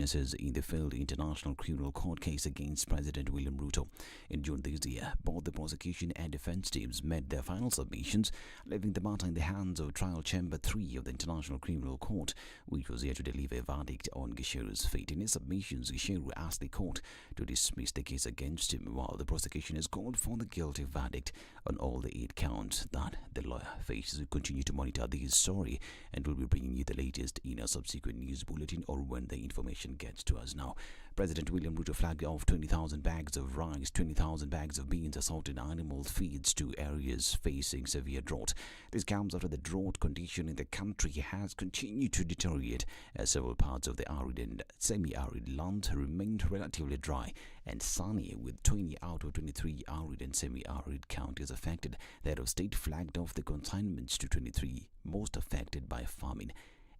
witnesses in the failed International Criminal Court case against President William Ruto. In June this year, both the prosecution and defense teams made their final submissions, leaving the matter in the hands of Trial Chamber 3 of the International Criminal Court, which was yet to deliver a verdict on Gicheru's fate. In his submissions, Gicheru asked the court to dismiss the case against him, while the prosecution has called for the guilty verdict on all the 8 counts that the lawyer faces. We continue to monitor this story and will be bringing you the latest in a subsequent news bulletin or when the information gets to us. Now, President William Ruto flagged off 20,000 bags of rice, 20,000 bags of beans, assorted animal feeds to areas facing severe drought. This comes after the drought condition in the country has continued to deteriorate as several parts of the arid and semi-arid land remained relatively dry and sunny, with 20 out of 23 arid and semi-arid counties affected. The head of state flagged off the consignments to 23 most affected by famine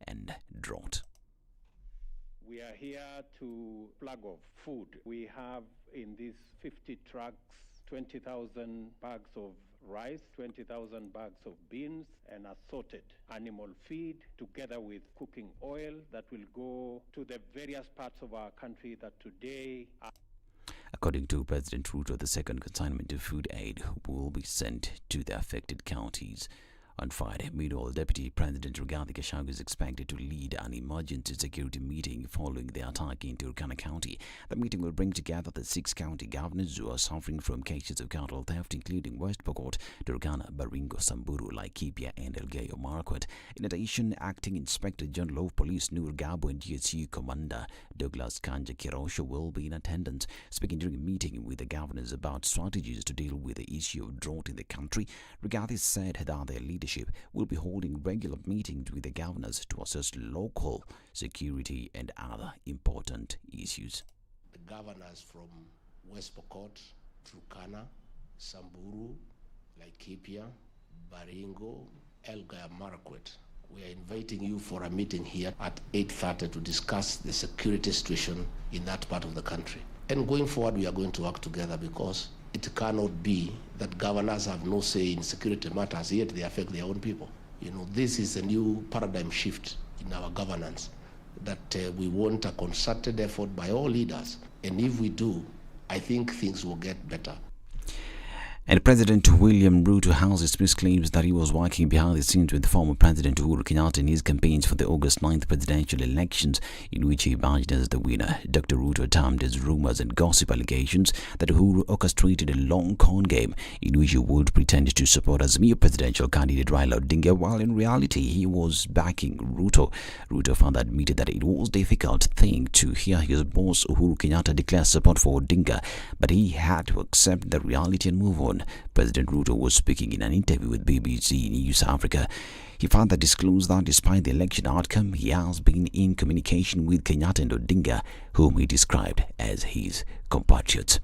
and drought. We are here to flag off food. We have in these 50 trucks 20,000 bags of rice, 20,000 bags of beans, and assorted animal feed, together with cooking oil that will go to the various parts of our country that today are. According to President Ruto, the second consignment of food aid will be sent to the affected counties on Friday. Meanwhile, Deputy President Rigathi Gachagua is expected to lead an emergency security meeting following the attack in Turkana County. The meeting will bring together the 6 county governors who are suffering from cases of cattle theft, including West Pokot, Turkana, Baringo, Samburu, Laikipia, and Elgeyo Marakwet. In addition, Acting Inspector General of Police Nur Gabo and GSU Commander Douglas Kanja Kirosho will be in attendance. Speaking during a meeting with the governors about strategies to deal with the issue of drought in the country, Rigathi said that their leadership will be holding regular meetings with the governors to assess local security and other important issues. The governors from West Pokot, Turkana, Samburu, Laikipia, Baringo, Elgeyo Marakwet, we are inviting you for a meeting here at 8:30 to discuss the security situation in that part of the country. And going forward, we are going to work together, because it cannot be that governors have no say in security matters, yet they affect their own people. This is a new paradigm shift in our governance, that we want a concerted effort by all leaders. And if we do, I think things will get better. And President William Ruto has dismissed claims that he was working behind the scenes with former President Uhuru Kenyatta in his campaigns for the August 9th presidential elections, in which he emerged as the winner. Dr. Ruto termed as rumors and gossip allegations that Uhuru orchestrated a long con game in which he would pretend to support Azimio presidential candidate Raila Odinga, while in reality he was backing Ruto. Ruto further admitted that it was a difficult thing to hear his boss Uhuru Kenyatta declare support for Odinga, but he had to accept the reality and move on. President Ruto was speaking in an interview with BBC News Africa. He further disclosed that despite the election outcome, he has been in communication with Kenyatta and Odinga, whom he described as his compatriots.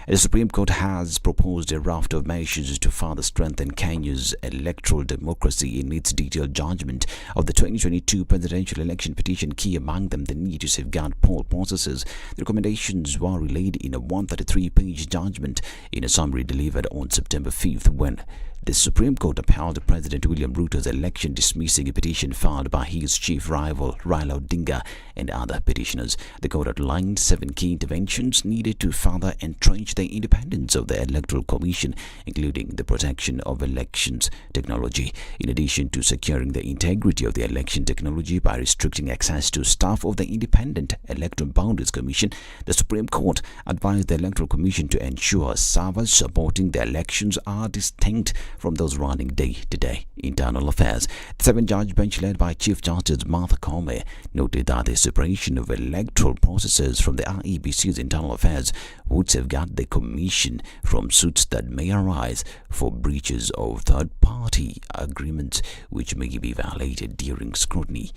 The Supreme Court has proposed a raft of measures to further strengthen Kenya's electoral democracy in its detailed judgment of the 2022 presidential election petition, key among them the need to safeguard poll processes. The recommendations were relayed in a 133-page judgment in a summary delivered on September 5th, when the Supreme Court upheld President William Ruto's election, dismissing a petition filed by his chief rival Raila Odinga and other petitioners. The court outlined 7 key interventions needed to further entrench the independence of the Electoral Commission, including the protection of elections technology. In addition to securing the integrity of the election technology by restricting access to staff of the Independent Electoral Boundaries Commission, the Supreme Court advised the Electoral Commission to ensure servers supporting the elections are distinct from those running day-to-day internal affairs. The 7-judge bench, led by Chief Justice Martha Koome, noted that the separation of electoral processes from the IEBC's internal affairs would safeguard the Commission from suits that may arise for breaches of third-party agreements, which may be violated during scrutiny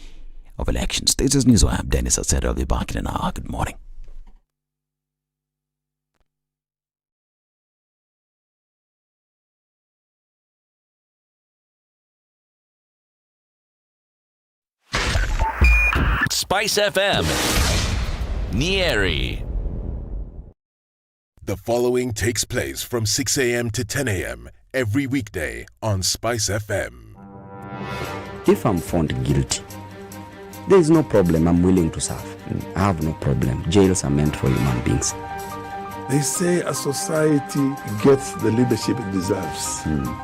of elections. This is News Web. Dennis Aseda. I'll be back in an hour. Good morning. SpiceFM, Nyeri. The following takes place from 6 a.m. to 10 a.m. every weekday on SpiceFM. If I'm found guilty, there is no problem, I'm willing to serve. I have no problem. Jails are meant for human beings. They say a society gets the leadership it deserves.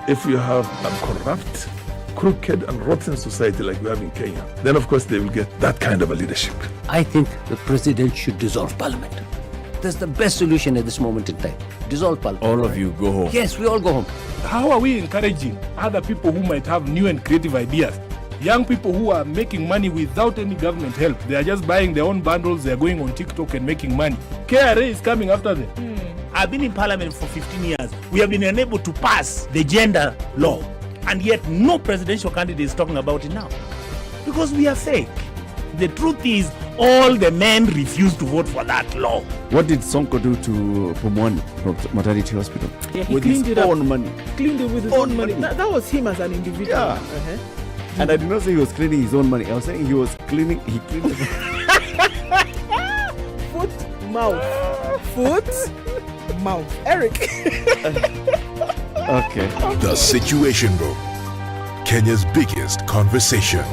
If you have a corrupt, crooked and rotten society like we have in Kenya, then of course they will get that kind of a leadership. I think the president should dissolve parliament. That's the best solution at this moment in time. Dissolve parliament. All of you go home. Yes, we all go home. How are we encouraging other people who might have new and creative ideas? Young people who are making money without any government help. They are just buying their own bundles. They are going on TikTok and making money. KRA is coming after them. I've been in parliament for 15 years. We have been unable to pass the gender law. And yet no presidential candidate is talking about it now. Because we are fake. The truth is, all the men refused to vote for that law. What did Sonko do to Pumwani maternity hospital? Yeah, he with cleaned his it up. own money. Cleaned it with his own money. That was him as an individual. Yeah. And I did not say he was cleaning his own money. I was saying he cleaned it. Foot, mouth. Foot, mouth. Eric. Okay. The Situation Room, Kenya's biggest conversation.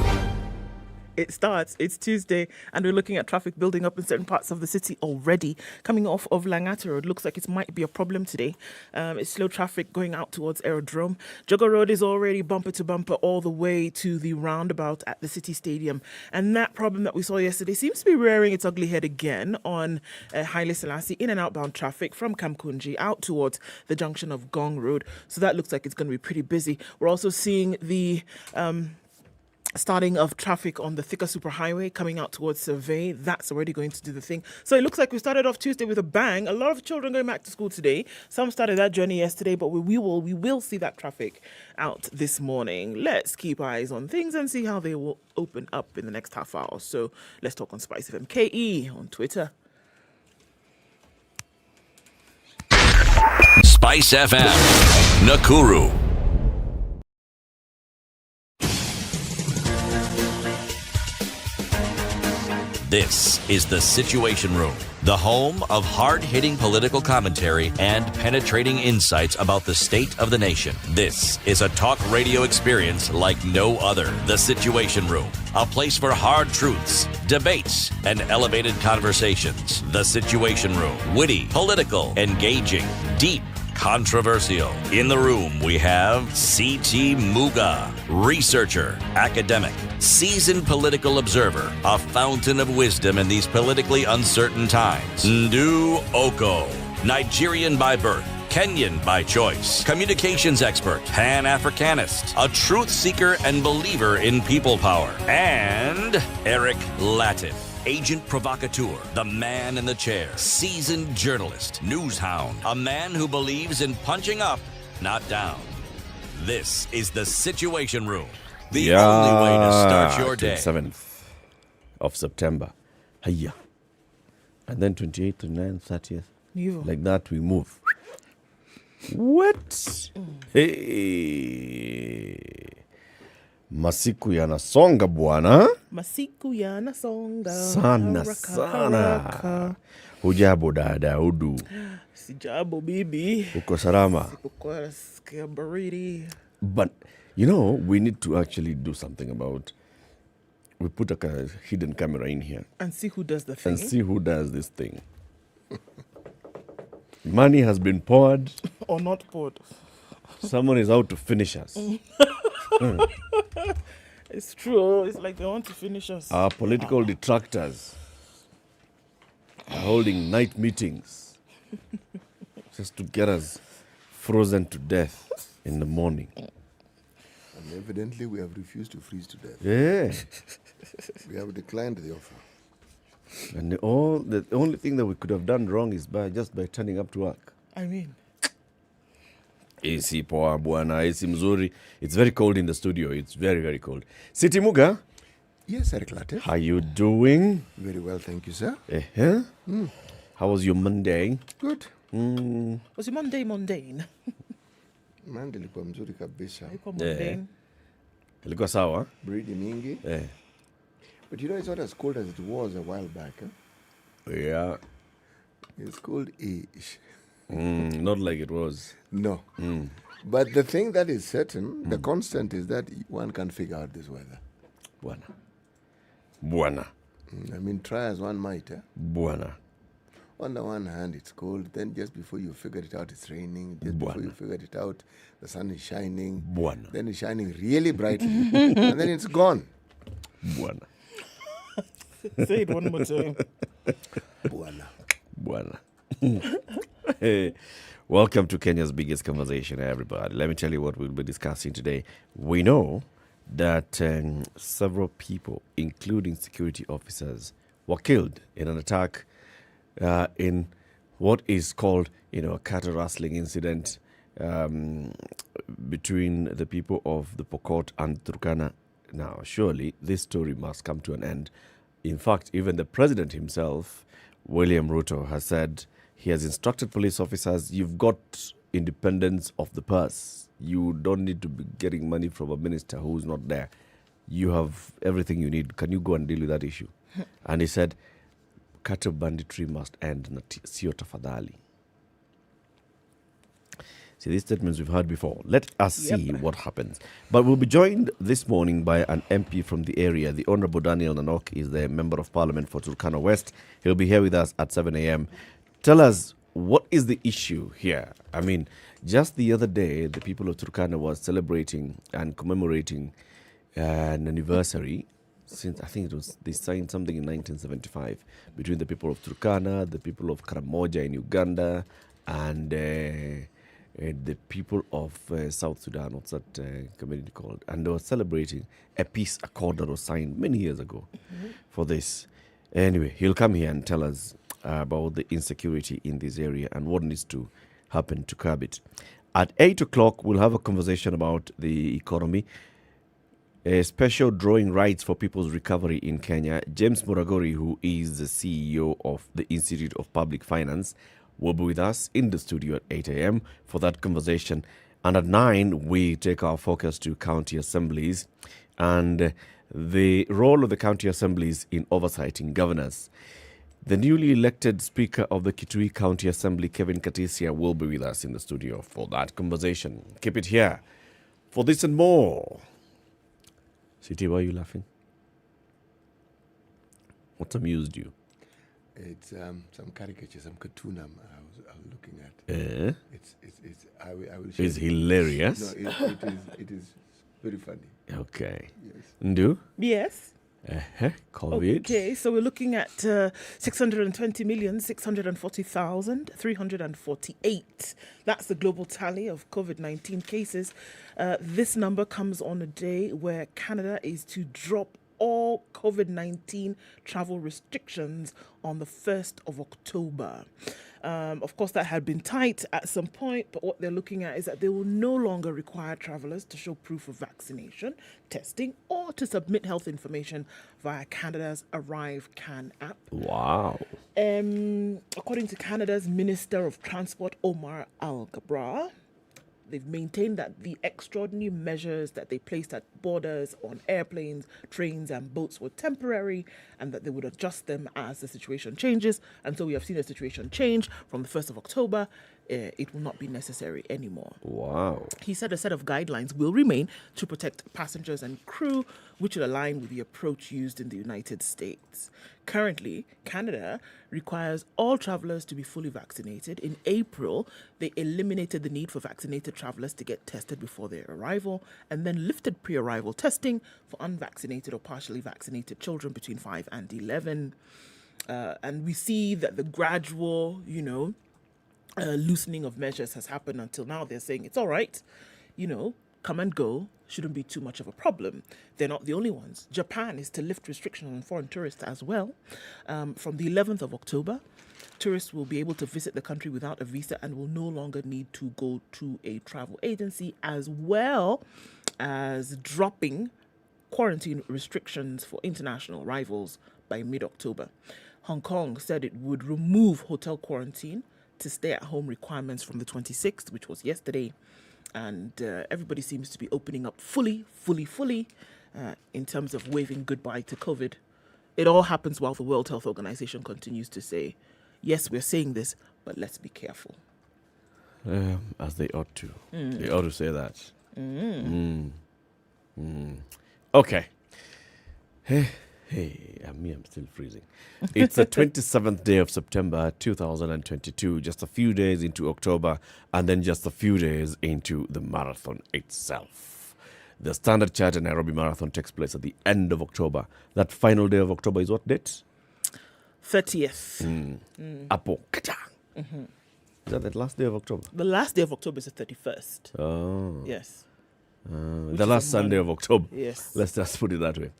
It starts, it's Tuesday, and we're looking at traffic building up in certain parts of the city already. Coming off of Langata Road, looks like it might be a problem today. It's slow traffic going out towards Aerodrome. Jogger Road is already bumper to bumper all the way to the roundabout at the City Stadium. And that problem that we saw yesterday seems to be rearing its ugly head again on Haile Selassie in and outbound traffic from Kamkunji out towards the junction of Gong Road. So that looks like it's going to be pretty busy. We're also seeing the starting of traffic on the Thika Superhighway coming out towards Survey. That's already going to do the thing. So it looks like we started off Tuesday with a bang. A lot of children going back to school today. Some started that journey yesterday, but we will see that traffic out this morning. Let's keep eyes on things and see how they will open up in the next half hour. So let's talk on SpiceFM. KE on Twitter. SpiceFM, Nakuru. This is The Situation Room, the home of hard-hitting political commentary and penetrating insights about the state of the nation. This is a talk radio experience like no other. The Situation Room, a place for hard truths, debates, and elevated conversations. The Situation Room, witty, political, engaging, deep, controversial. In the room, we have C.T. Muga, researcher, academic, seasoned political observer, a fountain of wisdom in these politically uncertain times. Ndu Oko, Nigerian by birth, Kenyan by choice, communications expert, Pan-Africanist, a truth seeker and believer in people power, and Eric Latif, agent provocateur, the man in the chair, seasoned journalist, news hound, a man who believes in punching up, not down. This is The Situation Room, the only way to start your day. 27th of September. Hiya. And then 28th, 29th, 30th. Like that we move. What? Hey. Masiku yanasonga bwana. Masiku yanasonga. Sana. Hujambo dada udu. Sijambo bibi. Uko salama. Sikuwa sikia baridi. But, you know, we need to actually do something about. We put a hidden camera in here. And see who does the thing. And see who does this thing. Money has been poured. Or not poured. Someone is out to finish us. It's true. It's like they want to finish us. Our political detractors are holding night meetings just to get us frozen to death in the morning. And evidently we have refused to freeze to death. Yeah. We have declined the offer. And the only thing that we could have done wrong is by turning up to work. I mean. AC poa bwana, AC mzuri. It's very cold in the studio. It's very, very cold. City Muga. Yes, Eric Latif. How you doing? Very well, thank you, sir. How was your Monday? Good. Was your Monday mundane? Monday ilikuwa mzuri kabisa. Ilikuwa mundane. Ilikuwa sawa? Breedy mingi. But you know, it's not as cold as it was a while back. Yeah. It's cold-ish. Not like it was. No. But the thing that is certain, the constant is that one can't figure out this weather. Buana. I mean, try as one might. Buana. On the one hand, it's cold. Then just before you figure it out, it's raining. Just before you figure it out, the sun is shining. Buana. Then it's shining really brightly. And then it's gone. Buana. Say it one more time. Buana. Buana. Hey, welcome to Kenya's biggest conversation, everybody. Let me tell you what we'll be discussing today. We know that several people, including security officers, were killed in an attack in what is called, a cattle rustling incident between the people of the Pokot and Turkana. Now, surely this story must come to an end. In fact, even the president himself, William Ruto, has said he has instructed police officers, you've got independence of the purse. You don't need to be getting money from a minister who's not there. You have everything you need. Can you go and deal with that issue? And he said, cattle banditry must end. Sio tafadhali. See, these statements we've heard before. Let us see what happens. But we'll be joined this morning by an MP from the area. The Honorable Daniel Nanok is the Member of Parliament for Turkana West. He'll be here with us at 7 a.m. Tell us, what is the issue here? I mean, just the other day, the people of Turkana was celebrating and commemorating an anniversary. Since I think they signed something in 1975 between the people of Turkana, the people of Karamoja in Uganda, and the people of South Sudan. What's that community called? And they were celebrating a peace accord that was signed many years ago for this. Anyway, he'll come here and tell us about the insecurity in this area and what needs to happen to curb it. At 8 o'clock, we'll have a conversation about the economy. A special drawing rights for people's recovery in Kenya. James Muragori, who is the CEO of the Institute of Public Finance, will be with us in the studio at 8 a.m. for that conversation. And at 9, we take our focus to county assemblies and the role of the county assemblies in oversighting governors. The newly elected Speaker of the Kitui County Assembly, Kevin Katisia, will be with us in the studio for that conversation. Keep it here for this and more. Siti, why are you laughing? What amused you? It's some caricature, some cartoon I was looking at. I will share It's hilarious. No, it is very funny. Okay. Yes. Ndu? Yes. COVID. Okay, so we're looking at 620,640,348. That's the global tally of COVID-19 cases. This number comes on a day where Canada is to drop all COVID-19 travel restrictions on the 1st of October. Of course, that had been tight at some point, but what they're looking at is that they will no longer require travelers to show proof of vaccination, testing, or to submit health information via Canada's Arrive Can app. Wow. According to Canada's Minister of Transport, Omar Al-Gabra, they've maintained that the extraordinary measures that they placed at borders on airplanes, trains and boats were temporary and that they would adjust them as the situation changes. And so we have seen the situation change from the 1st of October. It will not be necessary anymore. Wow. He said a set of guidelines will remain to protect passengers and crew, which will align with the approach used in the United States. Currently, Canada requires all travelers to be fully vaccinated. In April, they eliminated the need for vaccinated travelers to get tested before their arrival and then lifted pre-arrival testing for unvaccinated or partially vaccinated children between 5 and 11. And we see that the gradual, loosening of measures has happened until now. They're saying it's all right, come and go, shouldn't be too much of a problem. They're not the only ones. Japan is to lift restrictions on foreign tourists as well. From the 11th of October, tourists will be able to visit the country without a visa and will no longer need to go to a travel agency, as well as dropping quarantine restrictions for international arrivals by mid-October. Hong Kong said it would remove hotel quarantine to stay-at-home requirements from the 26th, which was yesterday. And everybody seems to be opening up fully in terms of waving goodbye to COVID. It all happens while the World Health Organization continues to say, yes, we're saying this, but let's be careful. As they ought to. They ought to say that. Okay. Hey, I'm still freezing. It's the 27th day of September 2022, just a few days into October, and then just a few days into the marathon itself. The Standard Charter Nairobi Marathon takes place at the end of October. That final day of October is what date? 30th. Apo. Is that the last day of October? The last day of October is the 31st. Oh. Yes. The last Sunday of October. Yes. Let's just put it that way.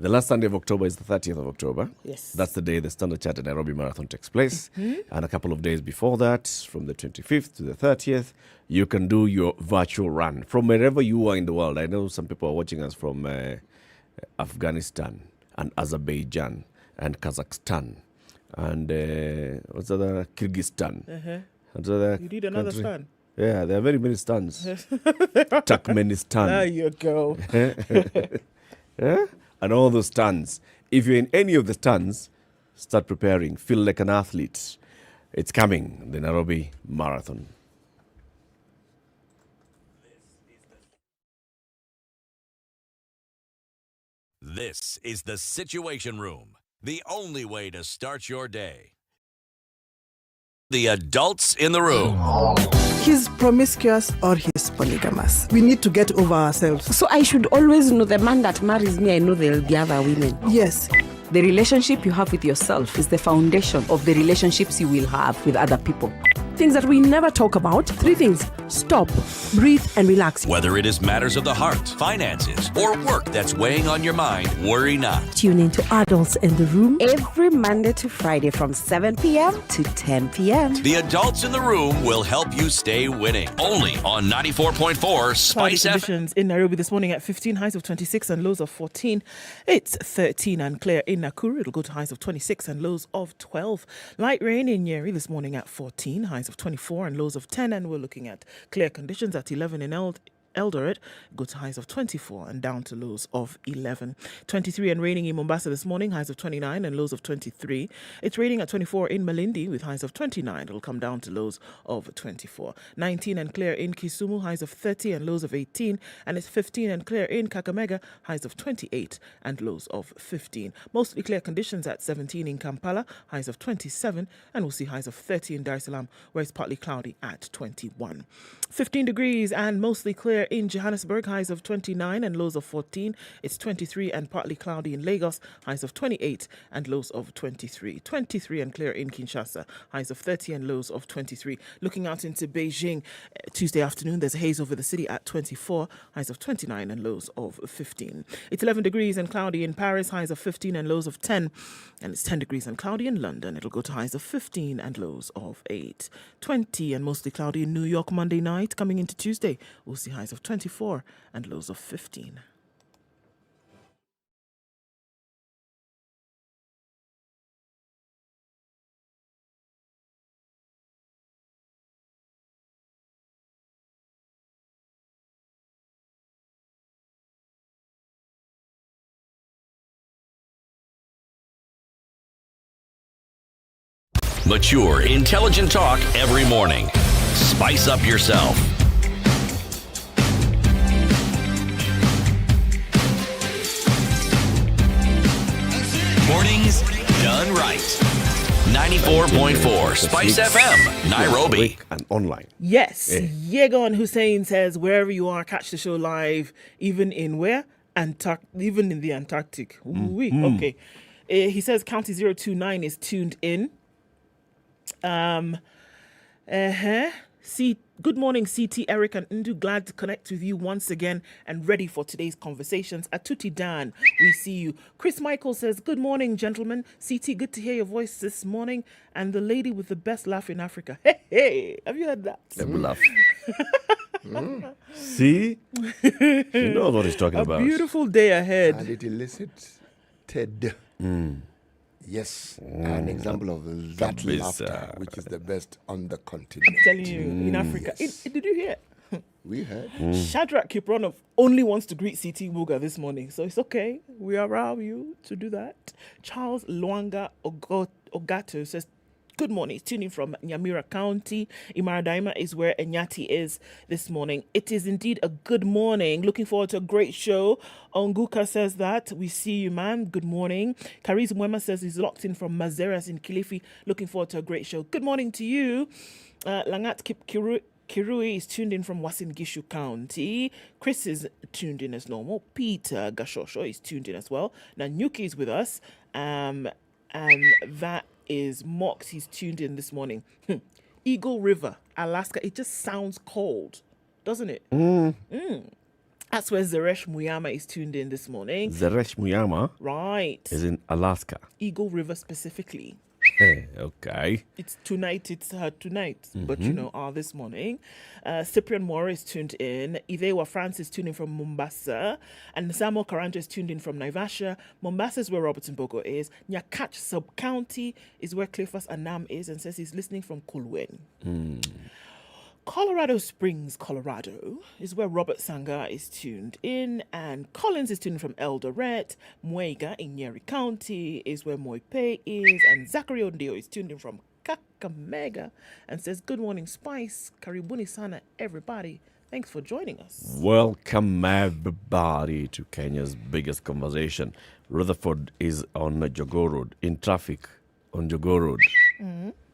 The last Sunday of October is the 30th of October. Yes. That's the day the Standard Chartered Nairobi Marathon takes place. And a couple of days before that, from the 25th to the 30th, you can do your virtual run from wherever you are in the world. I know some people are watching us from Afghanistan and Azerbaijan and Kazakhstan and what's the other? Kyrgyzstan. What's the other You need another country? stand. Yeah, there are very many stands. Turkmenistan. There you go. Yeah? And all those stands. If you're in any of the stands, start preparing. Feel like an athlete. It's coming, the Nairobi Marathon. This is the Situation Room, the only way to start your day. The adults in the room. He's promiscuous or he's polygamous. We need to get over ourselves. So I should always know the man that marries me, I know there'll be other women. Yes. The relationship you have with yourself is the foundation of the relationships you will have with other people. Things that we never talk about. 3 things. Stop, breathe, and relax. Whether it is matters of the heart, finances, or work that's weighing on your mind, worry not. Tune in to Adults in the Room every Monday to Friday from 7 p.m. to 10 p.m. The adults in the room will help you stay winning. Only on 94.4 Cloudy Spice FM. conditions in Nairobi this morning at 15, highs of 26 and lows of 14. It's 13 and clear in Nakuru. It'll go to highs of 26 and lows of 12. Light rain in Nyeri this morning at 14, highs of 24 and lows of 10. And we're looking at clear conditions at 11 in Eldoret, go to highs of 24 and down to lows of 11. 23 and raining in Mombasa this morning, highs of 29 and lows of 23. It's raining at 24 in Malindi with highs of 29. It'll come down to lows of 24. 19 and clear in Kisumu, highs of 30 and lows of 18. And it's 15 and clear in Kakamega, highs of 28 and lows of 15. Mostly clear conditions at 17 in Kampala, highs of 27. And we'll see highs of 30 in Dar es Salaam, where it's partly cloudy at 21. 15 degrees and mostly clear in Johannesburg, highs of 29 and lows of 14. It's 23 and partly cloudy in Lagos, highs of 28 and lows of 23. 23 and clear in Kinshasa, highs of 30 and lows of 23. Looking out into Beijing, Tuesday afternoon, there's a haze over the city at 24, highs of 29 and lows of 15. It's 11 degrees and cloudy in Paris, highs of 15 and lows of 10. And it's 10 degrees and cloudy in London. It'll go to highs of 15 and lows of 8. 20 and mostly cloudy in New York Monday night. Coming into Tuesday, we'll see highs of 24 and lows of 15. Mature, intelligent talk every morning. Spice up yourself. Mornings done right. 94.4 Spice FM, Nairobi. And online. Yes. Yegon Hussein says, wherever you are, catch the show live, even in where? Even in the Antarctic. Okay. He says County 029 is tuned in. Good morning, CT, Eric, and Ndu. Glad to connect with you once again and ready for today's conversations. Atuti Dan, we see you. Chris Michael says, good morning, gentlemen. CT, good to hear your voice this morning. And the lady with the best laugh in Africa. Hey, have you heard that? Laugh. See? She knows what he's talking about. A beautiful day ahead. And it elicited. Yes, an example of that laughter, which is the best on the continent. I'm telling you, in Africa. Yes. Did you hear? We heard. Shadrach Kipronov only wants to greet CT Muga this morning, so it's okay. We allow you to do that. Charles Luanga Ogato says, good morning. It's tuning from Nyamira County. Imaradaima is where Enyati is this morning. It is indeed a good morning. Looking forward to a great show. Onguka says that. We see you, man. Good morning. Kariz Mwema says he's locked in from Mazeras in Kilifi. Looking forward to a great show. Good morning to you. Langat Kirui is tuned in from Uasin Gishu County. Chris is tuned in as normal. Peter Gashosho is tuned in as well. Nanyuki is with us. And that is Mox. He's tuned in this morning. Eagle River, Alaska. It just sounds cold, doesn't it? That's where Zeresh Muyama is tuned in this morning. Zeresh Muyama? Right. Is in Alaska. Eagle River specifically. Okay. It's tonight, but this morning. Cyprian Moore is tuned in. Ivewa France is tuned in from Mombasa. And Samuel Karanto is tuned in from Naivasha. Mombasa is where Robertson Bogo is. Nyakach Sub-County is where Clifford Anam is and says he's listening from Kulwen. Colorado Springs, Colorado is where Robert Sanga is tuned in, and Collins is tuned from Eldoret. Muega in Nyeri County is where Moipe is, and Zachary Ondio is tuned in from Kakamega and says, good morning, Spice. Karibuni sana, everybody. Thanks for joining us. Welcome, everybody, to Kenya's biggest conversation. Rutherford is on Jogoo Road, in traffic on Jogoo Road.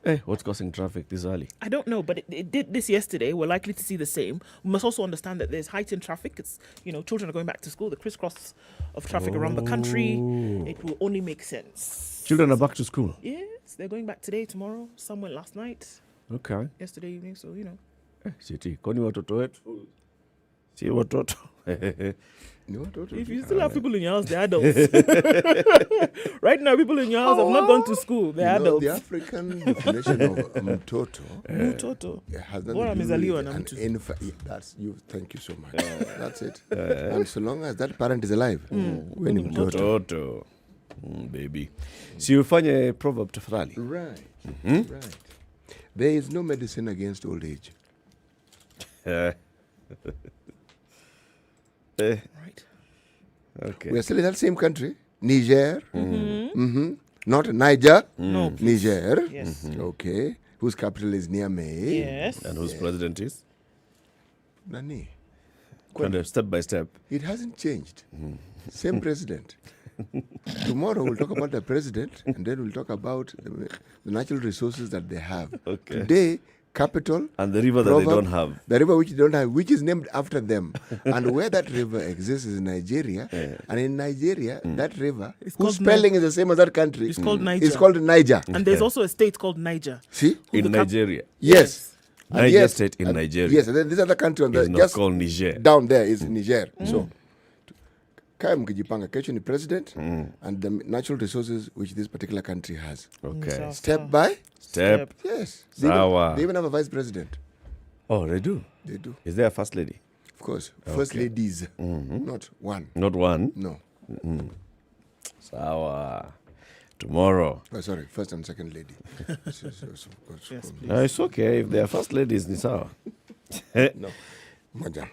Hey, what's causing traffic this early? I don't know, but it did this yesterday. We're likely to see the same. We must also understand that there's heightened traffic. It's, children are going back to school, the crisscross of traffic around the country. It will only make sense. Children are back to school? Yes, they're going back today, tomorrow. Some went last night. Okay. Yesterday evening, so, Siti, kwani watoto wetu? Si watoto. If you still have people in your house, they're adults. Right now, people in your house have not gone to school. They're adults. The African definition of mtoto. Mtoto. Has nothing to do with an infant. That's you. Thank you so much. That's it. And so long as that parent is alive, we're in mtoto. Baby. Si ufanye proverb tafadhali. Right. Right. There is no medicine against old age. Right. Okay. We are still in that same country, Niger. Not Niger. No. Niger. Yes. Okay. Whose capital is Niamey. Yes. And whose president is? Nani. Kind of step by step. It hasn't changed. Same president. Tomorrow we'll talk about the president, and then we'll talk about the natural resources that they have. Okay. Today, capital and the river that they don't have. The river which they don't have, which is named after them. And where that river exists is in Nigeria. And in Nigeria, that river, whose spelling is the same as that country, it's called Niger. It's called Niger. And there's also a state called Niger. See? In Nigeria. Yes. Niger state in Nigeria. Yes, and then this other country on the not called Niger. Down there is Niger. So Kaya mkijipanga, kesho ni president and the natural resources which this particular country has. Okay. Step by step. Yes. Sawa. They even have a vice president. Oh, they do? They do. Is there a first lady? Of course. First ladies. Not one. Not one? No. Sawa. Tomorrow. Oh, sorry. First and second lady. Yes, no, it's okay. If they are first ladies, ni sawa. No. Maja.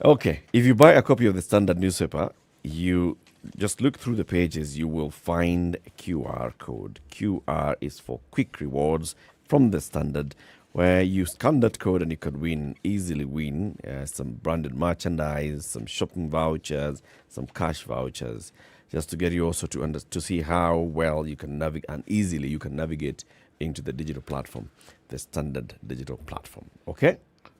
Okay, if you buy a copy of the Standard newspaper, you just look through the pages, you will find a QR code. QR is for quick rewards from the Standard, where you scan that code and you can easily win some branded merchandise, some shopping vouchers, some cash vouchers, just to get you also to see how well you can navigate and easily you can navigate into the digital platform, the Standard digital platform. Okay,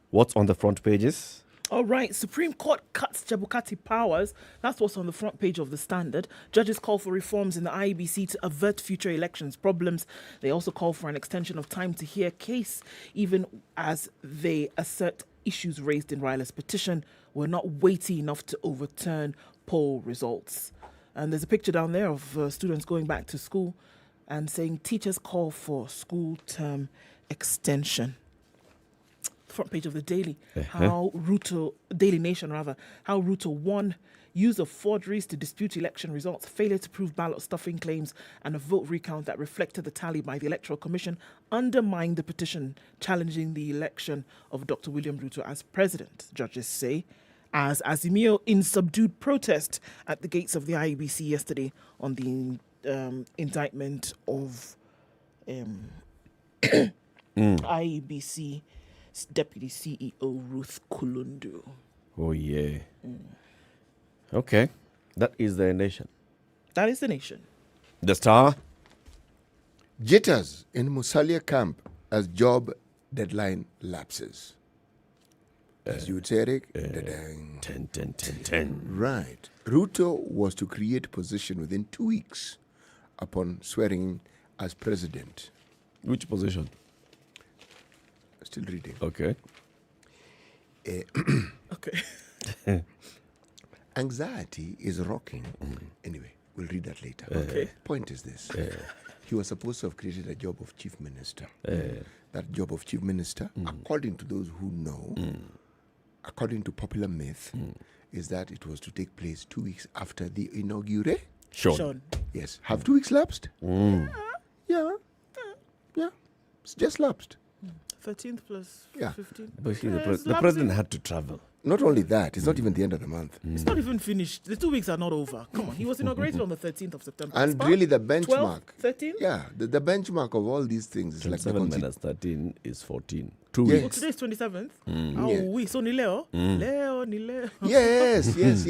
what's on the front pages? All right, Supreme Court cuts Chebukati powers. That's what's on the front page of the Standard. Judges call for reforms in the IEBC to avert future elections problems. They also call for an extension of time to hear case, even as they assert issues raised in Ryla's petition were not weighty enough to overturn poll results. And there's a picture down there of students going back to school and saying teachers call for school term extension. Front page of the Daily, Daily Nation, how Ruto won, use of forgeries to dispute election results, failure to prove ballot stuffing claims, and a vote recount that reflected the tally by the Electoral Commission undermined the petition challenging the election of Dr. William Ruto as president, judges say, as Azimio in subdued protest at the gates of the IEBC yesterday on the indictment of IEBC Deputy CEO Ruth Kulundu. Oh, yeah. Okay. That is the nation. That is the nation. The Star. Jitters in Musalia camp as job deadline lapses. As you would say, Eric. 10. Right. Ruto was to create position within 2 weeks upon swearing in as president. Which position? Still reading. Okay. Okay. Anxiety is rocking. Anyway, we'll read that later. Okay. Point is this. He was supposed to have created a job of chief minister. That job of chief minister, according to those who know, according to popular myth, is that it was to take place 2 weeks after the inauguration. Sean. Yes. Have 2 weeks lapsed? Yeah. It's just lapsed. 13th plus Yeah. 15th. But see, Yeah, it's the president had to travel. Not only that, it's not even the end of the month. It's not even finished. The 2 weeks are not over. Come on. He was inaugurated on the 13th of September. And It's really the 12, benchmark. 13? Yeah, the benchmark of all these things is like the 7 minus 13 is 14. 2 Yes. Oh, weeks. today's 27th. Yeah. We so ni leo. Leo ni leo. Yes. It's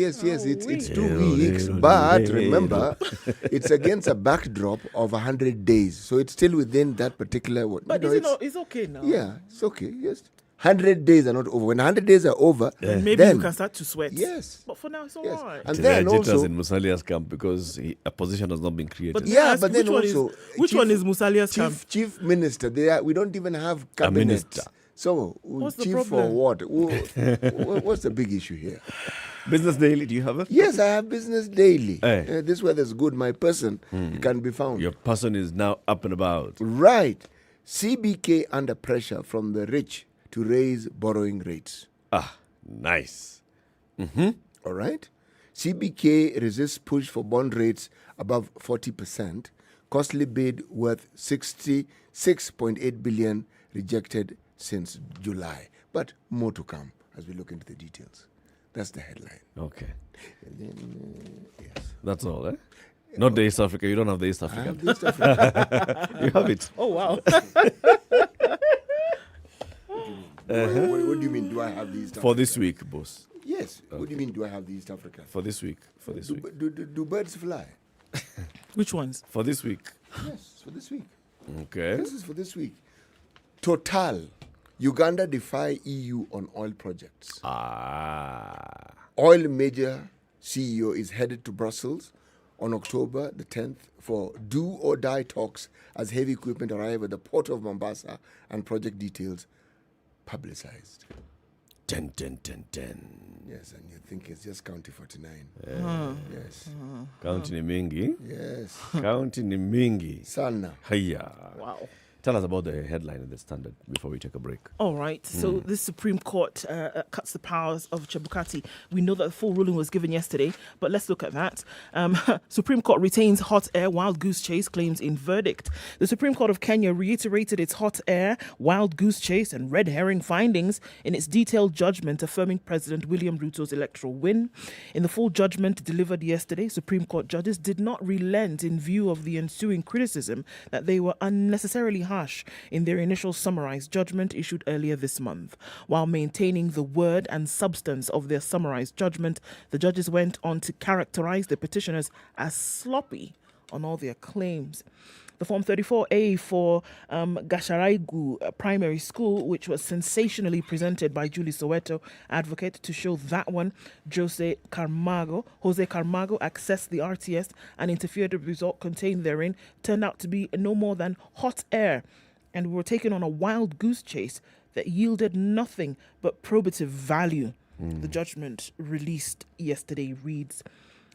2 weeks, but remember, it's against a backdrop of 100 days, so it's still within that particular one. But is it not, it's okay now. Yeah, it's okay. Yes, 100 days are not over. When 100 days are over, Maybe then you can start to sweat. Yes. But for now, it's all Yes. right. And There then are jitters also, in Musalia's camp because a position has not been created. But yeah, ask but then which also, one which one is Musalia's camp? chief minister. We don't even have cabinet. minister. So What's the chief problem? for what? What's the big issue here? Business Daily, do you have it? Yes, I have Business Daily. Hey. This weather's good. My person can be found. Your person is now up and about. Right. CBK under pressure from the rich to raise borrowing rates. Nice. All right. CBK resists push for bond rates above 40%. Costly bid worth 66.8 billion rejected since July. But more to come as we look into the details. That's the headline. Okay. And then, yes. That's all, eh? Not the East Africa. You don't have the East I Africa. have the East Africa. You have it. Oh, wow. What do you mean, do I have the East Africa? For this week, boss. Yes. What do you mean, do I have the East Africa? For this week. For this week. Do birds fly? Which ones? For this week. Yes, for this week. Okay. This is for this week. Total. Uganda defy EU on oil projects. Oil major CEO is headed to Brussels on October the 10th for do or die talks as heavy equipment arrive at the port of Mombasa and project details publicized. 10. Yes, and you think it's just County 49. Yes. County ni mingi. Yes. County ni mingi. Sana. Hiya. Wow. Tell us about the headline in the Standard before we take a break. All right. So this Supreme Court cuts the powers of Chebukati. We know that the full ruling was given yesterday, but let's look at that. Supreme Court retains hot air, wild goose chase claims in verdict. The Supreme Court of Kenya reiterated its hot air, wild goose chase and red herring findings in its detailed judgment affirming President William Ruto's electoral win. In the full judgment delivered yesterday, Supreme Court judges did not relent in view of the ensuing criticism that they were unnecessarily harsh in their initial summarized judgment issued earlier this month. While maintaining the word and substance of their summarized judgment, the judges went on to characterize the petitioners as sloppy on all their claims. The Form 34A for Gasharaigu Primary School, which was sensationally presented by Julie Soweto, advocate, to show that one, Jose Camargo accessed the RTS and interfered with the result contained therein, turned out to be no more than hot air, and we were taken on a wild goose chase that yielded nothing but probative value. The judgment released yesterday reads,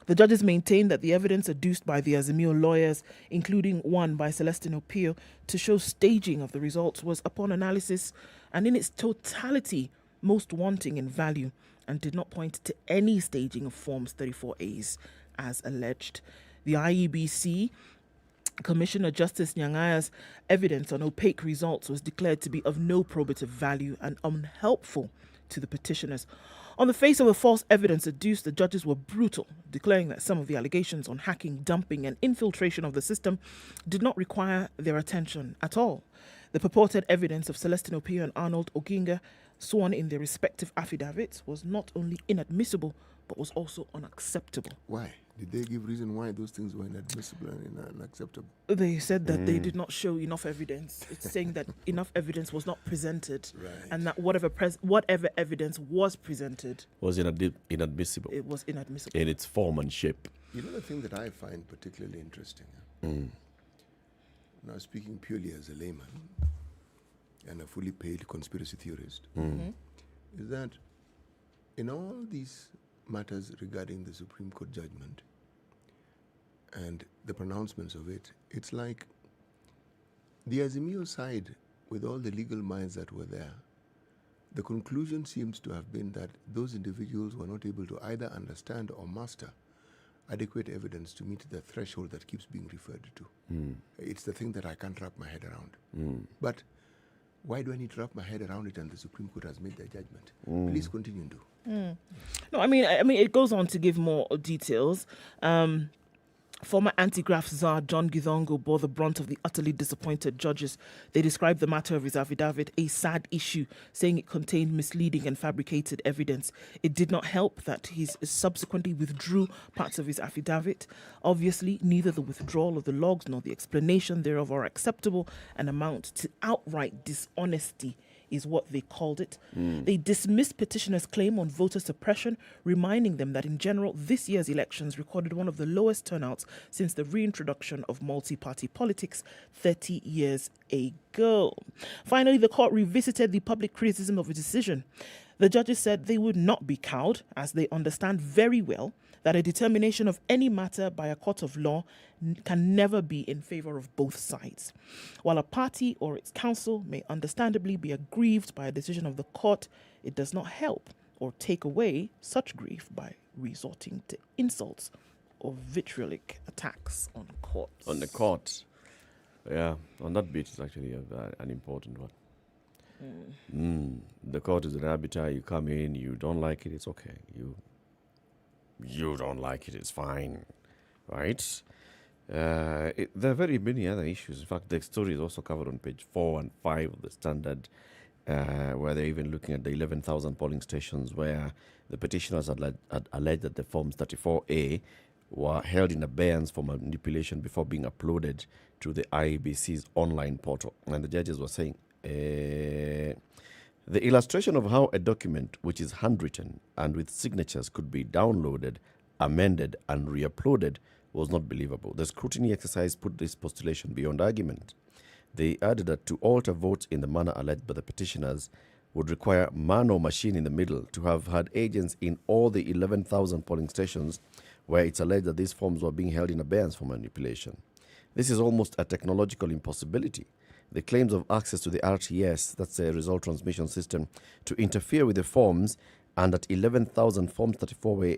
the judges maintain that the evidence adduced by the Azimio lawyers, including one by Celestine Opio, to show staging of the results was, upon analysis and in its totality, most wanting in value, and did not point to any staging of Forms 34As as alleged. The IEBC Commissioner Justice Nyangaya's evidence on opaque results was declared to be of no probative value and unhelpful to the petitioners. On the face of the false evidence adduced, the judges were brutal, declaring that some of the allegations on hacking, dumping, and infiltration of the system did not require their attention at all. The purported evidence of Celestine Opio and Arnold Oginga, sworn in their respective affidavits, was not only inadmissible, but was also unacceptable. Why? Did they give reason why those things were inadmissible and unacceptable? They said that they did not show enough evidence. It's saying that enough evidence was not presented, and that whatever evidence was presented was inadmissible. It was inadmissible in its form and shape. You know the thing that I find particularly interesting, now speaking purely as a layman and a fully paid conspiracy theorist, is that in all these matters regarding the Supreme Court judgment and the pronouncements of it, it's like the Azimio side, with all the legal minds that were there, the conclusion seems to have been that those individuals were not able to either understand or master adequate evidence to meet the threshold that keeps being referred to. It's the thing that I can't wrap my head around. But why do I need to wrap my head around it and the Supreme Court has made their judgment? Please continue, do. No, I mean, it goes on to give more details. Former anti-graft czar John Githongo bore the brunt of the utterly disappointed judges. They described the matter of his affidavit a sad issue, saying it contained misleading and fabricated evidence. It did not help that he subsequently withdrew parts of his affidavit. Obviously, neither the withdrawal of the logs nor the explanation thereof are acceptable and amount to outright dishonesty, is what they called it. They dismissed petitioners' claim on voter suppression, reminding them that in general, this year's elections recorded one of the lowest turnouts since the reintroduction of multi-party politics 30 years ago. Finally, the court revisited the public criticism of a decision. The judges said they would not be cowed, as they understand very well that a determination of any matter by a court of law can never be in favor of both sides. While a party or its counsel may understandably be aggrieved by a decision of the court, it does not help or take away such grief by resorting to insults or vitriolic attacks on courts. On the court. Yeah, on that bit is actually an important one. The court is an arbiter. You come in, you don't like it, it's okay. You don't like it, it's fine, right? There are very many other issues. In fact, the story is also covered on page 4 and 5 of the Standard, where they're even looking at the 11,000 polling stations where the petitioners had alleged that the Forms 34A were held in abeyance for manipulation before being uploaded to the IEBC's online portal. And the judges were saying, the illustration of how a document which is handwritten and with signatures could be downloaded, amended, and re-uploaded was not believable. The scrutiny exercise put this postulation beyond argument. They added that to alter votes in the manner alleged by the petitioners would require man or machine in the middle to have had agents in all the 11,000 polling stations where it's alleged that these forms were being held in abeyance for manipulation. This is almost a technological impossibility. The claims of access to the RTS, that's the result transmission system, to interfere with the forms, and that 11,000 Forms 34 were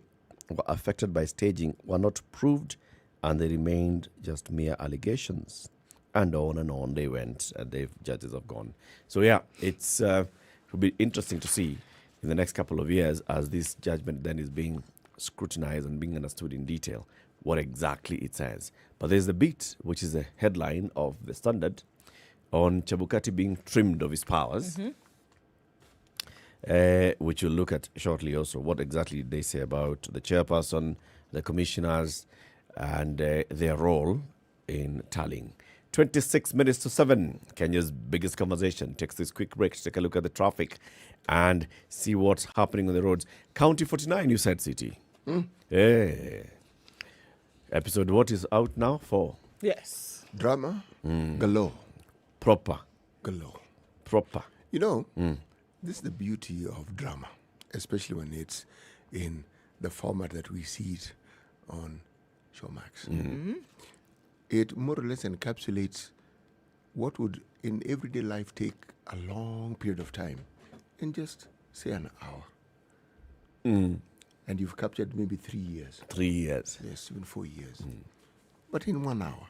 affected by staging were not proved, and they remained just mere allegations. And on they went, and the judges have gone. So yeah, it will be interesting to see in the next couple of years, as this judgment then is being scrutinized and being understood in detail, what exactly it says. But there's the beat, which is the headline of the Standard, on Chebukati being trimmed of his powers, which we'll look at shortly also. What exactly did they say about the chairperson, the commissioners, and their role in tallying? 26 minutes to 7, Kenya's biggest conversation takes this quick break to take a look at the traffic and see what's happening on the roads. County 49, you said, City. Yeah. Episode what is out now? 4. Yes. Drama galore. Proper. Galore. Proper. You know, this is the beauty of drama, especially when it's in the format that we see it on Showmax. It more or less encapsulates what would in everyday life take a long period of time in just, say, an hour. And you've captured maybe 3 years. 3 years. Yes, even 4 years. But in 1 hour.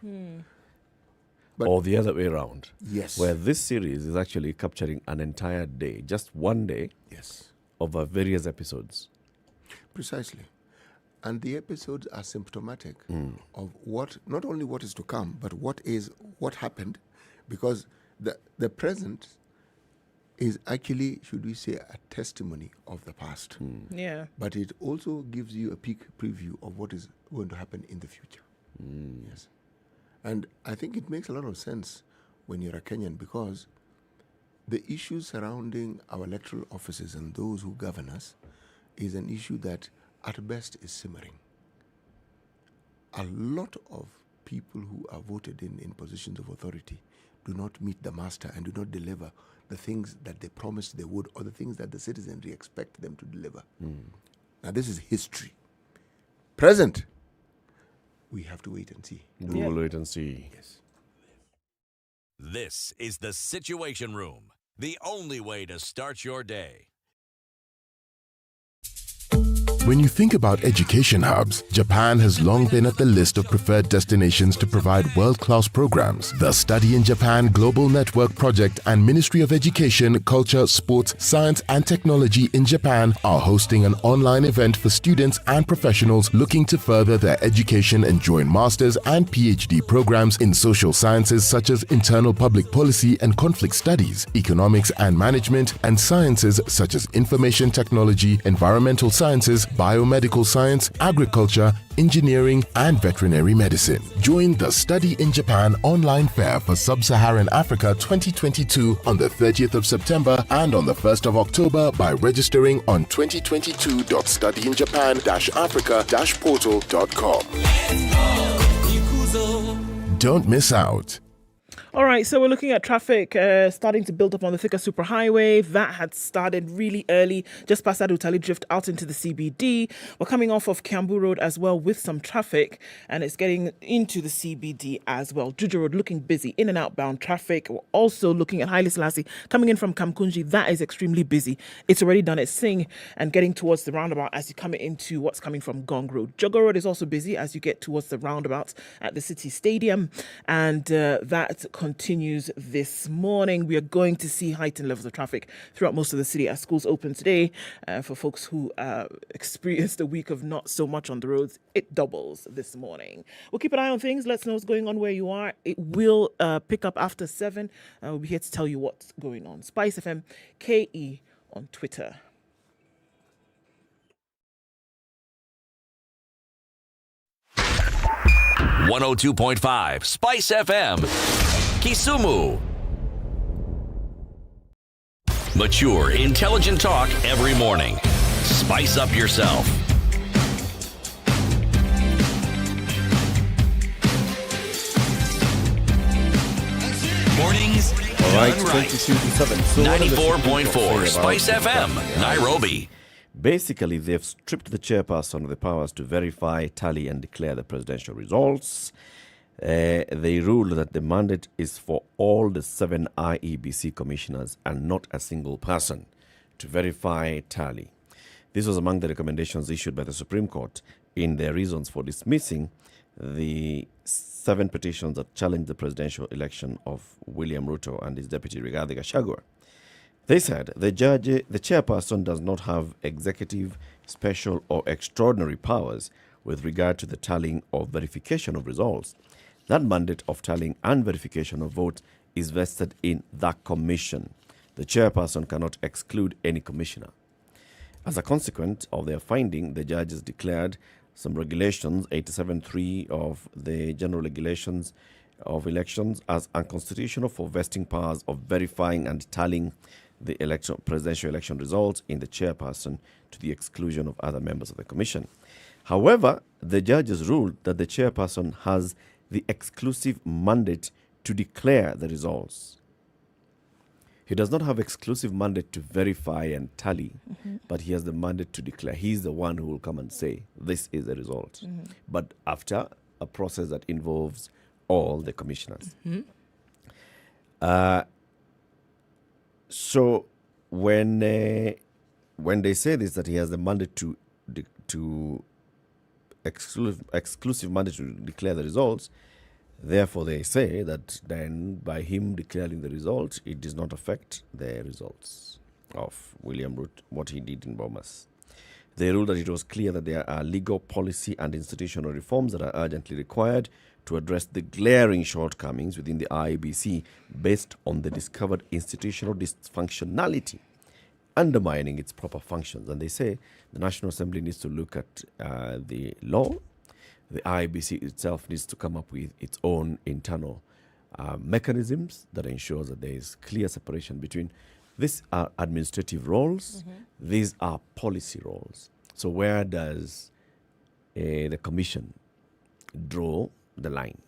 But or the other way around. Yes. Where this series is actually capturing an entire day, just one day. Yes. over various episodes. Precisely. And the episodes are symptomatic of what, not only what is to come, but what happened, because the present is actually, should we say, a testimony of the past. Yeah. But it also gives you a peek preview of what is going to happen in the future. Yes. And I think it makes a lot of sense when you're a Kenyan, because the issues surrounding our electoral offices and those who govern us is an issue that at best is simmering. A lot of people who are voted in positions of authority do not meet the master and do not deliver the things that they promised they would, or the things that the citizenry expect them to deliver. Now, this is history. Present, we have to wait and see. We will wait and see. Yes. This is the Situation Room, the only way to start your day. When you think about education hubs, Japan has long been at the list of preferred destinations to provide world-class programs. The Study in Japan Global Network Project and Ministry of Education, Culture, Sports, Science and Technology in Japan are hosting an online event for students and professionals looking to further their education and join master's and PhD programs in social sciences such as internal public policy and conflict studies, economics and management, and sciences such as information technology, environmental sciences, biomedical science, agriculture, engineering, and veterinary medicine. Join the Study in Japan online fair for Sub-Saharan Africa 2022 on the 30th of September and on the 1st of October by registering on 2022.studyinjapan-africa-portal.com. Don't miss out. All right, so we're looking at traffic starting to build up on the Thika Superhighway. That had started really early, just past Adutali Drift out into the CBD. We're coming off of Kiambu Road as well with some traffic, and it's getting into the CBD as well. Juja Road looking busy, in and outbound traffic. We're also looking at Haile Selassie coming in from Kamkunji. That is extremely busy. It's already done its thing and getting towards the roundabout as you come into what's coming from Gong Road. Jogo Road is also busy as you get towards the roundabout at the City Stadium, and that continues this morning. We are going to see heightened levels of traffic throughout most of the city as schools open today. For folks who experienced a week of not so much on the roads, it doubles this morning. We'll keep an eye on things. Let us know what's going on where you are. It will pick up after 7. We'll be here to tell you what's going on. SpiceFM KE on Twitter. .5 Spice FM, Kisumu. Mature, intelligent talk every morning. Spice up yourself. Mornings. All right, 22 to 7. So 94.4 Spice FM, Nairobi. Basically, they've stripped the chairperson of the powers to verify, tally, and declare the presidential results. They ruled that the mandate is for all the 7 IEBC commissioners and not a single person to verify, tally. This was among the recommendations issued by the Supreme Court in their reasons for dismissing the 7 petitions that challenged the presidential election of William Ruto and his deputy Rigathi Gachagua. They said the chairperson does not have executive, special, or extraordinary powers with regard to the tallying or verification of results. That mandate of tallying and verification of votes is vested in the commission. The chairperson cannot exclude any commissioner. As a consequence of their finding, the judges declared some regulations, 87.3 of the General Regulations of Elections, as unconstitutional for vesting powers of verifying and tallying the presidential election results in the chairperson to the exclusion of other members of the commission. However, the judges ruled that the chairperson has the exclusive mandate to declare the results. He does not have exclusive mandate to verify and tally, but he has the mandate to declare. He's the one who will come and say, this is the result. But after a process that involves all the commissioners. So when they say this, that he has the mandate to exclusive mandate to declare the results, therefore they say that then by him declaring the results, it does not affect the results. of William Ruto, what he did in Bomas. They ruled that it was clear that there are legal, policy, and institutional reforms that are urgently required to address the glaring shortcomings within the IEBC based on the discovered institutional dysfunctionality undermining its proper functions. And they say the National Assembly needs to look at the law. The IEBC itself needs to come up with its own internal mechanisms that ensures that there is clear separation between these are administrative roles, these are policy roles. So where does the Commission draw the line?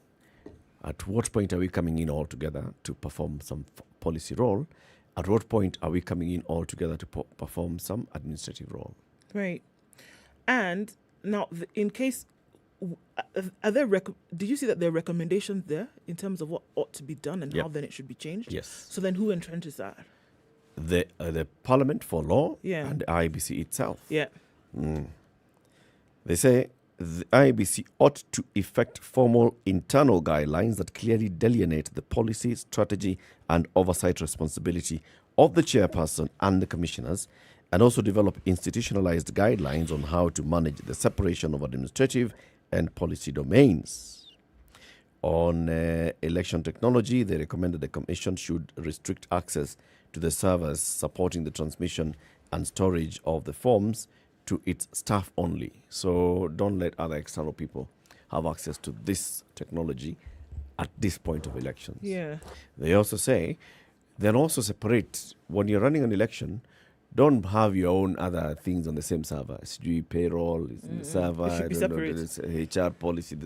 At what point are we coming in all together to perform some policy role? At what point are we coming in all together to perform some administrative role? Right. And now, in case, are there did you see that there are recommendations there in terms of what ought to be done and how then it should be changed? Yes. So then who entrenches that? The Parliament for Law Yeah. and the IEBC itself. Yeah. They say the IEBC ought to effect formal internal guidelines that clearly delineate the policy, strategy, and oversight responsibility of the chairperson and the commissioners, and also develop institutionalized guidelines on how to manage the separation of administrative and policy domains. On election technology, they recommend that the Commission should restrict access to the servers supporting the transmission and storage of the forms to its staff only. So don't let other external people have access to this technology at this point of elections. Yeah. They also say, then also separate, when you're running an election, don't have your own other things on the same server. SG payroll is in the server. It should be separate. HR policy,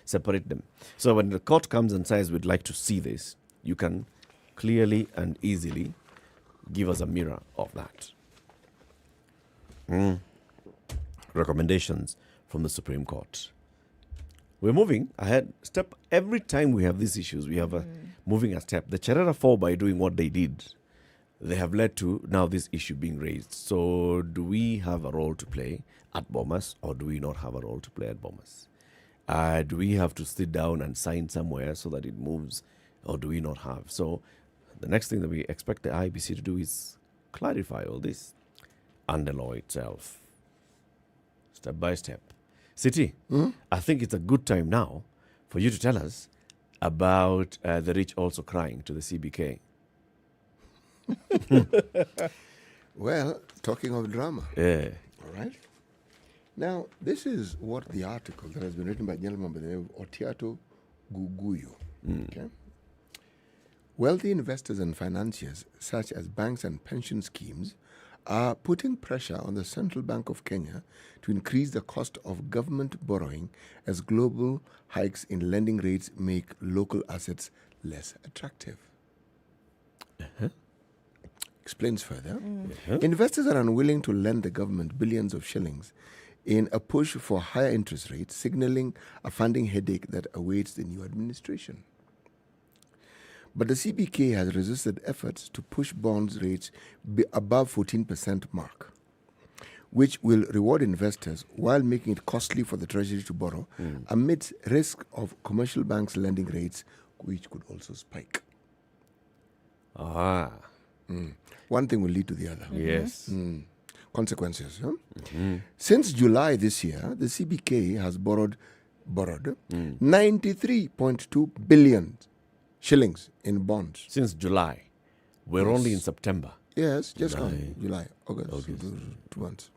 separate them. So when the court comes and says we'd like to see this, you can clearly and easily give us a mirror of that. Recommendations from the Supreme Court. We're moving ahead. Step every time we have these issues, we have a moving a step. The Cherera 4, by doing what they did, they have led to now this issue being raised. So do we have a role to play at Bomas, or do we not have a role to play at Bomas? Do we have to sit down and sign somewhere so that it moves, or do we not have? So the next thing that we expect the IBC to do is clarify all this and the law itself, step by step. City, I think it's a good time now for you to tell us about the rich also crying to the CBK. Well, talking of drama. Yeah. All right. Now, this is what the article that has been written by a gentleman by the name of Otiato Guguyu. Okay. Wealthy investors and financiers, such as banks and pension schemes, are putting pressure on the Central Bank of Kenya to increase the cost of government borrowing as global hikes in lending rates make local assets less attractive. Explains further. Investors are unwilling to lend the government billions of shillings in a push for higher interest rates, signaling a funding headache that awaits the new administration. But the CBK has resisted efforts to push bonds rates above 14% mark, which will reward investors while making it costly for the Treasury to borrow, amidst risk of commercial banks' lending rates, which could also spike. One thing will lead to the other. Yes. Consequences. Since July this year, the CBK has borrowed 93.2 billion shillings in bonds. Since July. We're only in September. Yes, just July, August. 2 months.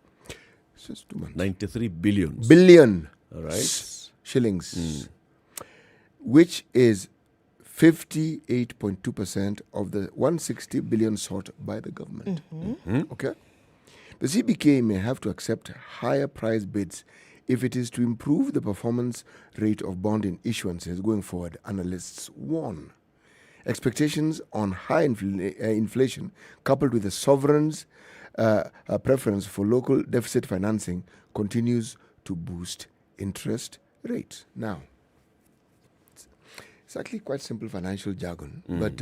It's just 2 months. 93 billion. Billion. All right. Shillings. Which is 58.2% of the 160 billion sought by the government. Okay? The CBK may have to accept higher price bids if it is to improve the performance rate of bond issuances going forward, analysts warn. Expectations on high inflation, coupled with the sovereign's preference for local deficit financing, continues to boost interest rates. Now, it's actually quite simple financial jargon, but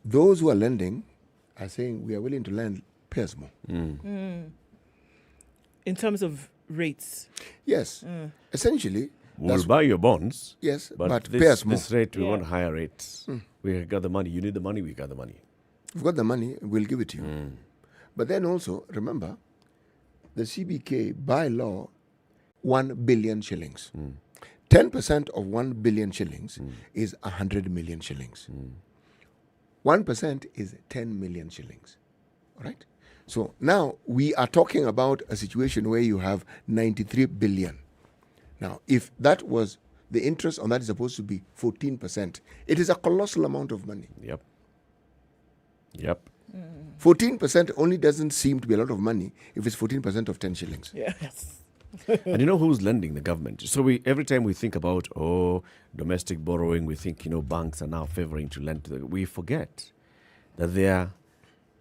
those who are lending are saying we are willing to lend, pay us more. In terms of rates? Yes. Essentially, we'll buy your bonds. Yes, but this, pay us more. This rate, we want higher rates. We got the money. You need the money, we got the money. We've got the money, we'll give it to you. But then also, remember, the CBK, by law, 1 billion shillings. 10% of 1 billion shillings is 100 million shillings. 1% is 10 million shillings. All right? So now we are talking about a situation where you have 93 billion. Now, if that was the interest on that is supposed to be 14%, it is a colossal amount of money. Yep. 14% only doesn't seem to be a lot of money if it's 14% of 10 shillings. Yes. And you know who's lending? The government. So every time we think about domestic borrowing, we think banks are now favoring to lend to we forget that they are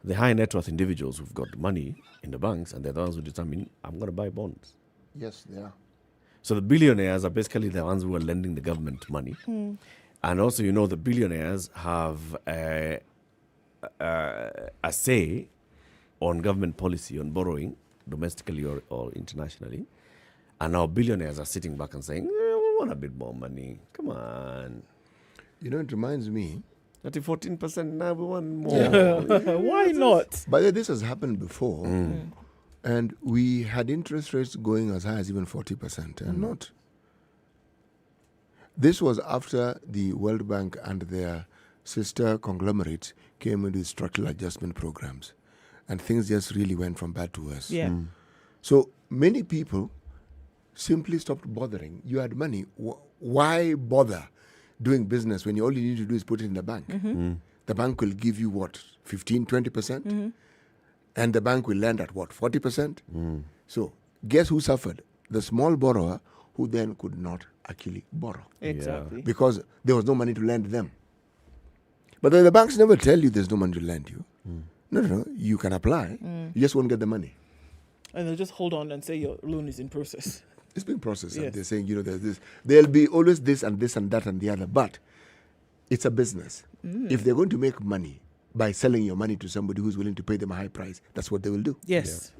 the high net worth individuals who've got money in the banks, and they're the ones who determine I'm going to buy bonds. Yes, they are. So the billionaires are basically the ones who are lending the government money, and also the billionaires have a say on government policy on borrowing domestically or internationally. And now billionaires are sitting back and saying, we want a bit more money. Come on. It reminds me. That 14% now we want more. Yeah. Why not? But this has happened before. And we had interest rates going as high as even 40% and not. This was after the World Bank and their sister conglomerates came into structural adjustment programs. And things just really went from bad to worse. Yeah. So many people simply stopped bothering. You had money. Why bother doing business when all you need to do is put it in the bank? The bank will give you what, 15, 20%? And the bank will lend at what, 40%? So guess who suffered? The small borrower who then could not actually borrow. Exactly. Because there was no money to lend them. But the banks never tell you there's no money to lend you. No, you can apply. You just won't get the money. And they'll just hold on and say your loan is in process. It's being processed. Yes. And they're saying, there's this. There'll be always this and this and that and the other. But it's a business. If they're going to make money by selling your money to somebody who's willing to pay them a high price, that's what they will do. Yes.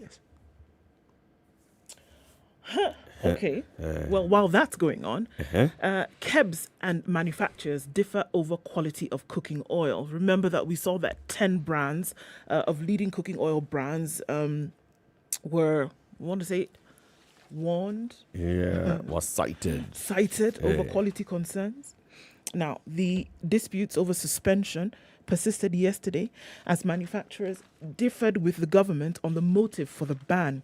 Okay. Well, while that's going on, KEBS and manufacturers differ over quality of cooking oil. Remember that we saw that 10 brands of leading cooking oil brands were, warned? Was cited over quality concerns. Now, the disputes over suspension persisted yesterday as manufacturers differed with the government on the motive for the ban.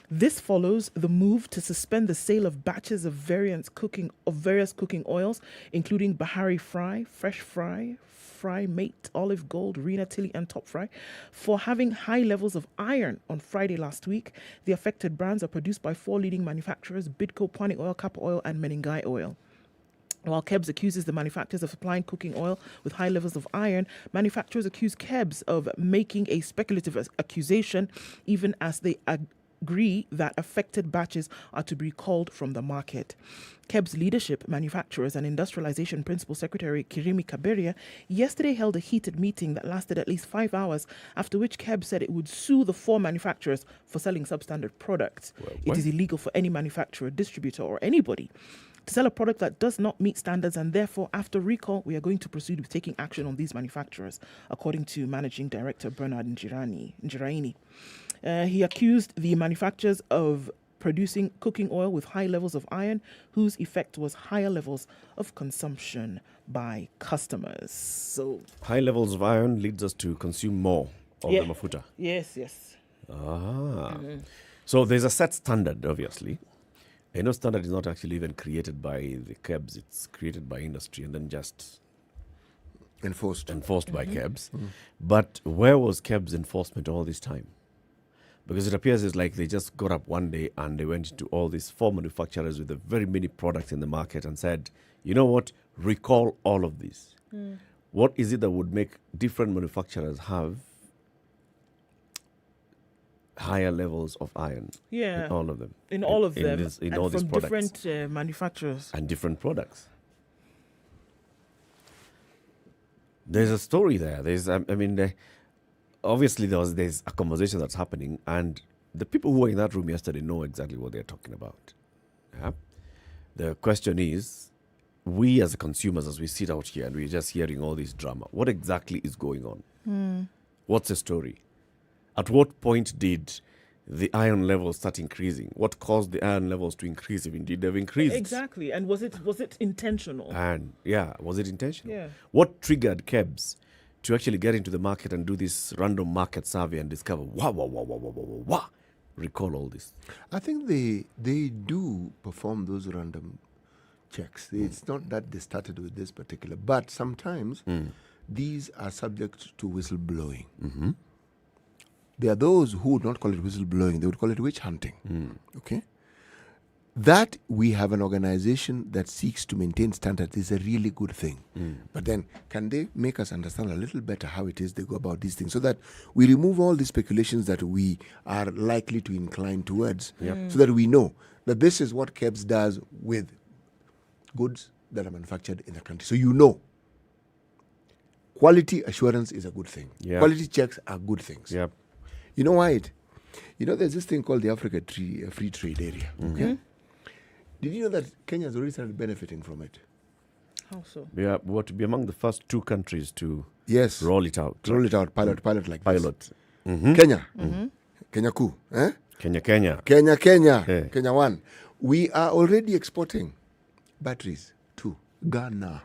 This follows the move to suspend the sale of batches of various cooking oils, including Bahari Fry, Fresh Fry, Fry Mate, Olive Gold, Rena Tilly, and Top Fry, for having high levels of iron. On Friday last week, the affected brands are produced by 4 leading manufacturers: Bidco, Pani Oil, Kappa Oil, and Menengai Oil. While KEBS accuses the manufacturers of supplying cooking oil with high levels of iron, manufacturers accuse KEBS of making a speculative accusation, even as they agree that affected batches are to be recalled from the market. KEBS leadership, manufacturers and industrialization principal secretary Kirimi Kaberia yesterday held a heated meeting that lasted at least 5 hours, after which KEBS said it would sue the 4 manufacturers for selling substandard products. It is illegal for any manufacturer, distributor or anybody to sell a product that does not meet standards, and therefore, after recall, we are going to proceed with taking action on these manufacturers, according to Managing Director Bernard Njiraini. He accused the manufacturers of producing cooking oil with high levels of iron, whose effect was higher levels of consumption by customers. So high levels of iron leads us to consume more of the mafuta. Yes. So there's a set standard, obviously. Standard is not actually even created by the KEBS. It's created by industry and then just enforced by KEBS. But where was KEBS enforcement all this time? Because it appears it's like they just got up one day and they went to all these 4 manufacturers with very many products in the market and said, you know what, recall all of these. What is it that would make different manufacturers have higher levels of iron in all of them? In all of them. In and all these from products. Different manufacturers. And different products. There's a story there. Obviously there's a conversation that's happening, and the people who were in that room yesterday know exactly what they're talking about. Yeah? The question is, we as consumers, as we sit out here and we're just hearing all this drama, what exactly is going on? What's the story? At what point did the iron levels start increasing? What caused the iron levels to increase, if indeed they've increased? Exactly. And was it intentional? And yeah, was it intentional? Yeah. What triggered KEBS to actually get into the market and do this random market survey and discover, wow, recall all this? I think they do perform those random checks. It's not that they started with this particular, but sometimes these are subject to whistleblowing. Mm-hmm. There are those who would not call it whistleblowing, they would call it witch hunting. Okay? That we have an organization that seeks to maintain standards is a really good thing. But then, can they make us understand a little better how it is they go about these things so that we remove all the speculations that we are likely to incline towards, so that we know that this is what KEBS does with goods that are manufactured in the country. So you know, quality assurance is a good thing. Quality checks are good things. You know why? There's this thing called the Africa Free Trade Area. Okay? Did you know that Kenya has already started benefiting from it? How so? Yeah, we want to be among the first 2 countries to roll it out. Roll it out, pilot like pilot. This. Kenya. Kenya Kuu. Kenya. Kenya 1. We are already exporting batteries to Ghana.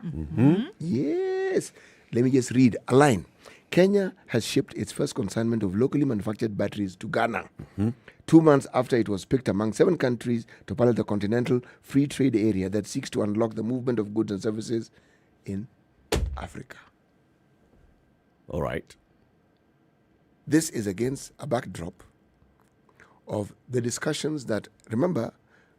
Yes. Let me just read a line. Kenya has shipped its first consignment of locally manufactured batteries to Ghana 2 months after it was picked among 7 countries to pilot the continental free trade area that seeks to unlock the movement of goods and services in Africa. All right. This is against a backdrop of the discussions that, remember,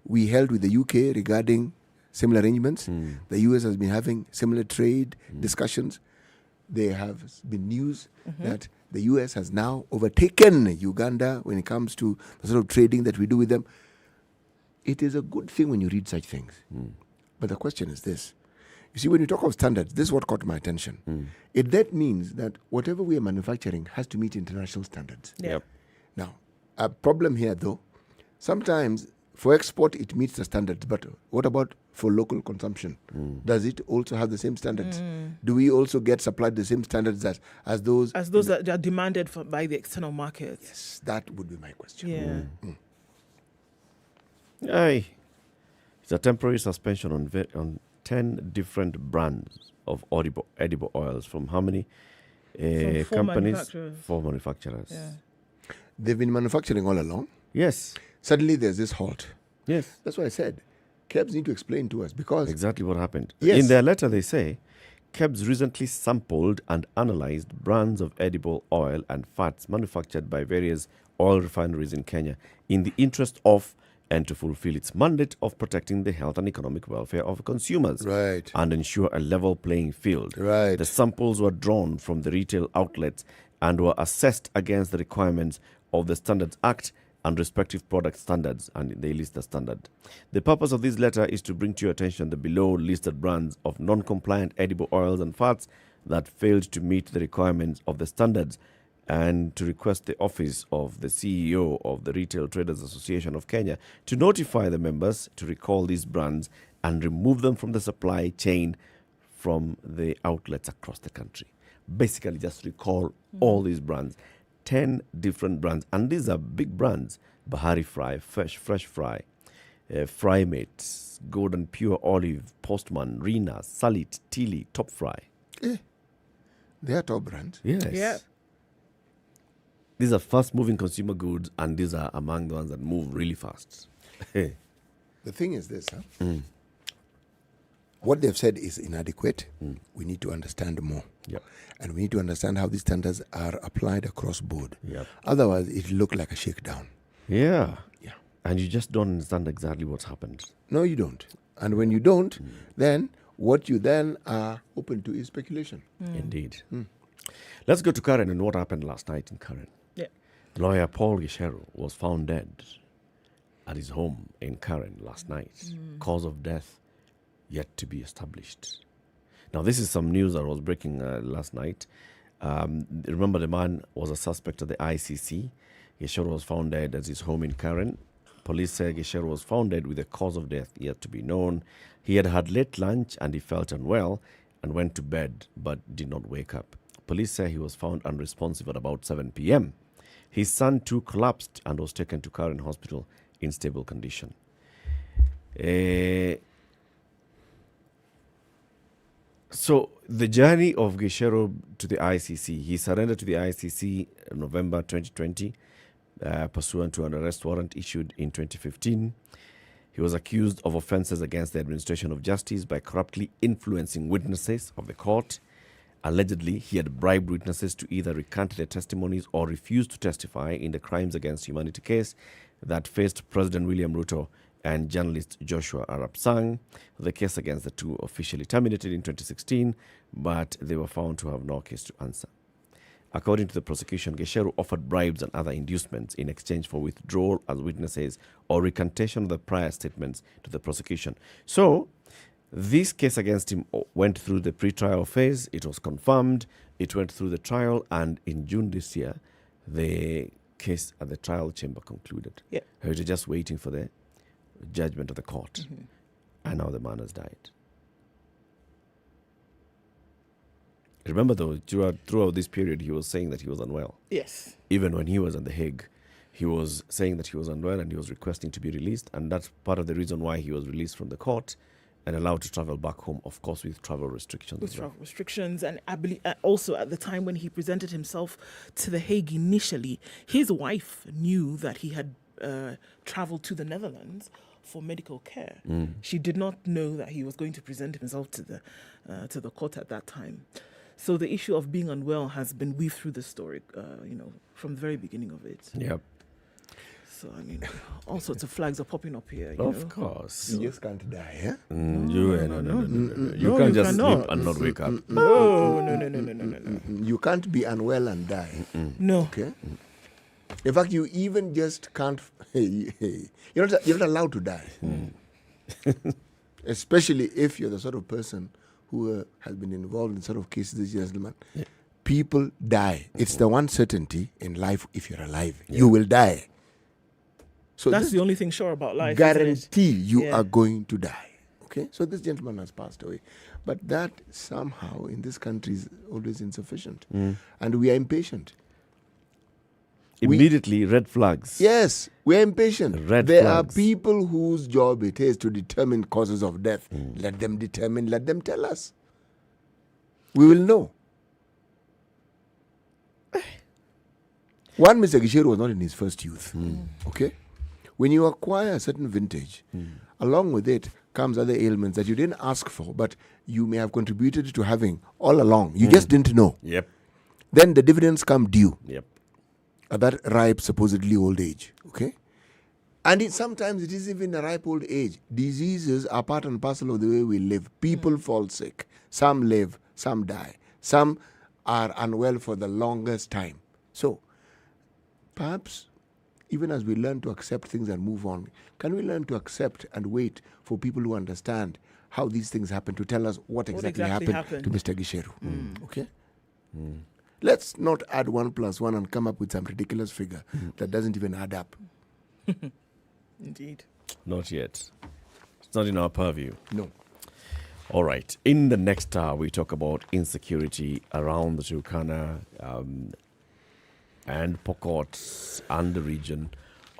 we held with the UK regarding similar arrangements. The US has been having similar trade discussions. There have been news that the US has now overtaken Uganda when it comes to the sort of trading that we do with them. It is a good thing when you read such things. But the question is this. You see, when you talk of standards, this is what caught my attention. That means that whatever we are manufacturing has to meet international standards. Now, a problem here, though, sometimes for export it meets the standards, but what about for local consumption? Does it also have the same standards? Do we also get supplied the same standards as those that are demanded by the external market? Yes, that would be my question. Aye. It's a temporary suspension on 10 different brands of edible oils from how many from 4 companies? Manufacturers. 4 manufacturers. Yeah. They've been manufacturing all along. Yes. Suddenly there's this halt. Yes. That's why I said KEBS need to explain to us, because exactly what happened. Yes. In their letter, they say KEBS recently sampled and analyzed brands of edible oil and fats manufactured by various oil refineries in Kenya in the interest of and to fulfill its mandate of protecting the health and economic welfare of consumers and ensure a level playing field. The samples were drawn from the retail outlets and were assessed against the requirements of the Standards Act and respective product standards, and they list the standard. The purpose of this letter is to bring to your attention the below listed brands of non-compliant edible oils and fats that failed to meet the requirements of the standards, and to request the office of the CEO of the Retail Traders Association of Kenya to notify the members to recall these brands and remove them from the supply chain from the outlets across the country. Basically, just recall all these brands. 10 different brands, and these are big brands: Bahari Fry, Fresh Fry, Fry Mates, Golden Pure Olive, Postman, Rina, Salit, Tilly, Top Fry. They are top brands. Yes. Yeah. These are fast-moving consumer goods, and these are among the ones that move really fast. The thing is this, what they've said is inadequate. We need to understand more. And we need to understand how these standards are applied across board. Otherwise, it will look like a shakedown. Yeah. And you just don't understand exactly what's happened. No, you don't. And when you don't, then what you then are open to is speculation. Indeed. Let's go to Karen and what happened last night in Karen. Lawyer Paul Gishero was found dead at his home in Karen last night. Cause of death yet to be established. Now, this is some news that was breaking last night. Remember, the man was a suspect at the ICC. Gishero was found dead at his home in Karen. Police say Gishero was found dead with a cause of death yet to be known. He had had late lunch and he felt unwell and went to bed but did not wake up. Police say he was found unresponsive at about 7 p.m. His son too collapsed and was taken to Karen Hospital in stable condition. So the journey of Gicheru to the ICC, he surrendered to the ICC in November 2020, pursuant to an arrest warrant issued in 2015. He was accused of offences against the administration of justice by corruptly influencing witnesses of the court. Allegedly, he had bribed witnesses to either recant their testimonies or refuse to testify in the crimes against humanity case that faced President William Ruto and journalist Joshua Arap Sang. The case against the two officially terminated in 2016, but they were found to have no case to answer. According to the prosecution, Gicheru offered bribes and other inducements in exchange for withdrawal as witnesses or recantation of the prior statements to the prosecution. So, this case against him went through the pre-trial phase. It was confirmed. It went through the trial, and in June this year, the case at the trial chamber concluded. Yeah. We were just waiting for the judgment of the court, and now the man has died. Remember, though, throughout this period, he was saying that he was unwell. Yes. Even when he was at The Hague, he was saying that he was unwell and he was requesting to be released. And that's part of the reason why he was released from the court and allowed to travel back home, of course, with travel restrictions. With travel restrictions, and I believe also at the time when he presented himself to The Hague initially, his wife knew that he had traveled to the Netherlands for medical care. She did not know that he was going to present himself to the court at that time. So the issue of being unwell has been weaved through the story, from the very beginning of it. Yep. So, I mean, all sorts of flags are popping up here. Of course. You just can't die, yeah? You can't just sleep and not wake up. No. You can't be unwell and die. No. Okay? In fact, you even just can't... You're not allowed to die. Especially if you're the sort of person who has been involved in sort of cases, this gentleman. Yeah. People die. It's the one certainty in life, if you're alive. You will die. So that's the only thing sure about life. Guarantee you are going to die. Okay? So this gentleman has passed away. But that somehow in this country is always insufficient. And we are impatient. Immediately, red flags. Yes, we are impatient. There flags. Are people whose job it is to determine causes of death. Let them determine, let them tell us. We will know. One, Mr. Gicheru was not in his first youth. Okay? When you acquire a certain vintage, along with it comes other ailments that you didn't ask for, but you may have contributed to having all along. You just didn't know. Yep. Then the dividends come due. Yep. At that ripe, supposedly old age. Okay? And sometimes it is even a ripe old age. Diseases are part and parcel of the way we live. People fall sick. Some live, some die. Some are unwell for the longest time. So, perhaps, even as we learn to accept things and move on, can we learn to accept and wait for people who understand how these things happen to tell us what exactly happened to Mr. Gicheru? Okay? Let's not add 1 + 1 and come up with some ridiculous figure that doesn't even add up. Indeed. Not yet. It's not in our purview. No. All right. In the next hour, we talk about insecurity around the Turkana and Pokot and the region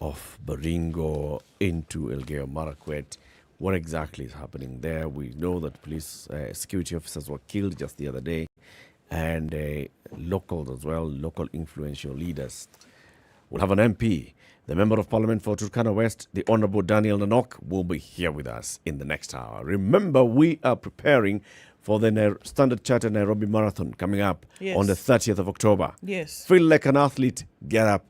of Baringo into Elgeyo Marakwet. What exactly is happening there? We know that police security officers were killed just the other day, and locals as well, local influential leaders. We'll have an MP, the Member of Parliament for Turkana West, the Honourable Daniel Nanok, will be here with us in the next hour. Remember, we are preparing for the Standard Charter Nairobi Marathon coming up on the 30th of October. Yes. Feel like an athlete, get up,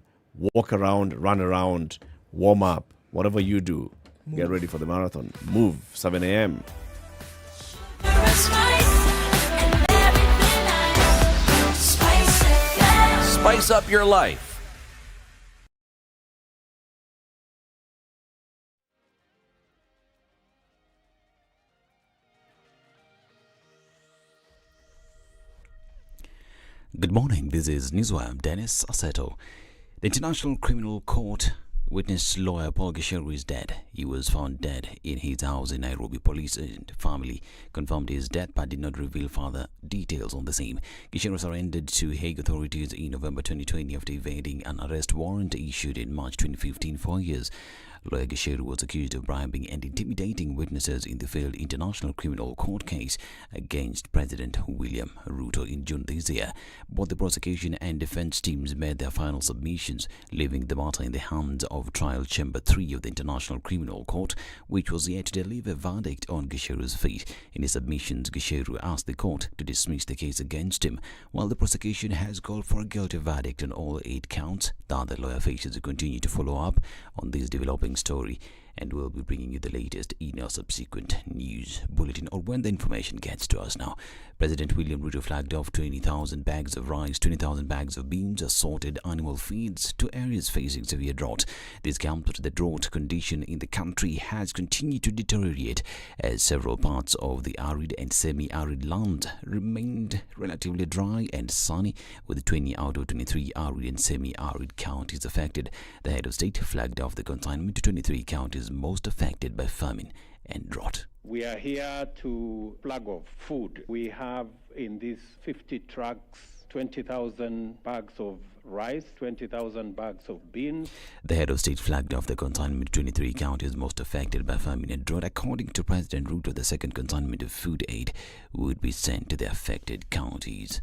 walk around, run around, warm up, whatever you do. Get ready for the marathon. Move, 7 a.m. Spice up your life. Good morning, this is Newswire. Dennis Aseto. The International Criminal Court Witness lawyer Paul Gisheru is dead. He was found dead in his house in Nairobi. Police and family confirmed his death but did not reveal further details on the same. Gisheru surrendered to Hague authorities in November 2020 after evading an arrest warrant issued in March 2015 for years. Lawyer Gisheru was accused of bribing and intimidating witnesses in the failed International Criminal Court case against President William Ruto in June this year. Both the prosecution and defense teams made their final submissions, leaving the matter in the hands of Trial Chamber 3 of the International Criminal Court, which was yet to deliver a verdict on Gisheru's fate. In his submissions, Gisheru asked the court to dismiss the case against him, while the prosecution has called for a guilty verdict on all 8 counts. The other lawyer faces to continue to follow up on this developing story, and we'll be bringing you the latest in our subsequent news bulletin or when the information gets to us. Now, President William Ruto flagged off 20,000 bags of rice, 20,000 bags of beans, assorted animal feeds to areas facing severe drought. This comes after the drought condition in the country has continued to deteriorate as several parts of the arid and semi-arid land remained relatively dry and sunny, with 20 out of 23 arid and semi-arid counties affected. The head of state flagged off the consignment to 23 counties most affected by famine and drought. We are here to flag off food. We have in these 50 trucks 20,000 bags of rice, 20,000 bags of beans. The head of state flagged off the consignment to 23 counties most affected by famine and drought. According to President Ruto, the second consignment of food aid would be sent to the affected counties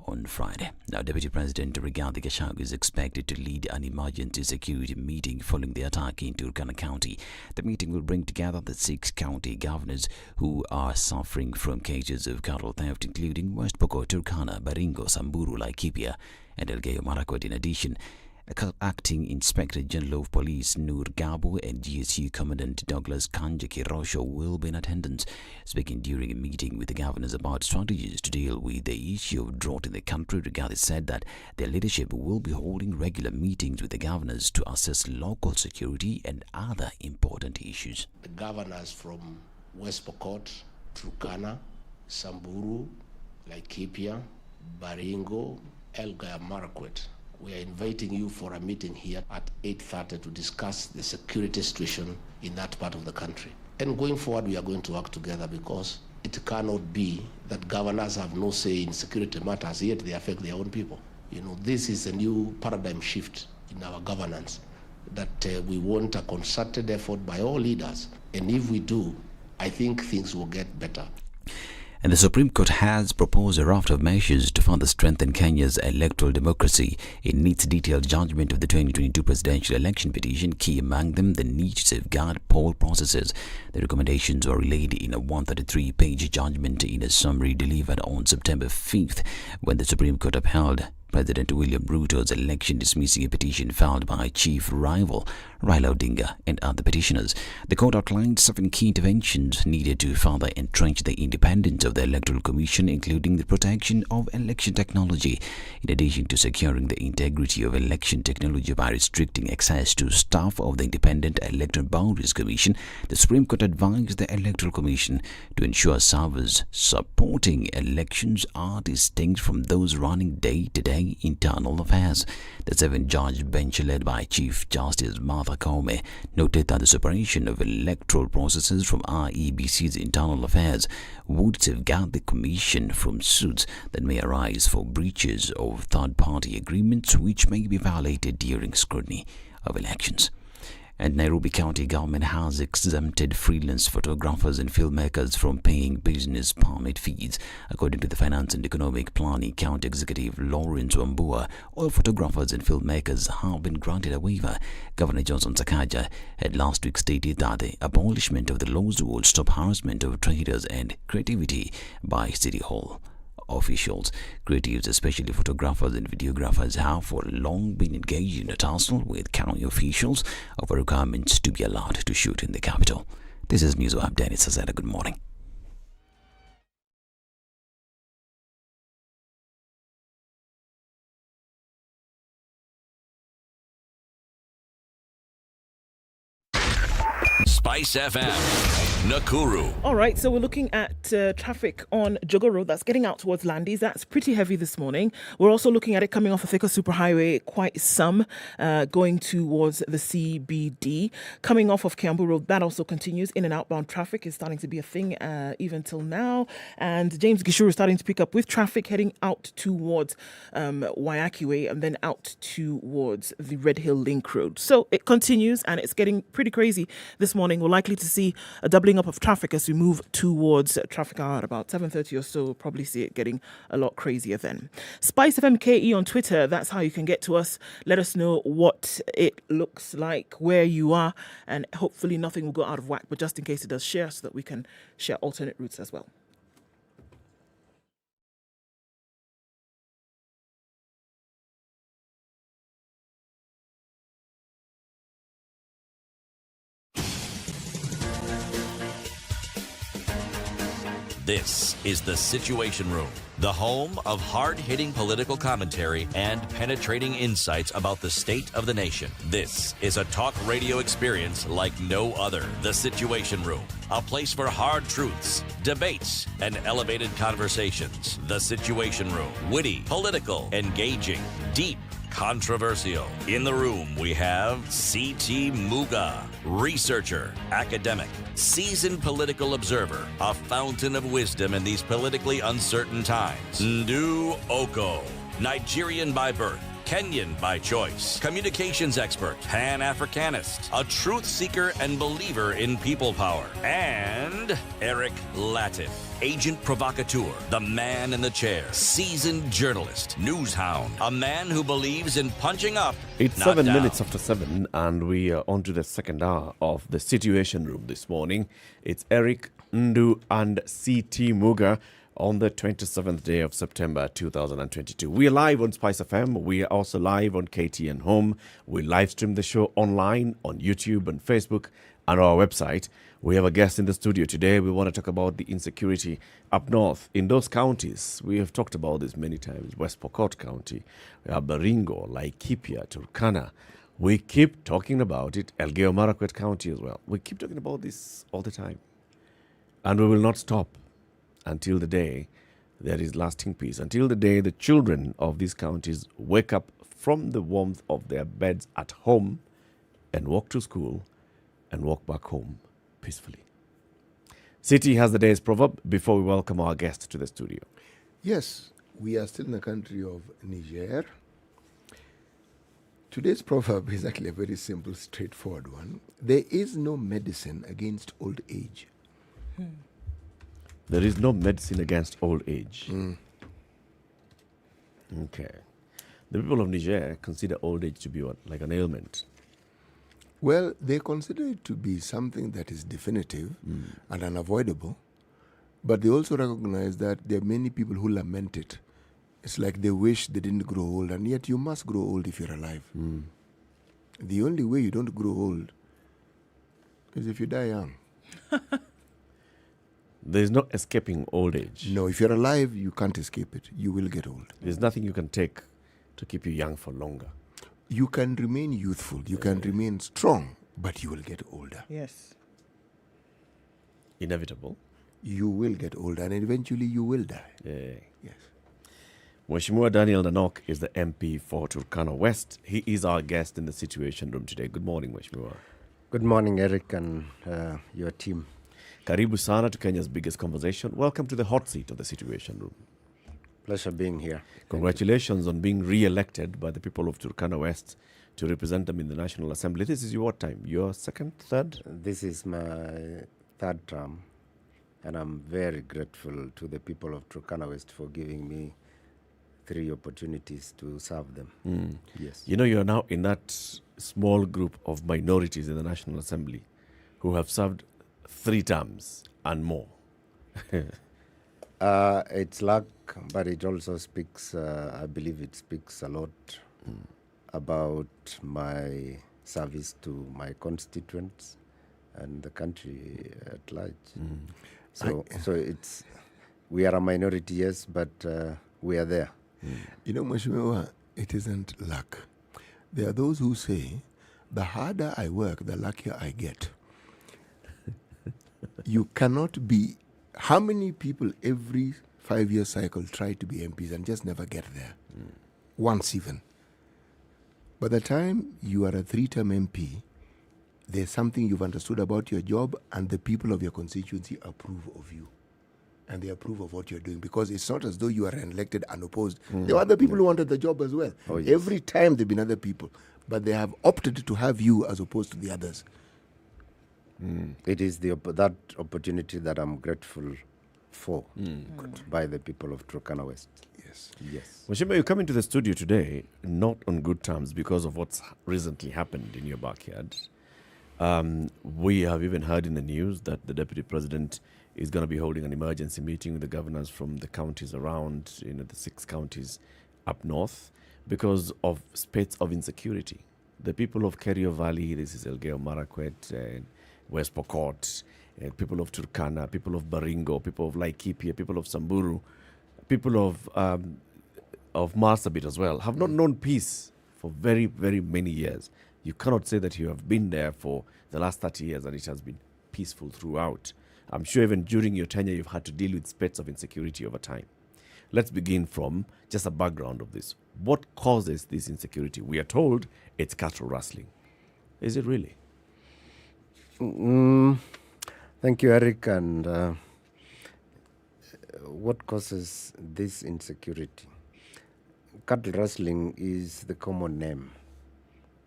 on Friday. Now, Deputy President Rigathi Gachagua is expected to lead an emergency security meeting following the attack in Turkana County. The meeting will bring together the 6 county governors who are suffering from cases of cattle theft, including West Pokot, Turkana, Baringo, Samburu, Laikipia, and Elgeyo Marakwet. In addition, Acting Inspector General of Police Noor Gabo and GSU Commandant Douglas Kanjaki Rosho will be in attendance. Speaking during a meeting with the governors about strategies to deal with the issue of drought in the country, Rigathi said that their leadership will be holding regular meetings with the governors to assess local security and other important issues. The governors from West Pokot, Turkana, Samburu, Laikipia, Baringo, Elgeyo Marakwet, we are inviting you for a meeting here at 8:30 to discuss the security situation in that part of the country. And going forward, we are going to work together because it cannot be that governors have no say in security matters, yet they affect their own people. You know, this is a new paradigm shift in our governance that we want a concerted effort by all leaders. And if we do, I think things will get better. And the Supreme Court has proposed a raft of measures to further strengthen Kenya's electoral democracy. In its detailed judgment of the 2022 presidential election petition, key among them the need to safeguard poll processes. The recommendations were relayed in a 133-page judgment in a summary delivered on September 5th when the Supreme Court upheld President William Ruto's election dismissing a petition filed by chief rival Raila Odinga and other petitioners. The court outlined 7 key interventions needed to further entrench the independence of the Electoral Commission, including the protection of election technology, in addition to securing the integrity of election technology by restricting access to staff of the Independent Electoral Boundaries Commission. The Supreme Court advised the Electoral Commission to ensure servers supporting elections are distinct from those running day-to-day internal affairs. The 7-judge bench led by Chief Justice Martha Koome noted that the separation of electoral processes from IEBC's internal affairs would safeguard the Commission from suits that may arise for breaches of third-party agreements which may be violated during scrutiny of elections. And Nairobi County government has exempted freelance photographers and filmmakers from paying business permit fees. According to the Finance and Economic Planning County Executive Lawrence Wambua, all photographers and filmmakers have been granted a waiver. Governor Johnson Sakaja had last week stated that the abolishment of the laws would stop harassment of traders and creativity by City Hall officials. Creatives, especially photographers and videographers, have for long been engaged in a tussle with county officials over requirements to be allowed to shoot in the capital. This is News Web. Dennis Azeda. Good morning. SpiceFM. Nakuru. All right, so we're looking at traffic on Jogo Road that's getting out towards Landis. That's pretty heavy this morning. We're also looking at it coming off a thicker superhighway, quite some going towards the CBD. Coming off of Kiambu Road, that also continues. In and outbound traffic is starting to be a thing even till now. And James Gishuru is starting to pick up with traffic heading out towards Wayaki Way and then out towards the Red Hill Link Road. So it continues and it's getting pretty crazy this morning. We're likely to see a doubling up of traffic as we move towards traffic hour at about 7:30 or so. We'll probably see it getting a lot crazier then. SpiceFM KE on Twitter, that's how you can get to us. Let us know what it looks like, where you are, and hopefully nothing will go out of whack, but just in case it does, share so that we can share alternate routes as well. This is The Situation Room, the home of hard-hitting political commentary and penetrating insights about the state of the nation. This is a talk radio experience like no other. The Situation Room, a place for hard truths, debates, and elevated conversations. The Situation Room, witty, political, engaging, deep, controversial. In the room, we have C.T. Muga, researcher, academic, seasoned political observer, a fountain of wisdom in these politically uncertain times. Ndu Oko, Nigerian by birth, Kenyan by choice, communications expert, Pan-Africanist, a truth seeker and believer in people power, and Eric Latif, agent provocateur, the man in the chair, seasoned journalist, news hound, a man who believes in punching up. It's not 7 down. minutes after 7, and we are on to the second hour of the Situation Room this morning. It's Eric, Ndu, and C.T. Muga on the 27th day of September 2022. We are live on SpiceFM. We are also live on KTN Home. We live stream the show online on YouTube and Facebook and our website. We have a guest in the studio today. We want to talk about the insecurity up north in those counties. We have talked about this many times. West Pokot County, we have Baringo, Laikipia, Turkana. We keep talking about it. Elgeyo Marakwet County as well. We keep talking about this all the time. And we will not stop until the day there is lasting peace, until the day the children of these counties wake up from the warmth of their beds at home and walk to school and walk back home peacefully. City has the day's proverb before we welcome our guest to the studio. Yes, we are still in the country of Niger. Today's proverb is actually a very simple, straightforward one. There is no medicine against old age. There is no medicine against old age. Okay. The people of Niger consider old age to be what? Like an ailment. Well, they consider it to be something that is definitive and unavoidable, but they also recognize that there are many people who lament it. It's like they wish they didn't grow old, and yet you must grow old if you're alive. The only way you don't grow old is if you die young. There's no escaping old age. No, if you're alive, you can't escape it. You will get old. There's nothing you can take to keep you young for longer. You can remain youthful, you can remain strong, but you will get older. Yes. Inevitable. You will get older, and eventually you will die. Yes. Mheshimiwa Daniel Nanok is the MP for Turkana West. He is our guest in the Situation Room today. Good morning, Mheshimiwa. Good morning, Eric, and your team. Karibu sana to Kenya's biggest conversation. Welcome to the hot seat of the Situation Room. Pleasure being here. Congratulations on being re-elected by the people of Turkana West to represent them in the National Assembly. This is your what time? Your second, third? This is my third term, and I'm very grateful to the people of Turkana West for giving me 3 opportunities to serve them. Yes. You know, you're now in that small group of minorities in the National Assembly who have served 3 terms and more. It's luck, but it also speaks, I believe it speaks a lot about my service to my constituents and the country at large. So it's, we are a minority, yes, but we are there. You know, Mheshimiwa, it isn't luck. There are those who say, the harder I work, the luckier I get. You cannot be. How many people every 5-year cycle try to be MPs and just never get there? Once even. By the time you are a 3-term MP, there's something you've understood about your job, and the people of your constituency approve of you. And they approve of what you're doing, because it's not as though you are elected unopposed. There were other people who wanted the job as well. Oh, yes. Every time there have been other people, but they have opted to have you as opposed to the others. It is that opportunity that I'm grateful for by the people of Turkana West. Yes. Mheshimiwa, you come into the studio today not on good terms because of what's recently happened in your backyard. We have even heard in the news that the Deputy President is going to be holding an emergency meeting with the governors from the counties around, the 6 counties up north, because of spats of insecurity. The people of Kerio Valley, this is Elgeyo Marakwet, and West Pokot, people of Turkana, people of Baringo, people of Laikipia, people of Samburu, people of Marsabit as well, have not known peace for very, very many years. You cannot say that you have been there for the last 30 years and it has been peaceful throughout. I'm sure even during your tenure, you've had to deal with spats of insecurity over time. Let's begin from just a background of this. What causes this insecurity? We are told it's cattle rustling. Is it really? Thank you, Eric. And what causes this insecurity? Cattle rustling is the common name.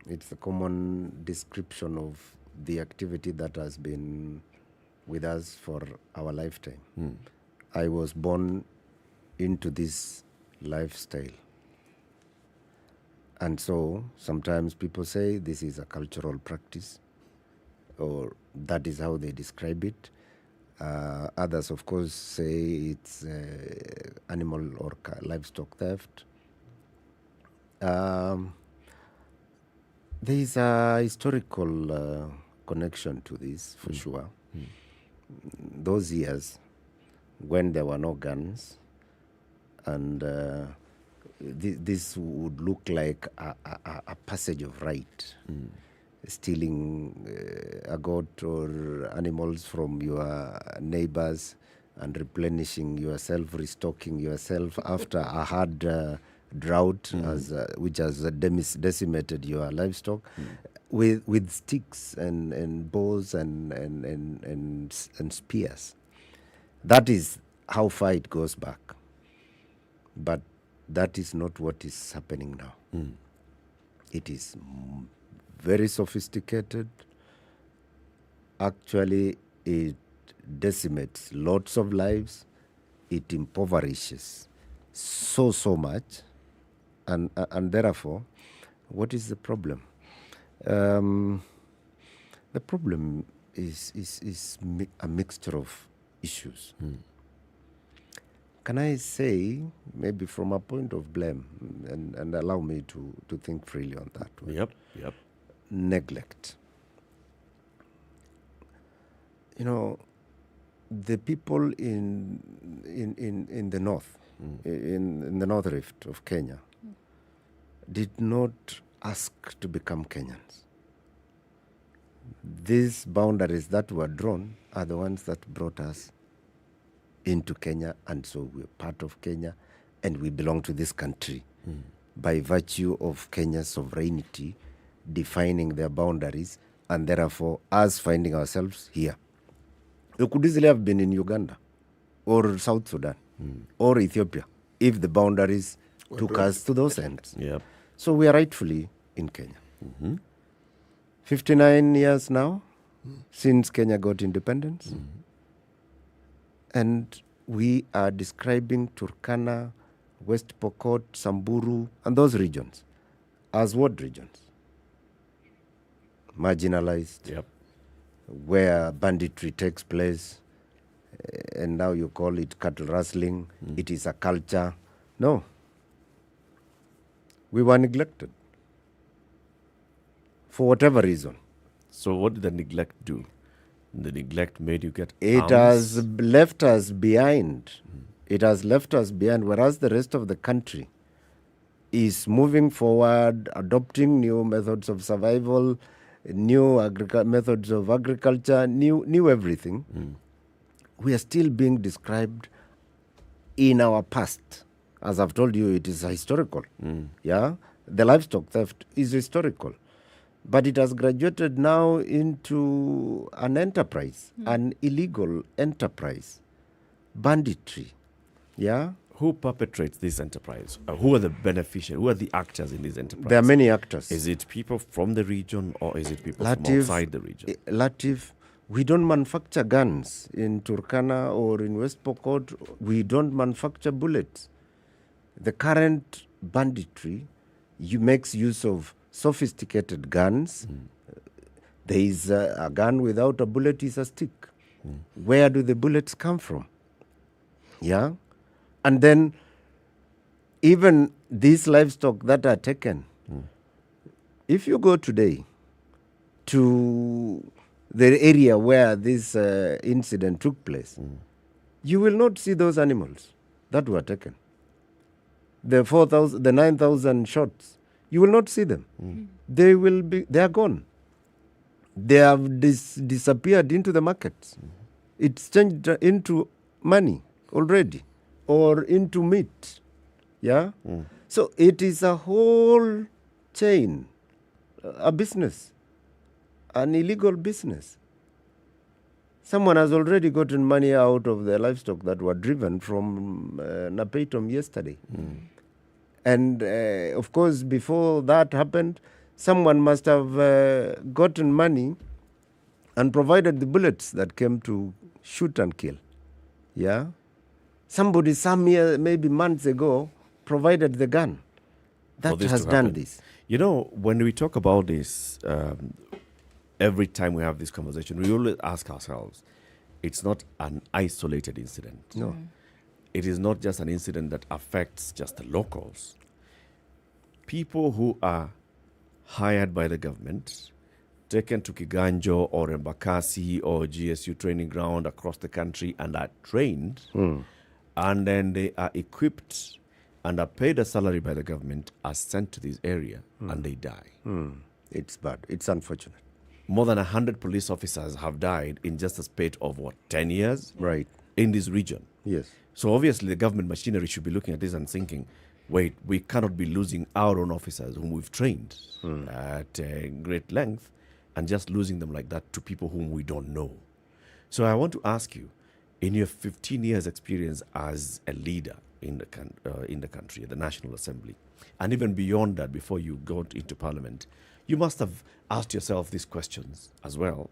It's the common description of the activity that has been with us for our lifetime. I was born into this lifestyle. And so sometimes people say this is a cultural practice, or that is how they describe it. Others, of course, say it's animal or livestock theft. There is a historical connection to this, for sure. Those years when there were no guns, and this would look like a passage of right. Stealing a goat or animals from your neighbors and replenishing yourself, restocking yourself after a hard drought which has decimated your livestock, with sticks and bows and spears. That is how far it goes back. But that is not what is happening now. It is very sophisticated. Actually, it decimates lots of lives. It impoverishes so much. And therefore, what is the problem? The problem is a mixture of issues. Can I say, maybe from a point of blame, and allow me to think freely on that one? Yep. Neglect. The people in the north, in the North Rift of Kenya, did not ask to become Kenyans. These boundaries that were drawn are the ones that brought us into Kenya, and so we're part of Kenya, and we belong to this country by virtue of Kenya's sovereignty defining their boundaries, and therefore us finding ourselves here. We could easily have been in Uganda or South Sudan or Ethiopia if the boundaries took us to those ends. So we are rightfully in Kenya. 59 years now since Kenya got independence. And we are describing Turkana, West Pokot, Samburu, and those regions as what regions? Marginalized, where banditry takes place, and now you call it cattle rustling. It is a culture. No. We were neglected for whatever reason. So what did the neglect do? The neglect made you get It has left us behind. It has left us behind, whereas the rest of the country is moving forward, adopting new methods of survival, new methods of agriculture, new everything. we are still being described in our past. As I've told you, it is historical. Yeah, the livestock theft is historical, but it has graduated now into an enterprise, an illegal enterprise, banditry. Yeah. Who perpetrates this enterprise? Who are the beneficiaries? Who are the actors in this enterprise? There are many actors. Is it people from the region or is it people from outside the region? Latif, we don't manufacture guns in Turkana or in West Pokot. We don't manufacture bullets. The current banditry makes use of sophisticated guns. There is a gun without a bullet is a stick. Where do the bullets come from? Yeah? And then even these livestock that are taken, if you go today to the area where this incident took place, you will not see those animals that were taken. The 9,000 shots, you will not see them. They are gone. They have disappeared into the markets. It's changed into money already, or into meat. Yeah? So it is a whole chain, a business, an illegal business. Someone has already gotten money out of the livestock that were driven from Napeitom yesterday. And of course, before that happened, someone must have gotten money and provided the bullets that came to shoot and kill. Yeah? Somebody some year, maybe months ago, provided the gun that has done this. You know, when we talk about this, every time we have this conversation, we always ask ourselves, it's not an isolated incident. No. It is not just an incident that affects just the locals. People who are hired by the government, taken to Kiganjo or Embakasi or GSU training ground across the country and are trained, and then they are equipped and are paid a salary by the government, are sent to this area and they die. It's bad. It's unfortunate. More than 100 police officers have died in just a spate of, 10 years? Right. In this region. Yes. So obviously the government machinery should be looking at this and thinking, wait, we cannot be losing our own officers whom we've trained at great length and just losing them like that to people whom we don't know. So I want to ask you, in your 15 years experience as a leader in the country, at the National Assembly, and even beyond that, before you got into Parliament, you must have asked yourself these questions as well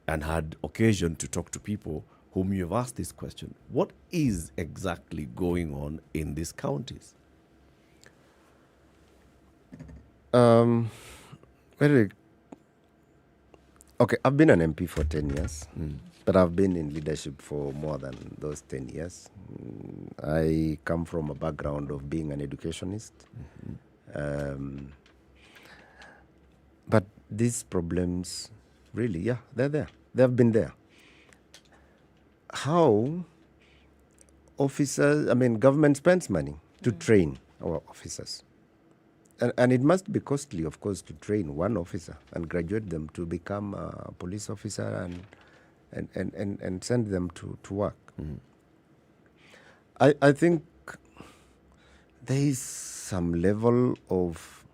and had occasion to talk to people whom you have asked this question. What is exactly going on in these counties? Okay, I've been an MP for 10 years, but I've been in leadership for more than those 10 years. I come from a background of being an educationist. But these problems, really, they're there. They have been there. How government spends money to train our officers. And it must be costly, of course, to train one officer and graduate them to become a police officer and send them to work. I think there is some level of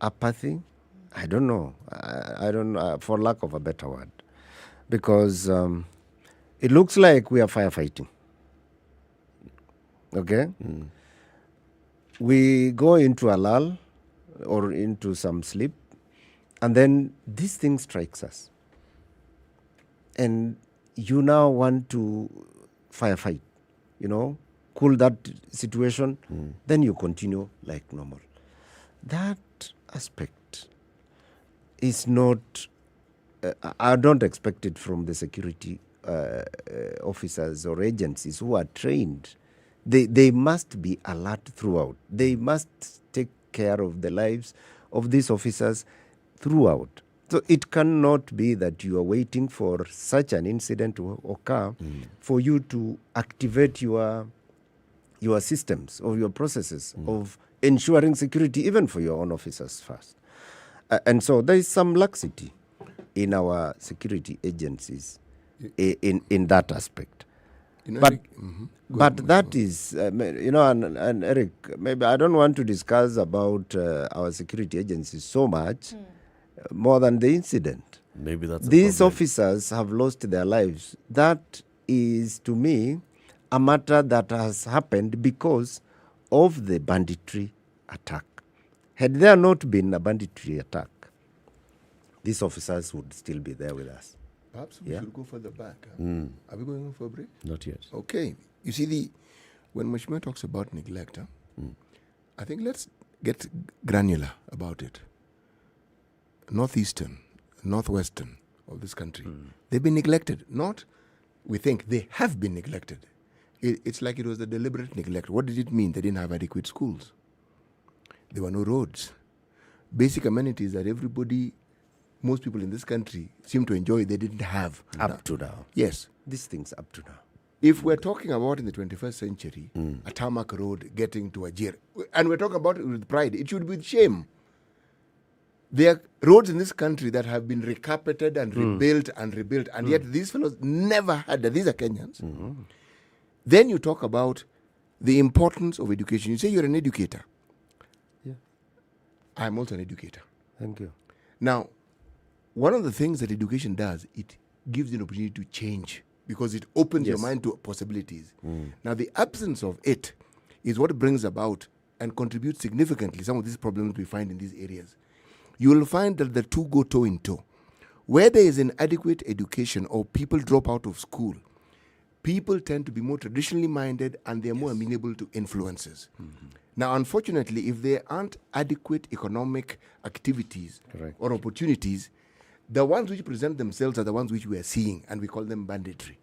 apathy. I don't know. I don't know, for lack of a better word. Because it looks like we are firefighting. Okay? We go into a lull or into some sleep, and then this thing strikes us. And you now want to firefight, cool that situation, then you continue like normal. That aspect is not, I don't expect it from the security officers or agencies who are trained. They must be alert throughout. They must take care of the lives of these officers throughout. So it cannot be that you are waiting for such an incident to occur for you to activate your systems or your processes of ensuring security, even for your own officers first. And so there is some laxity in our security agencies in that aspect. You know, But Eric, but that is, and Eric, maybe I don't want to discuss about our security agencies so much, more than the incident. Maybe that's These officers have lost their lives. That is, to me, a matter that has happened because of the banditry attack. Had there not been a banditry attack, these officers would still be there with us. Perhaps we should go further back. Are we going for a break? Not yet. Okay. You see, when Mheshimiwa talks about neglect, I think let's get granular about it. Northeastern, northwestern of this country, they've been neglected. Not, we think they have been neglected. It's like it was a deliberate neglect. What did it mean? They didn't have adequate schools. There were no roads. Basic amenities that most people in this country seem to enjoy, they didn't have. Up to now. Yes. These things up to now. If we're talking about in the 21st century, a tarmac road getting to Ajir, and we're talking about it with pride, it should be with shame. There are roads in this country that have been recarpeted and rebuilt, and yet these fellows never had that. These are Kenyans. Then you talk about the importance of education. You say you're an educator. Yeah. I'm also an educator. Thank you. Now, one of the things that education does, it gives you an opportunity to change because it opens your mind to possibilities. Now, the absence of it is what brings about and contributes significantly some of these problems we find in these areas. You will find that the two go toe in toe. Where there is inadequate education or people drop out of school, people tend to be more traditionally minded and they're more amenable to influences. Now, unfortunately, if there aren't adequate economic activities or opportunities, the ones which present themselves are the ones which we are seeing, and we call them banditry.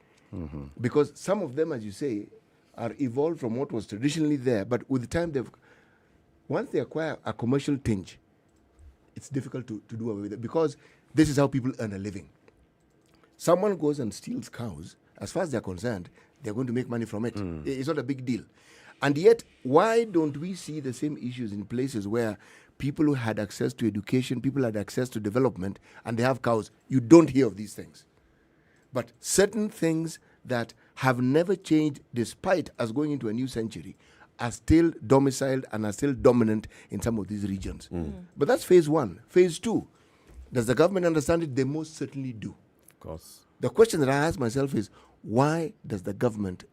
Because some of them, as you say, are evolved from what was traditionally there, but with the time, once they acquire a commercial tinge, it's difficult to do away with it, because this is how people earn a living. Someone goes and steals cows, as far as they're concerned, they're going to make money from it. It's not a big deal. And yet, why don't we see the same issues in places where people who had access to education, people had access to development, and they have cows? You don't hear of these things. But certain things that have never changed despite us going into a new century are still domiciled and are still dominant in some of these regions. But that's phase one. Phase two, does the government understand it? They most certainly do. Of course. The question that I ask myself is, why does the government,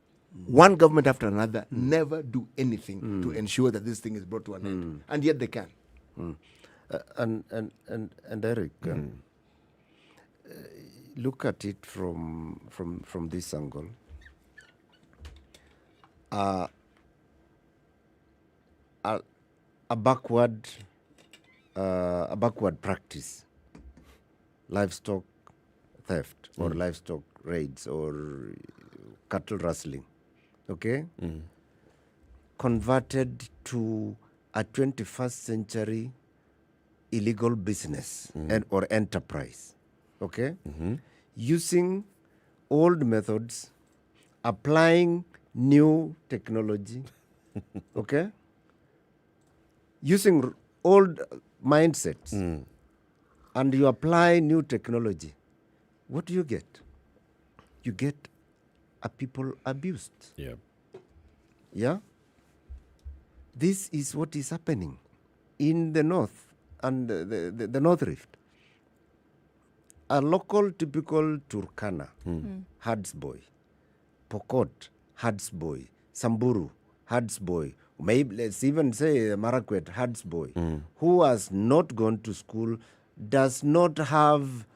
one government after another, never do anything to ensure that this thing is brought to an end? And yet they can. And Eric, look at it from this angle. A backward practice, livestock theft or livestock raids or cattle rustling, okay, converted to a 21st century illegal business or enterprise, okay, using old methods, applying new technology, okay, using old mindsets, and you apply new technology. What do you get? You get a people abused. Yeah. Yeah? This is what is happening in the north and the North Rift. A local typical Turkana, herds boy, Pokot, herds boy, Samburu, herds boy, maybe let's even say Marakwet, herds boy, who has not gone to school, does not have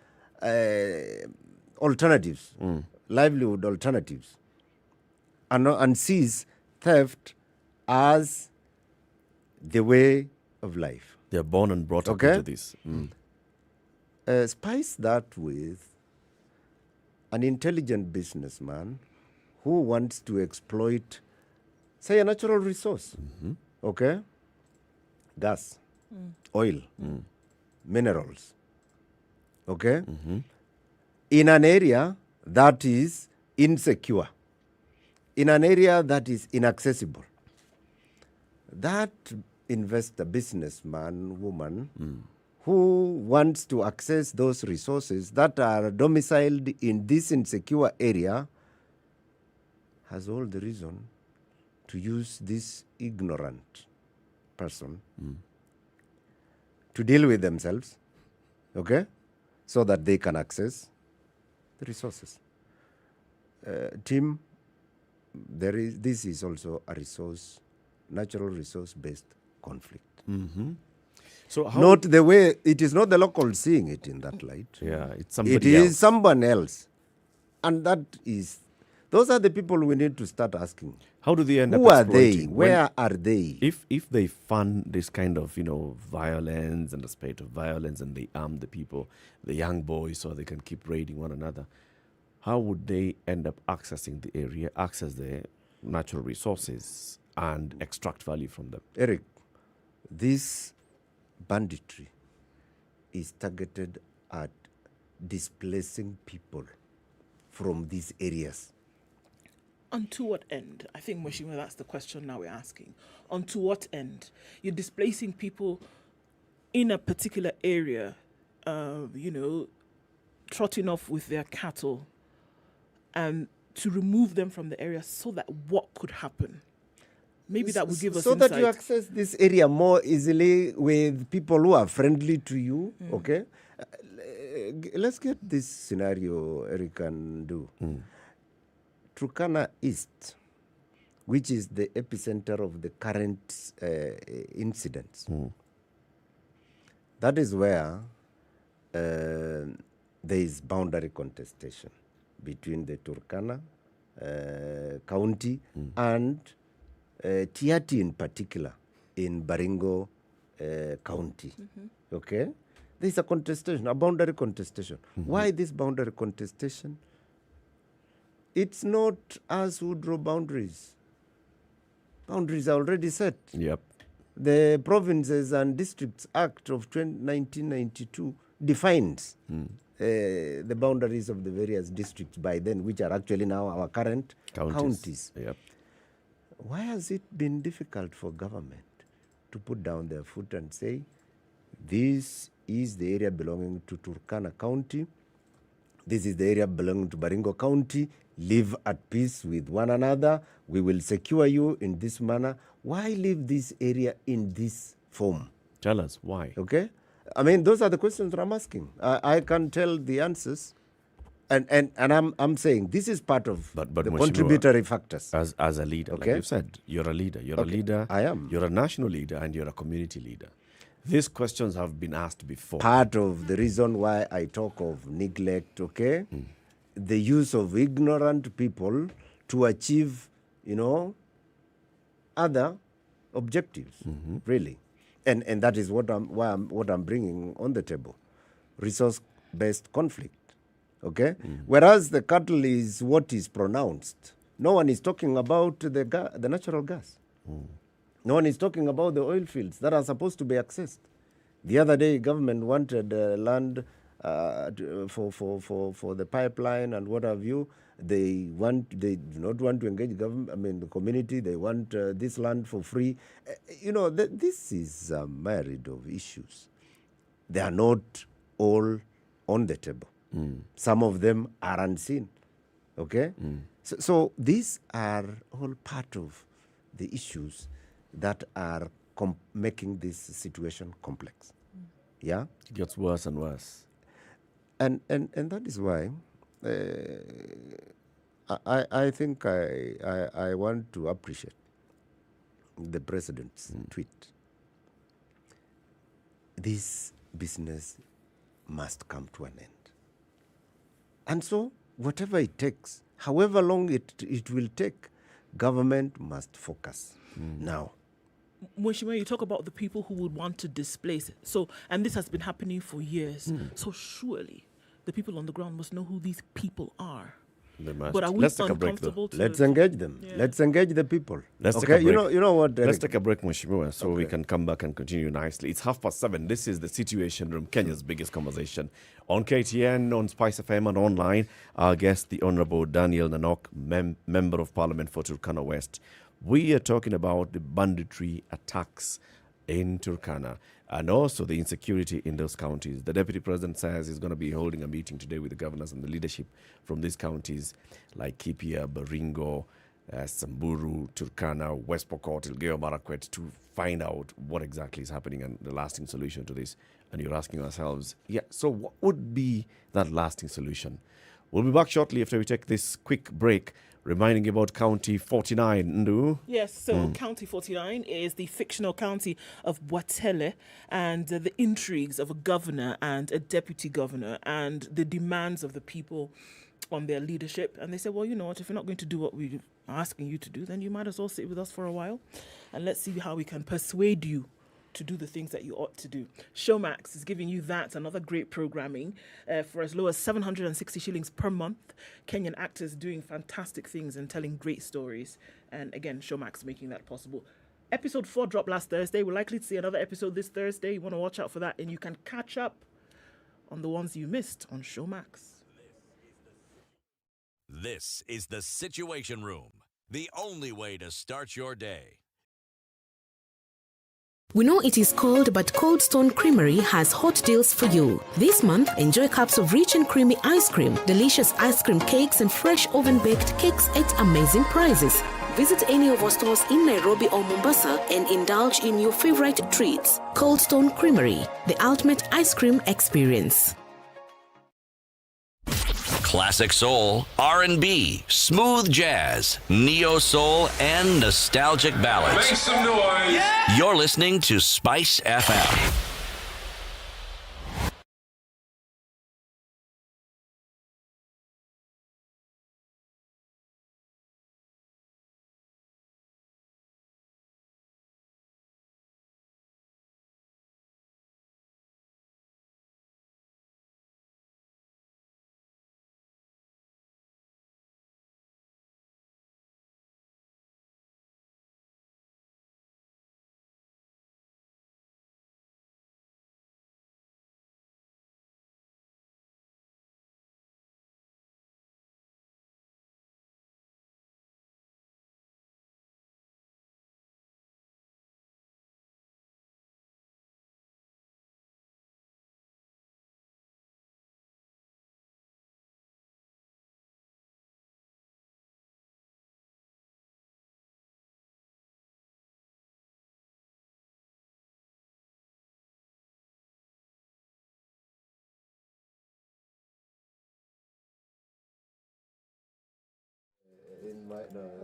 alternatives, livelihood alternatives, and sees theft as the way of life. They're born and brought up into this. Spice that with an intelligent businessman who wants to exploit, say, a natural resource, okay? Gas, oil, minerals, okay? In an area that is insecure, in an area that is inaccessible. That investor, businessman, woman, who wants to access those resources that are domiciled in this insecure area has all the reason to use this ignorant person to deal with themselves, okay, so that they can access the resources. Tim, this is also a natural resource-based conflict. So how not the way, it is not the locals seeing it in that light. Yeah, it's somebody It else. is someone else. And those are the people we need to start asking. How do they end Who up are they? exploiting? Where are they? If they fund this kind of, violence and the spirit of violence, and they arm the people, the young boys, so they can keep raiding one another, how would they end up accessing the area, access the natural resources, and extract value from them? Eric, this banditry is targeted at displacing people from these areas. And to what end? I think, Mheshimiwa, that's the question now we're asking. On to what end? You're displacing people in a particular area, trotting off with their cattle, and to remove them from the area so that what could happen? Maybe that would give us insight. So that you insight. access this area more easily with people who are friendly to you, okay? Let's get this scenario Eric can do. Turkana East, which is the epicenter of the current incidents, that is where there is boundary contestation between the Turkana county and Tiati in particular in Baringo county. Okay? There's a contestation, a boundary contestation. Why this boundary contestation? It's not us who draw boundaries. Boundaries are already set. Yep. The Provinces and Districts Act of 1992 defines the boundaries of the various districts by then, which are actually now our current counties. Yep. Why has it been difficult for government to put down their foot and say, this is the area belonging to Turkana County, this is the area belonging to Baringo County, live at peace with one another, we will secure you in this manner. Why leave this area in this form? Tell us why. Okay? I mean, those are the questions that I'm asking. I can't tell the answers. And I'm saying this is part of but the Mheshimiwa, contributory factors. As a leader, Okay. like you said, you're a leader. You're a leader. I am. You're a national leader and you're a community leader. These questions have been asked before. Part of the reason why I talk of neglect, okay? The use of ignorant people to achieve, other objectives, really. And that is what I'm bringing on the table. Resource-based conflict, okay? Whereas the cattle is what is pronounced. No one is talking about the natural gas. No one is talking about the oil fields that are supposed to be accessed. The other day, government wanted land for the pipeline and what have you. They do not want to engage the community. They want this land for free. This is a myriad of issues. They are not all on the table. Some of them are unseen. Okay? So these are all part of the issues that are making this situation complex. Yeah? It gets worse and worse. And that is why I think I want to appreciate the president's tweet. This business must come to an end. And so, whatever it takes, however long it will take, government must focus now. Mheshimiwa, you talk about the people who would want to displace. And this has been happening for years. So surely the people on the ground must know who these people are. They must. But are we Let's take a break, uncomfortable to... Let's engage them. Yeah. Let's engage the people. Let's okay? take a break. You know what, Derek? Let's take a break, Mheshimiwa, so we can come back and continue nicely. It's 7:30. This is the Situation Room, Kenya's biggest conversation. On KTN, on SpiceFM, and online. Our guest, the Honorable Daniel Nanok, Member of Parliament for Turkana West. We are talking about the banditry attacks in Turkana, and also the insecurity in those counties. The Deputy President says he's going to be holding a meeting today with the governors and the leadership from these counties like Kipia, Baringo, Samburu, Turkana, West Pokot, Elgeyo Marakwet, to find out what exactly is happening and the lasting solution to this. And you're asking ourselves, so what would be that lasting solution? We'll be back shortly after we take this quick break, reminding you about County 49, Ndu. Yes, so County 49 is the fictional county of Boatele, and the intrigues of a governor and a deputy governor and the demands of the people on their leadership. And they said, well, you know what, if you're not going to do what we're asking you to do, then you might as well sit with us for a while and let's see how we can persuade you to do the things that you ought to do. Showmax is giving you that, another great programming for as low as 760 shillings per month. Kenyan actors doing fantastic things and telling great stories. And again, Showmax making that possible. Episode 4 dropped last Thursday. We're likely to see another episode this Thursday. You want to watch out for that, and you can catch up on the ones you missed on Showmax. This is the Situation Room, the only way to start your day. We know it is cold, but Cold Stone Creamery has hot deals for you. This month, enjoy cups of rich and creamy ice cream, delicious ice cream cakes, and fresh oven-baked cakes at amazing prices. Visit any of our stores in Nairobi or Mombasa and indulge in your favorite treats. Cold Stone Creamery, the ultimate ice cream experience. Classic soul, R&B, smooth jazz, neo soul, and nostalgic ballads. Make some noise. Yeah. You're listening to Spice FM.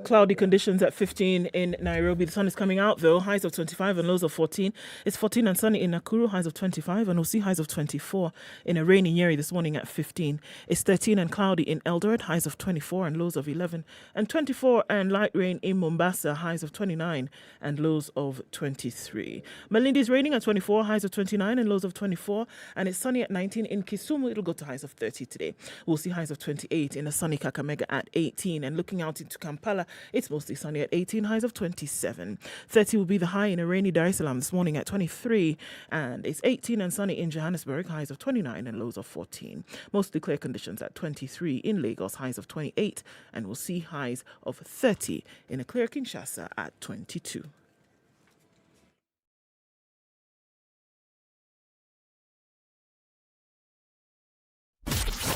Cloudy conditions at 15 in Nairobi. The sun is coming out though. Highs of 25 and lows of 14. It's 14 and sunny in Nakuru. Highs of 25 and we'll see highs of 24. In a rainy Nyeri this morning at 15. It's 13 and cloudy in Eldoret. Highs of 24 and lows of 11. And 24 and light rain in Mombasa. Highs of 29 and lows of 23. Malindi is raining at 24. Highs of 29 and lows of 24. And it's sunny at 19 in Kisumu. It'll go to highs of 30 today. We'll see highs of 28 in a sunny Kakamega at 18. And looking out into Kampala, it's mostly sunny at 18, highs of 27. 30 will be the high in a rainy Dar es Salaam this morning at 23. And it's 18 and sunny in Johannesburg, highs of 29 and lows of 14. Mostly clear conditions at 23 in Lagos, highs of 28. And we'll see highs of 30 in a clear Kinshasa at 22.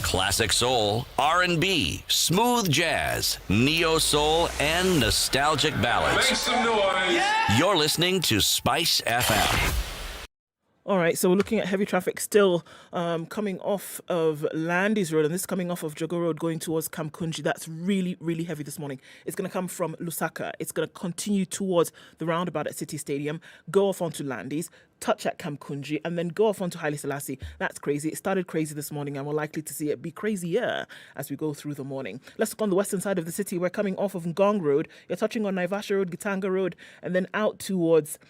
Classic soul, R&B, smooth jazz, neo soul, and nostalgic ballads. Make some noise. Yeah. You're listening to Spice FM. All right, so we're looking at heavy traffic still coming off of Landis Road, and this is coming off of Jogo Road going towards Kamkunji. That's really, really heavy this morning. It's going to come from Lusaka. It's going to continue towards the roundabout at City Stadium, go off onto Landis, touch at Kamkunji, and then go off onto Haile Selassie. That's crazy. It started crazy this morning, and we're likely to see it be crazier as we go through the morning. Let's look on the western side of the city. We're coming off of Ngong Road. You're touching on Naivasha Road, Gitanga Road, and then out towards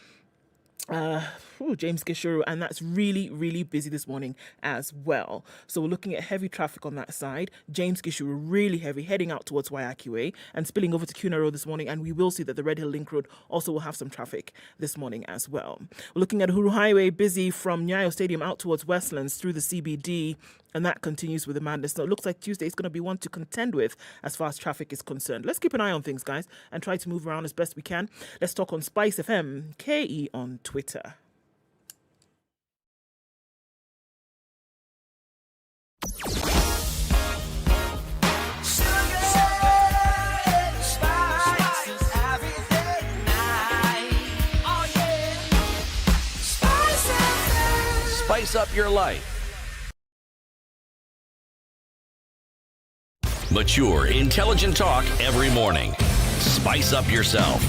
James Gishuru, and that's really, really busy this morning as well. So we're looking at heavy traffic on that side. James Gishuru really heavy, heading out towards Wayaki Way and spilling over to Kuna Road this morning, and we will see that the Red Hill Link Road also will have some traffic this morning as well. We're looking at Uhuru Highway, busy from Nyayo Stadium out towards Westlands through the CBD And that continues with the madness. So it looks like Tuesday is going to be one to contend with as far as traffic is concerned. Let's keep an eye on things, guys, and try to move around as best we can. Let's talk on SpiceFM, KE on Twitter. Spice up your life. Mature, intelligent talk every morning. Spice up yourself.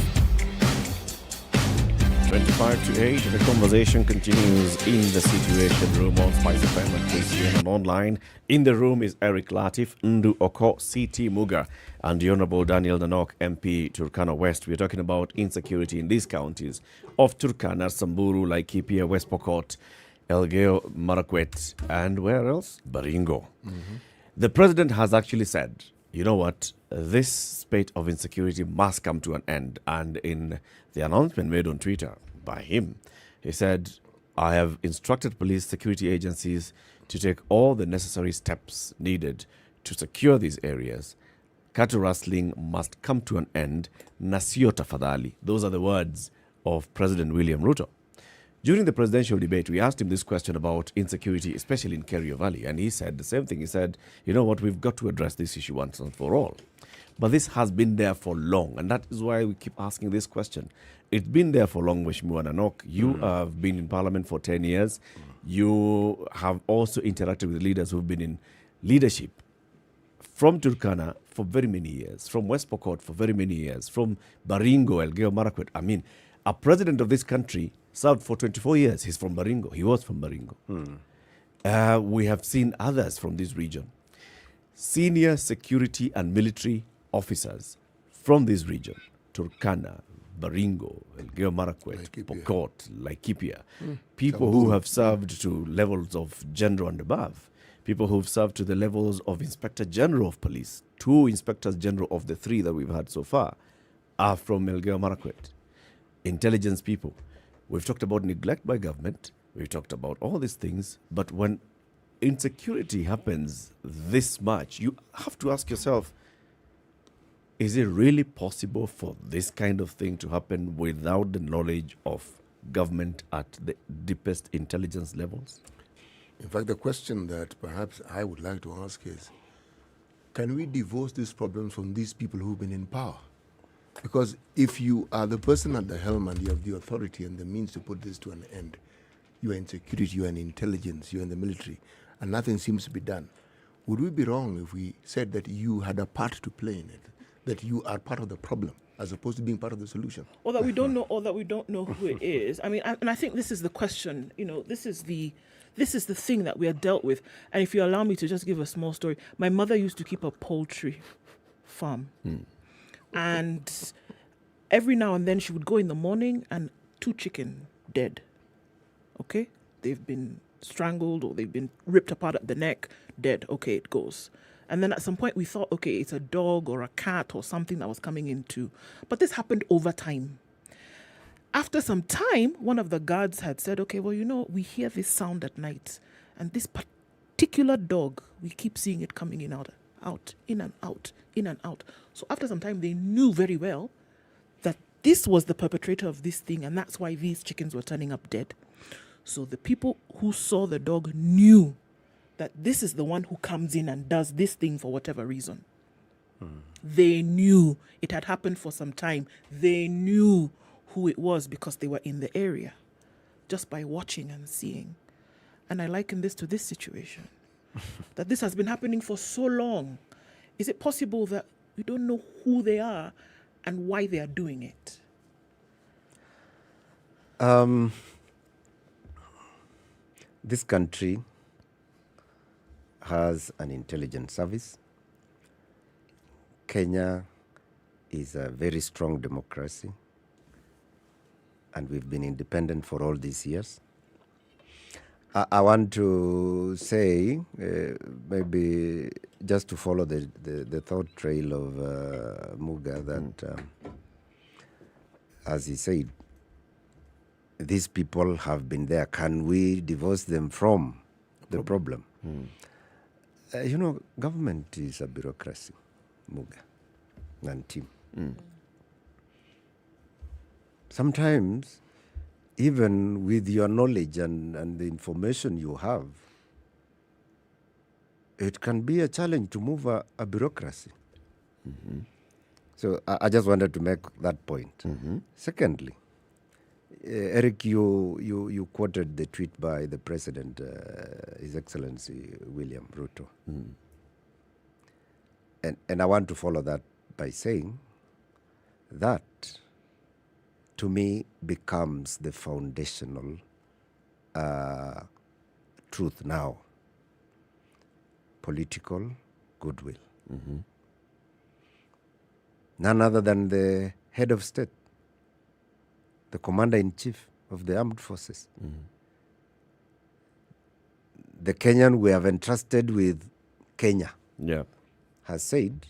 25 to 8, the conversation continues in the Situation Room on SpiceFM and KCN and online. In the room is Eric Latif, Ndu Oko, CT Muga, and the Honorable Daniel Nanok, MP, Turkana West. We're talking about insecurity in these counties of Turkana, Samburu, Laikipia, West Pokot, Elgeyo Marakwet, and where else? Baringo. The president has actually said, you know what, this spate of insecurity must come to an end. And in the announcement made on Twitter by him, he said, I have instructed police security agencies to take all the necessary steps needed to secure these areas. Cattle rustling must come to an end. Nasio tafadhali. Those are the words of President William Ruto. During the presidential debate, we asked him this question about insecurity, especially in Kerio Valley, and he said the same thing. He said, you know what, we've got to address this issue once and for all. But this has been there for long, and that is why we keep asking this question. It's been there for long, Mheshimiwa Nanok. You have been in Parliament for 10 years. You have also interacted with leaders who've been in leadership from Turkana for very many years, from West Pokot for very many years, from Baringo, Elgeyo Marakwet. I mean, a president of this country served for 24 years. He's from Baringo. He was from Baringo. We have seen others from this region. Senior security and military officers from this region, Turkana, Baringo, Elgeyo Marakwet, Pokot, Laikipia, people who have served to levels of general and above, people who've served to the levels of Inspector General of Police. 2 Inspectors General of the 3 that we've had so far are from Elgeyo Marakwet. Intelligence people. We've talked about neglect by government. We've talked about all these things. But when insecurity happens this much, you have to ask yourself, is it really possible for this kind of thing to happen without the knowledge of government at the deepest intelligence levels? In fact, the question that perhaps I would like to ask is, can we divorce these problems from these people who've been in power? Because if you are the person at the helm and you have the authority and the means to put this to an end, you are in security, you are in intelligence, you are in the military, and nothing seems to be done. Would we be wrong if we said that you had a part to play in it, that you are part of the problem as opposed to being part of the solution? Or that we don't know, who it is. I mean, and I think this is the question. You know, this is the thing that we are dealt with. And if you allow me to just give a small story, my mother used to keep a poultry farm. And every now and then she would go in the morning and 2 chicken dead. Okay? They've been strangled or they've been ripped apart at the neck, dead. Okay, it goes. And then at some point we thought, okay, it's a dog or a cat or something that was coming in too. But this happened over time. After some time, one of the guards had said, okay, well, you know, we hear this sound at night. And this particular dog, we keep seeing it coming in out, in and out, in and out. So after some time, they knew very well that this was the perpetrator of this thing, and that's why these chickens were turning up dead. So the people who saw the dog knew that this is the one who comes in and does this thing for whatever reason. They knew it had happened for some time. They knew who it was because they were in the area, just by watching and seeing. And I liken this to this situation, that this has been happening for so long. Is it possible that we don't know who they are and why they are doing it? This country has an intelligence service. Kenya is a very strong democracy, and we've been independent for all these years. I want to say, maybe just to follow the thought trail of Muga, that as he said, these people have been there. Can we divorce them from the problem? Government is a bureaucracy, Muga, and team. Sometimes, even with your knowledge and the information you have, it can be a challenge to move a bureaucracy. So I just wanted to make that point. Secondly, Eric, you quoted the tweet by the President, His Excellency William Ruto. And I want to follow that by saying that, to me, becomes the foundational truth now. Political goodwill. None other than the head of state, the commander-in-chief of the armed forces. The Kenyan we have entrusted with Kenya has said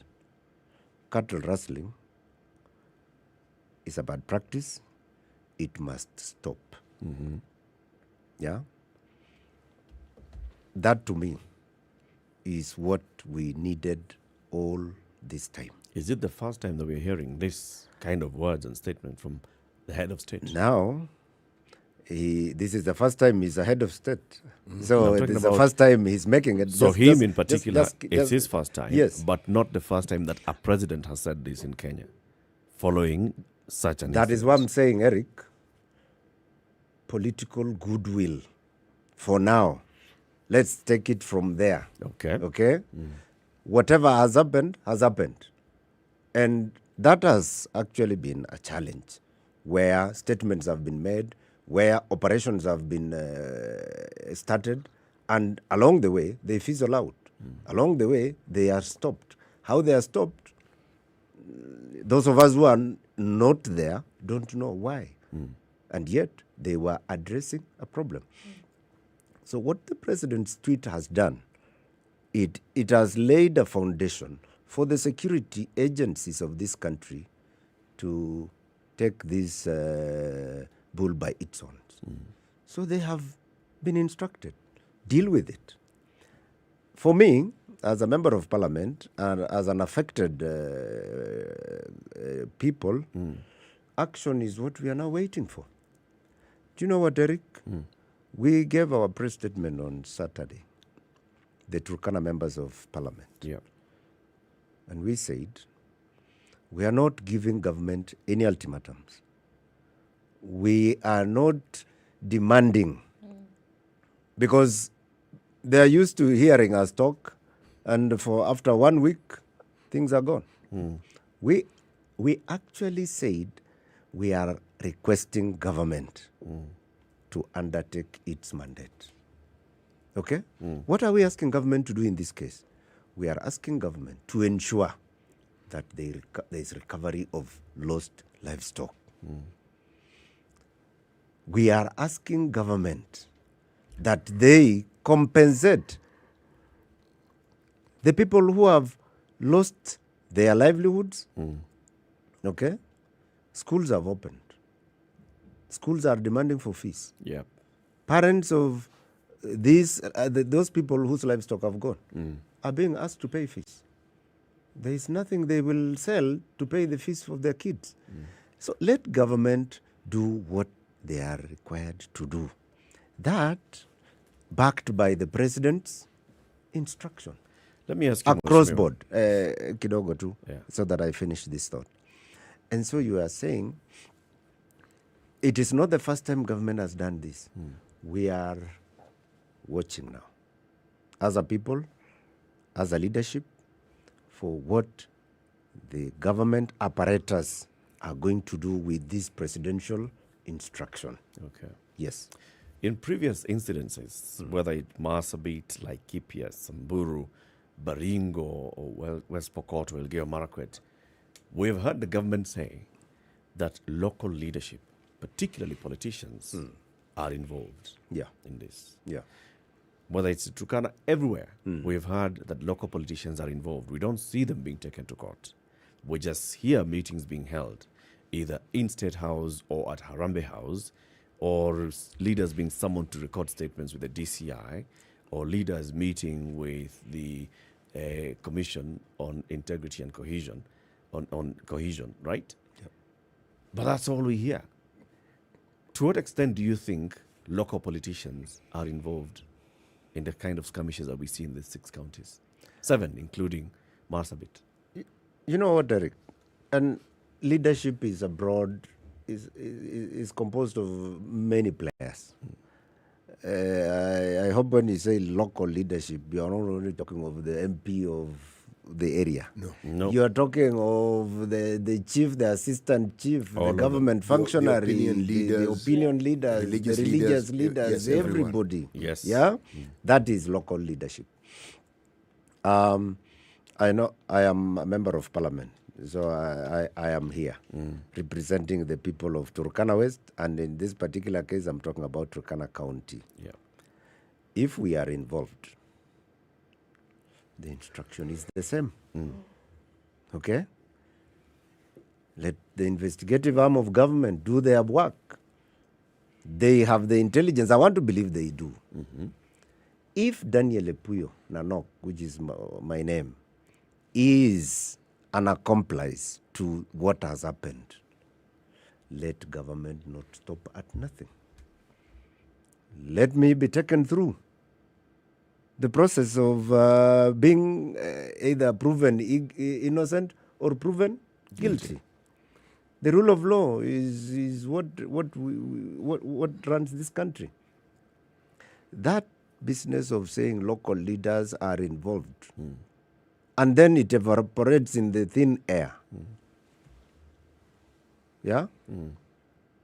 cattle rustling is a bad practice. It must stop. Yeah? That, to me, is what we needed all this time. Is it the first time that we're hearing this kind of words and statement from the head of state? Now, this is the first time he's a head of state. So this is the first time he's making it. So him in particular, it's his first time. Yes. But not the first time that a president has said this in Kenya, following such an That is what I'm saying, Eric. Political goodwill. For now. Let's take it from there. Okay? Whatever has happened, has happened. And that has actually been a challenge, where statements have been made, where operations have been started, and along the way, they fizzle out. Along the way, they are stopped. How they are stopped, those of us who are not there don't know why. And yet, they were addressing a problem. So what the president's tweet has done, it has laid a foundation for the security agencies of this country to take this bull by its horns. So they have been instructed, deal with it. For me, as a member of parliament and as an affected people, action is what we are now waiting for. Do you know what, Eric? We gave our press statement on Saturday, the Turkana members of parliament. And we said, we are not giving government any ultimatums. We are not demanding, because they are used to hearing us talk, and after 1 week, things are gone. We actually said we are requesting government to undertake its mandate. Okay? What are we asking government to do in this case? We are asking government to ensure that there is recovery of lost livestock. We are asking government that they compensate the people who have lost their livelihoods. Okay? Schools have opened. Schools are demanding for fees. Parents of those people whose livestock have gone are being asked to pay fees. There is nothing they will sell to pay the fees for their kids. So let government do what they are required to do. That backed by the president's instruction. Let me ask you across board, kidogo too, so that I finish this thought. And so you are saying it is not the first time government has done this. We are watching now, as a people, as a leadership, for what the government apparatus are going to do with this presidential instruction. Okay. Yes. In previous incidences, whether it Marsabit, like Laikipia, Samburu, Baringo, or West Pokot, or Elgeyo Marakwet, we have heard the government say that local leadership, particularly politicians, are involved in this. Whether it's Turkana, everywhere, we've heard that local politicians are involved. We don't see them being taken to court. We just hear meetings being held, either in State House or at Harambee House, or leaders being summoned to record statements with the DCI, or leaders meeting with the Commission on Integrity and Cohesion, on cohesion, right? Yep. But that's all we hear. To what extent do you think local politicians are involved in the kind of skirmishes that we see in the 6 counties? 7, including Marsabit. You know what, Eric? And leadership is abroad, is composed of many players. I hope when you say local leadership, you are not only talking of the MP of the area. No. You are talking of the chief, the assistant chief, All the of government functionary, the opinion leaders, the opinion leaders, religious the religious leaders, leaders, yes, everyone. everybody. Yes. Yeah? That is local leadership. I know I am a member of parliament, so I am here representing the people of Turkana West, and in this particular case, I'm talking about Turkana County. Yeah. If we are involved, the instruction is the same. Okay? Let the investigative arm of government do their work. They have the intelligence. I want to believe they do. If Daniel Epuyo Nanok, which is my name, is an accomplice to what has happened, let government not stop at nothing. Let me be taken through the process of being either proven innocent or proven guilty. The rule of law is what runs this country. That business of saying local leaders are involved, and then it evaporates in the thin air. Yeah?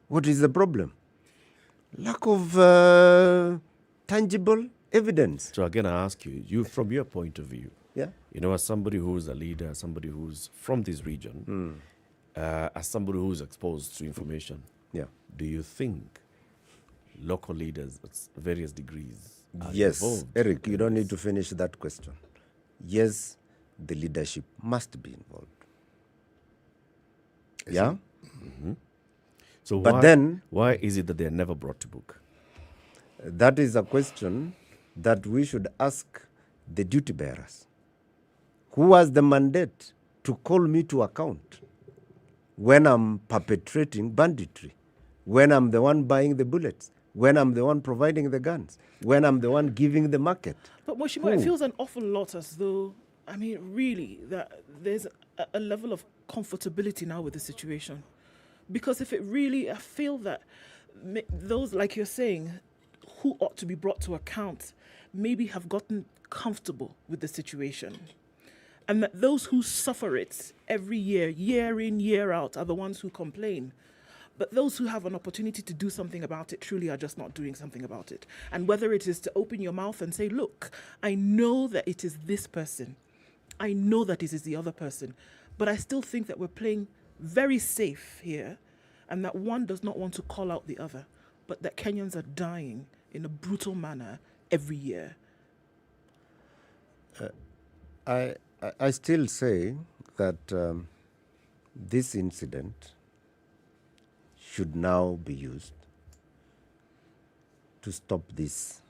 What is the problem? Lack of tangible evidence. So again, I ask you from your point of view, Yeah. you know, as somebody who's a leader, somebody who's from this region, as somebody who's exposed to information, Yeah. do you think local leaders at various degrees are Yes, involved? Eric, you don't need to finish that question. Yes, the leadership must be involved. Yeah? So But why, then- why is it that they're never brought to book? That is a question that we should ask the duty bearers. Who has the mandate to call me to account when I'm perpetrating banditry, when I'm the one buying the bullets, when I'm the one providing the guns, when I'm the one giving the market? But Moshimo, it feels an awful lot as though, I mean, really, that there's a level of comfortability now with the situation. Because if it really, I feel that those, like you're saying, who ought to be brought to account, maybe have gotten comfortable with the situation. And that those who suffer it every year, year in, year out, are the ones who complain. But those who have an opportunity to do something about it truly are just not doing something about it. And whether it is to open your mouth and say, look, I know that it is this person. I know that it is the other person. But I still think that we're playing very safe here, and that one does not want to call out the other, but that Kenyans are dying in a brutal manner every year. I still say that this incident should now be used to stop this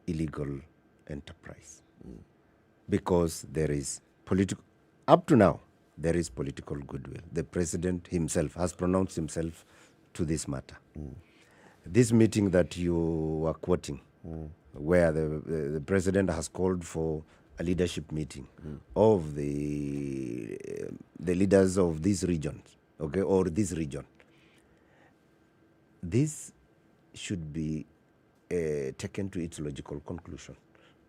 illegal enterprise. Because there is up to now, there is political goodwill. The president himself has pronounced himself to this matter. This meeting that you are quoting, where the president has called for a leadership meeting of the leaders of these regions, okay, or this region. This should be taken to its logical conclusion,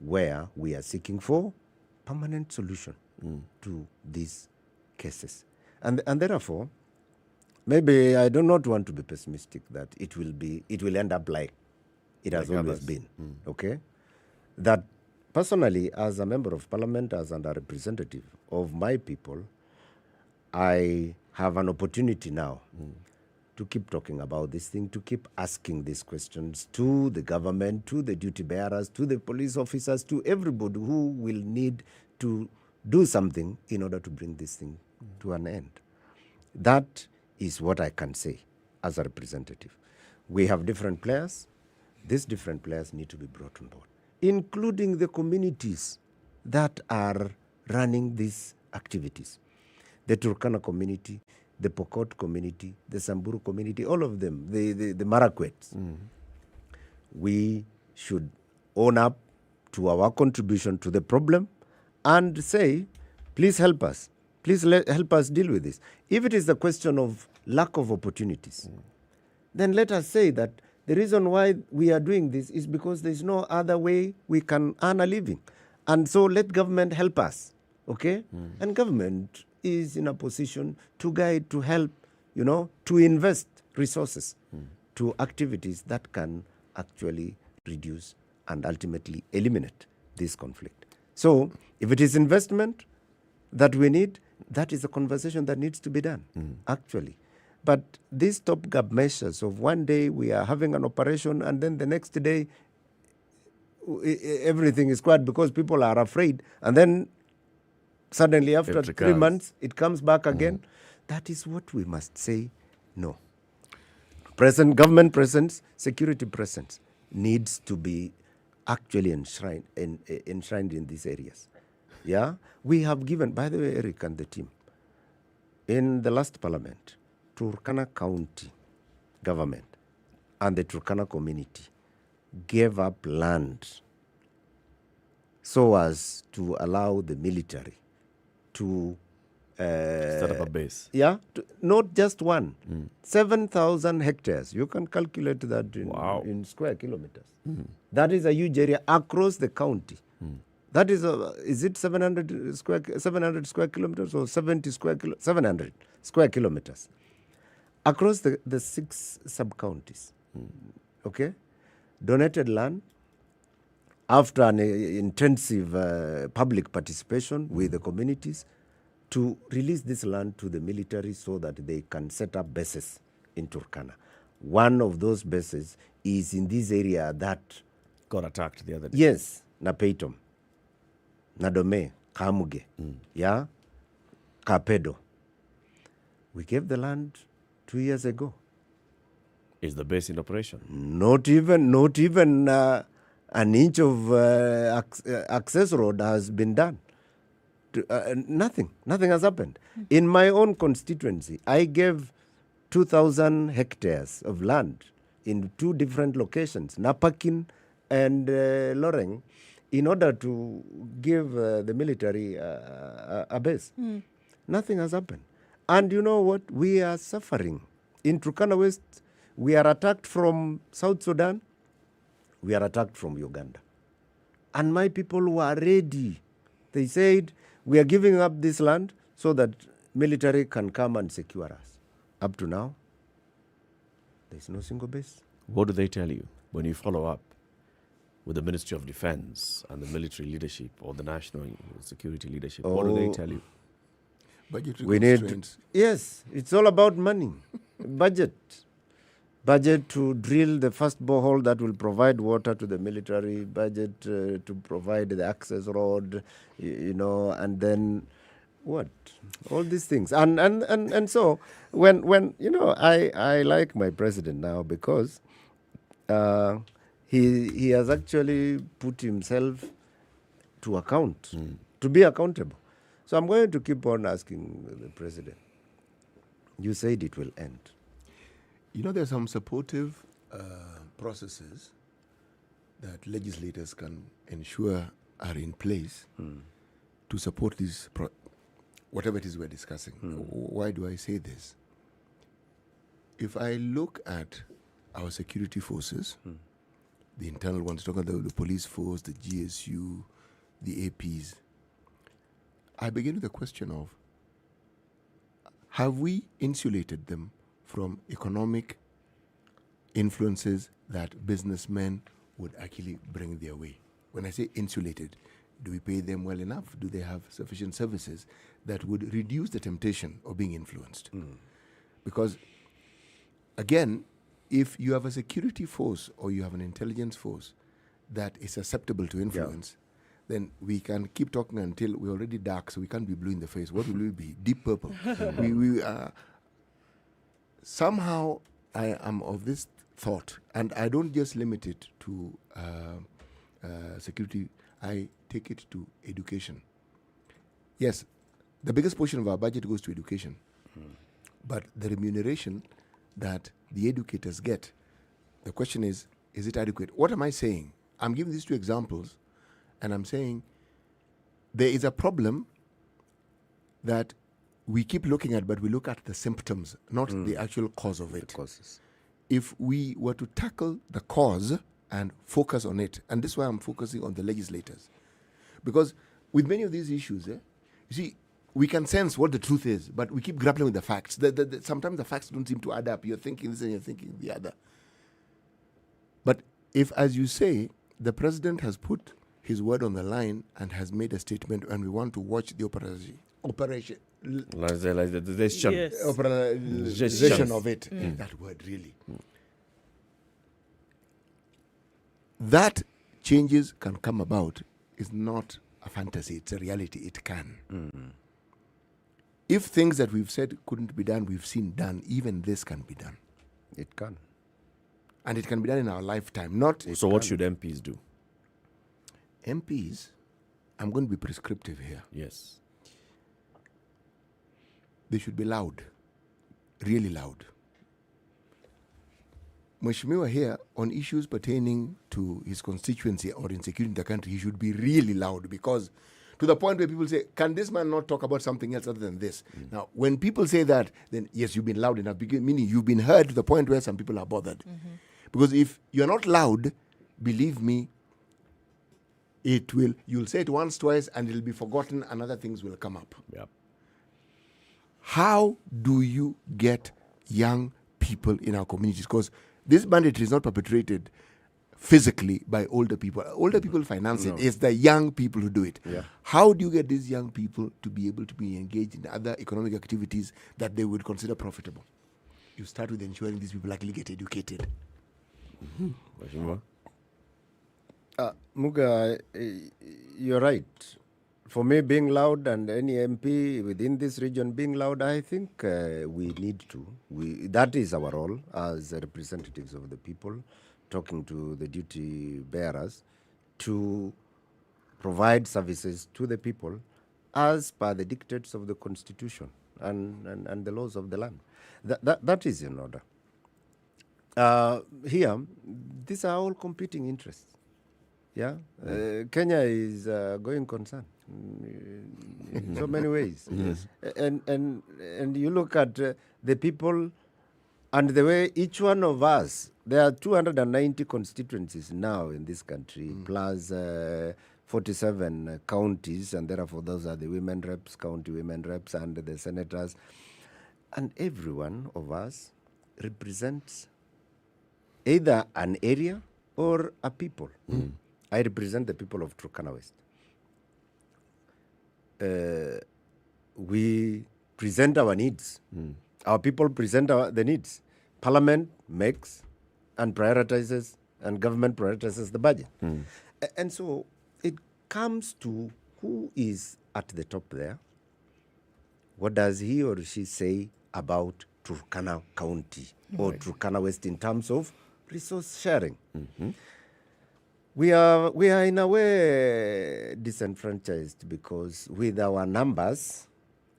where we are seeking for permanent solution to these cases. And therefore, maybe I do not want to be pessimistic that it will end up like it has always been. Okay? That personally, as a member of parliament, as a representative of my people, I have an opportunity now to keep talking about this thing, to keep asking these questions to the government, to the duty bearers, to the police officers, to everybody who will need to do something in order to bring this thing to an end. That is what I can say as a representative. We have different players. These different players need to be brought on board. including the communities that are running these activities. The Turkana community, the Pokot community, the Samburu community, all of them, the Marakwets. We should own up to our contribution to the problem and say, please help us. Please help us deal with this. If it is the question of lack of opportunities, then let us say that the reason why we are doing this is because there is no other way we can earn a living. And so let government help us, okay? And government is in a position to guide, to help, to invest resources to activities that can actually reduce and ultimately eliminate this conflict. So if it is investment that we need, that is a conversation that needs to be done, actually. But these stopgap measures of one day we are having an operation and then the next day everything is quiet because people are afraid, and then suddenly after 3 months it comes back again. That is what we must say no. Government presence, security presence needs to be actually enshrined in these areas. Yeah, we have given, by the way, Eric and the team, in the last parliament, Turkana County government and the Turkana community gave up land so as to allow the military to set up a base. Yeah, not just one. 7,000 hectares. You can calculate that in square kilometers. That is a huge area across the county. That is it 700 square kilometers or 700 square kilometers across the 6 sub-counties. Okay? Donated land after an intensive public participation with the communities to release this land to the military so that they can set up bases in Turkana. One of those bases is in this area that got attacked the other day. Yes, Napeitom, Nadome, Kamuge, yeah, Kapedo. We gave the land 2 years ago. Is the base in operation? Not even an inch of access road has been done. Nothing has happened. In my own constituency, I gave 2,000 hectares of land in 2 different locations, Napakin and Loreng, in order to give the military a base. Nothing has happened. And you know what? We are suffering. In Turkana West, we are attacked from South Sudan. We are attacked from Uganda. And my people were ready. They said, we are giving up this land so that military can come and secure us. Up to now, there is no single base. What do they tell you when you follow up with the Ministry of Defense and the military leadership or the national security leadership? What do they tell you? We need, yes, it's all about money. Budget to drill the first borehole that will provide water to the military, budget to provide the access road, and then what? All these things. And so when I like my president now because he has actually put himself to account, to be accountable. So I'm going to keep on asking the president. You said it will end. There's some supportive processes that legislators can ensure are in place to support this, whatever it is we're discussing. Why do I say this? If I look at our security forces, the internal ones, talking about the police force, the GSU, the APs, I begin with the question of, have we insulated them from economic influences that businessmen would actually bring their way? When I say insulated, do we pay them well enough? Do they have sufficient services that would reduce the temptation of being influenced? Because, again, if you have a security force or you have an intelligence force that is susceptible to influence, then we can keep talking until we're already dark, so we can't be blue in the face. What will we be? Deep purple. Somehow I am of this thought, and I don't just limit it to security, I take it to education. Yes, the biggest portion of our budget goes to education. But the remuneration that the educators get, the question is it adequate? What am I saying? I'm giving these two examples, and I'm saying there is a problem that we keep looking at, but we look at the symptoms, not the actual cause of it. If we were to tackle the cause and focus on it, and this is why I'm focusing on the legislators, because with many of these issues, you see, we can sense what the truth is, but we keep grappling with the facts. Sometimes the facts don't seem to add up. You're thinking this and you're thinking the other. But if, as you say, the president has put his word on the line and has made a statement, and we want to watch the operation of it, that word really. That changes can come about is not a fantasy, it's a reality. It can. If things that we've said couldn't be done, we've seen done, even this can be done. It can. And it can be done in our lifetime. So what should MPs do? MPs, I'm going to be prescriptive here. Yes. They should be loud, really loud. Mheshimiwa here, on issues pertaining to his constituency or insecurity in the country, he should be really loud, because to the point where people say, can this man not talk about something else other than this? Now, when people say that, then yes, you've been loud enough, meaning you've been heard to the point where some people are bothered. Because if you're not loud, believe me, you'll say it once, twice, and it'll be forgotten, and other things will come up. Yep. How do you get young people in our communities? Because this banditry is not perpetrated physically by older people. Older people finance it. It's the young people who do it. Yeah. How do you get these young people to be able to be engaged in other economic activities that they would consider profitable? You start with ensuring these people actually get educated. Muga, you're right. For me, being loud, and any MP within this region being loud, I think we need to. That is our role as representatives of the people, talking to the duty bearers, to provide services to the people as per the dictates of the Constitution and the laws of the land. That is in order. Here, these are all competing interests. Yeah, Kenya is a going concern in so many ways. Yes. And you look at the people and the way each one of us, there are 290 constituencies now in this country, plus 47 counties, and therefore those are the women reps, county women reps, and the senators. And every one of us represents either an area or a people. I represent the people of Turkana West. We present our needs. Our people present the needs. Parliament makes and prioritizes, and government prioritizes the budget. And so it comes to who is at the top there. What does he or she say about Turkana County or Turkana West in terms of resource sharing? We are in a way disenfranchised, because with our numbers,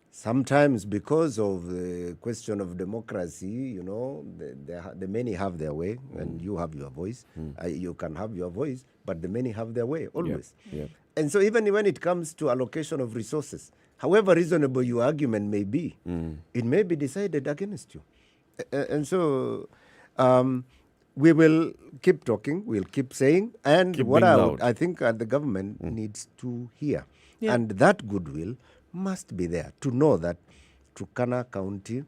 sometimes because of the question of democracy, the many have their way, and you have your voice. You can have your voice, but the many have their way always. Yep. And so even when it comes to allocation of resources, however reasonable your argument may be, it may be decided against you. And so we will keep talking, we'll keep saying, and Keep what being loud. I think the government needs to hear. And that goodwill must be there to know that Turkana County,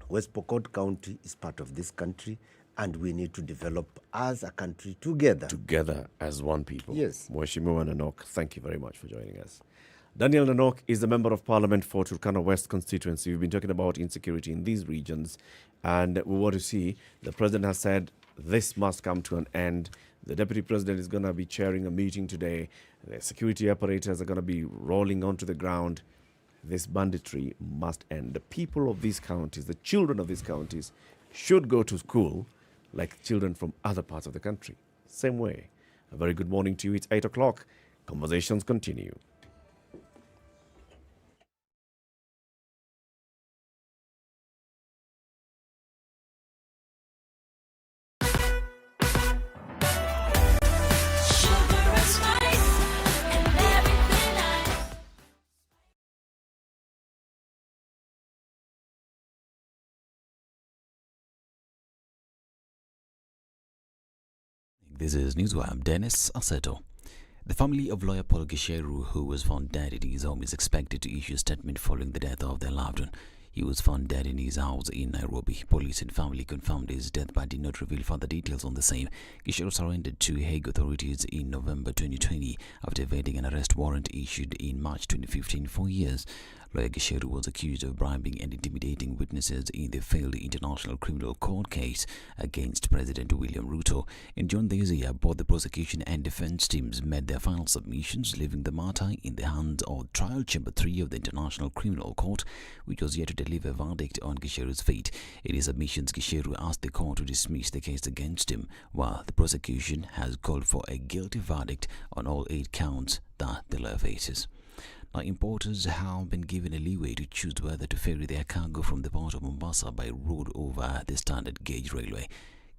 West Pokot County is part of this country, and we need to develop as a country together. Together as one people. Yes. Mheshimiwa Nanok, thank you very much for joining us. Daniel Nanok is the Member of Parliament for Turkana West constituency. We've been talking about insecurity in these regions, and we want to see, the President has said this must come to an end. The Deputy President is going to be chairing a meeting today. The security operators are going to be rolling onto the ground. This banditry must end. The people of these counties, the children of these counties, should go to school like children from other parts of the country. Same way. A very good morning to you. It's 8 o'clock. Conversations continue. This is Newswire. Dennis Aseto. The family of lawyer Paul Gisheru, who was found dead in his home, is expected to issue a statement following the death of their loved one. He was found dead in his house in Nairobi. Police and family confirmed his death but did not reveal further details on the same. Gisheru surrendered to Hague authorities in November 2020 after evading an arrest warrant issued in March 2015 for years. Lawyer Gisheru was accused of bribing and intimidating witnesses in the failed International Criminal Court case against President William Ruto. In June this year, both the prosecution and defense teams made their final submissions, leaving the matter in the hands of Trial Chamber 3 of the International Criminal Court, which was yet to deliver a verdict on Gisheru's fate. In his submissions, Gisheru asked the court to dismiss the case against him, while the prosecution has called for a guilty verdict on all 8 counts that the lawyer faces. Now, importers have been given a leeway to choose whether to ferry their cargo from the port of Mombasa by road over the standard gauge railway.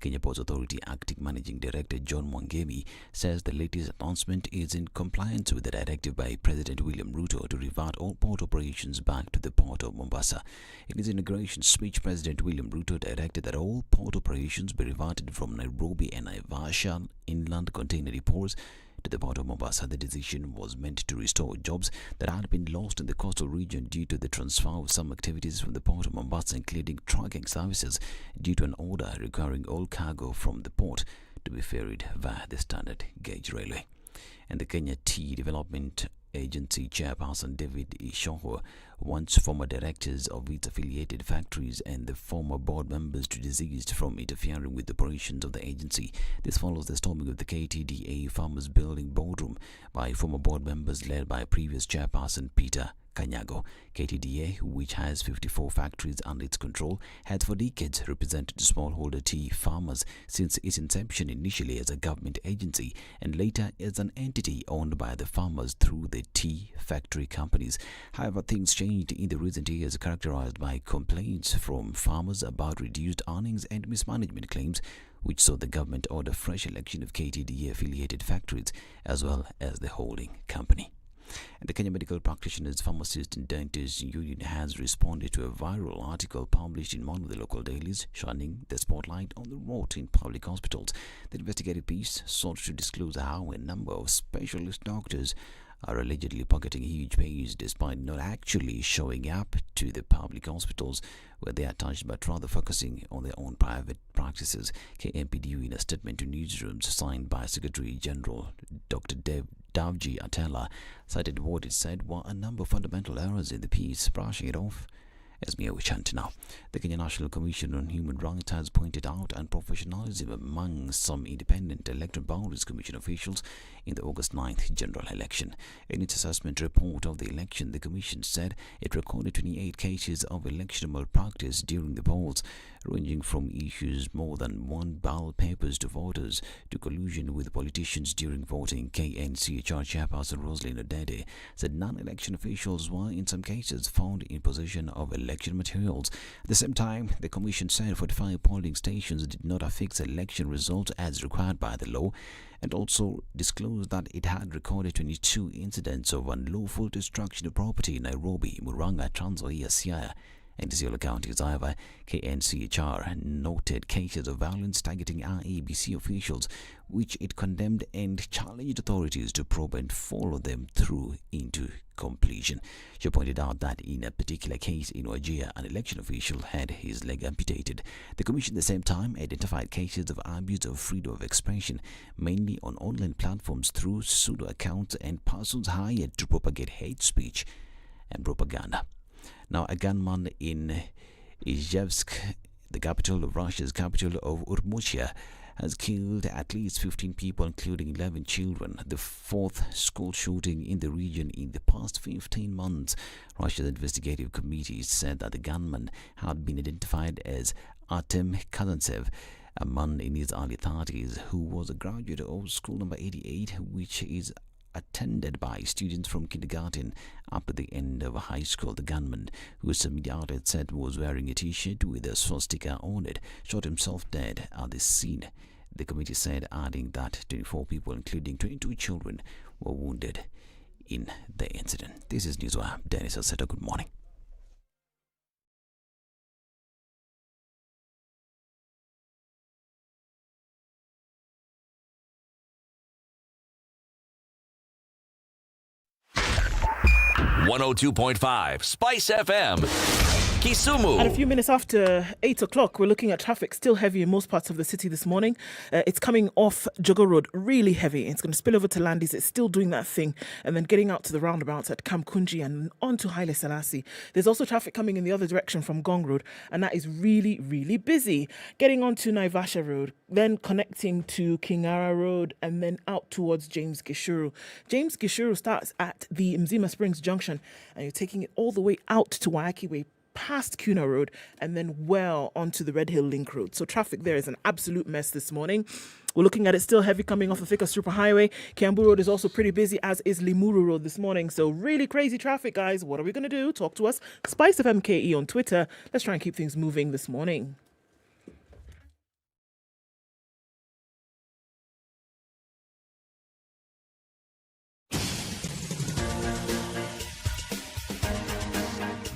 Kenya Ports Authority Acting Managing Director John Mwangemi says the latest announcement is in compliance with the directive by President William Ruto to revert all port operations back to the port of Mombasa. In his inauguration speech, President William Ruto directed that all port operations be reverted from Nairobi and Naivasha inland container ports to the port of Mombasa. The decision was meant to restore jobs that had been lost in the coastal region due to the transfer of some activities from the port of Mombasa, including trucking services, due to an order requiring all cargo from the port to be ferried via the standard gauge railway. And the Kenya Tea Development Agency chairperson David Ishoho wants former directors of its affiliated factories and the former board members to desist from interfering with the operations of the agency. This follows the storming of the KTDA Farmers Building boardroom by former board members led by previous chairperson Peter Kanyago. KTDA, which has 54 factories under its control, has for decades represented smallholder tea farmers since its inception, initially as a government agency and later as an entity owned by the farmers through the tea factory companies. However, things changed in the recent years, characterized by complaints from farmers about reduced earnings and mismanagement claims, which saw the government order fresh election of KTDA affiliated factories as well as the holding company. And the Kenya Medical Practitioners, Pharmacists and Dentists Union has responded to a viral article published in one of the local dailies, shining the spotlight on the rot in public hospitals. The investigative piece sought to disclose how a number of specialist doctors are allegedly pocketing huge pays despite not actually showing up to the public hospitals where they are touched, but rather focusing on their own private practices. KMPDU, in a statement to newsrooms signed by Secretary General Dr. Davji Atela, cited what it said were a number of fundamental errors in the piece, brushing it off as mere chant. Now, the Kenya National Commission on Human Rights has pointed out unprofessionalism among some independent Electoral Boundaries Commission officials in the August 9th general election. In its assessment report of the election, the Commission said it recorded 28 cases of election malpractice during the polls, ranging from issues more than 1 ballot papers to voters to collusion with politicians during voting. KNCHR chairperson Roslyn Odede said non-election officials were in some cases found in possession of election materials. At the same time, the Commission said 45 polling stations did not affix election results as required by the law, and also disclosed that it had recorded 22 incidents of unlawful destruction of property in Nairobi, Murang'a, Trans Nzoia, Siaya, and Isiolo counties. However, KNCHR noted cases of violence targeting IEBC officials, which it condemned and challenged authorities to probe and follow them through into completion. She pointed out that in a particular case in Wajir, an election official had his leg amputated. The Commission at the same time identified cases of abuse of freedom of expression, mainly on online platforms through pseudo accounts and persons hired to propagate hate speech and propaganda. Now, a gunman in Izhevsk, the capital of Russia's capital of Urmuchia, has killed at least 15 people, including 11 children, the 4th school shooting in the region in the past 15 months. Russia's investigative committee said that the gunman had been identified as Artem Kazantsev, a man in his early 30s who was a graduate of school number 88, which is attended by students from kindergarten up to the end of high school. The gunman, who some media outlet said was wearing a t-shirt with a swastika on it, shot himself dead at the scene. The committee said, adding that 24 people, including 22 children, were wounded in the incident. This is Newswire. Dennis Aseta, good morning. .5 SpiceFM, Kisumu. At a few minutes after 8 o'clock, we're looking at traffic still heavy in most parts of the city this morning. It's coming off Jogo Road, really heavy. It's going to spill over to Landis. It's still doing that thing. And then getting out to the roundabouts at Kamkunji and on to Haile Selassie. There's also traffic coming in the other direction from Gong Road, and that is really, really busy. Getting on to Naivasha Road, then connecting to Kingara Road, and then out towards James Gishuru. James Gishuru starts at the Mzima Springs Junction, and you're taking it all the way out to Waiyaki Way, past Kuna Road, and then well onto the Red Hill Link Road. So traffic there is an absolute mess this morning. We're looking at it still heavy coming off the Thika Superhighway. Kiambu Road is also pretty busy, as is Limuru Road this morning. So really crazy traffic, guys. What are we going to do? Talk to us. SpiceFM KE on Twitter. Let's try and keep things moving this morning.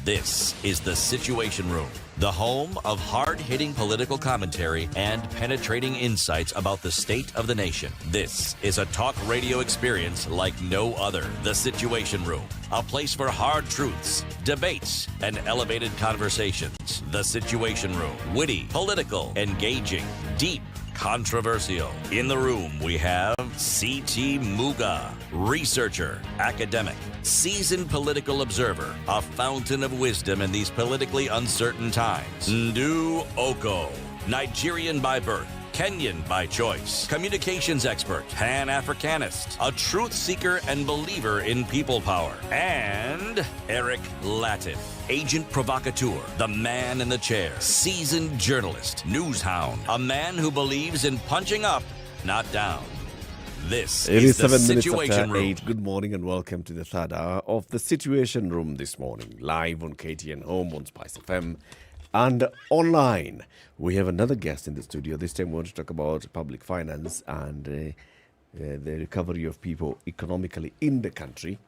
This is The Situation Room, the home of hard-hitting political commentary and penetrating insights about the state of the nation. This is a talk radio experience like no other. The Situation Room, a place for hard truths, debates, and elevated conversations. The Situation Room, witty, political, engaging, deep, controversial. In the room, we have C.T. Muga, researcher, academic, seasoned political observer, a fountain of wisdom in these politically uncertain times. Ndu Oko, Nigerian by birth, Kenyan by choice, communications expert, Pan-Africanist, a truth seeker and believer in people power, and Eric Latif, agent provocateur, the man in the chair, seasoned journalist, news hound, a man who believes in punching up, not down. This is the 7 minutes Situation after Room. 8. Good morning and welcome to the third hour of the Situation Room this morning, live on KTN Home, on SpiceFM, and online. We have another guest in the studio. This time we want to talk about public finance and the recovery of people economically in the country.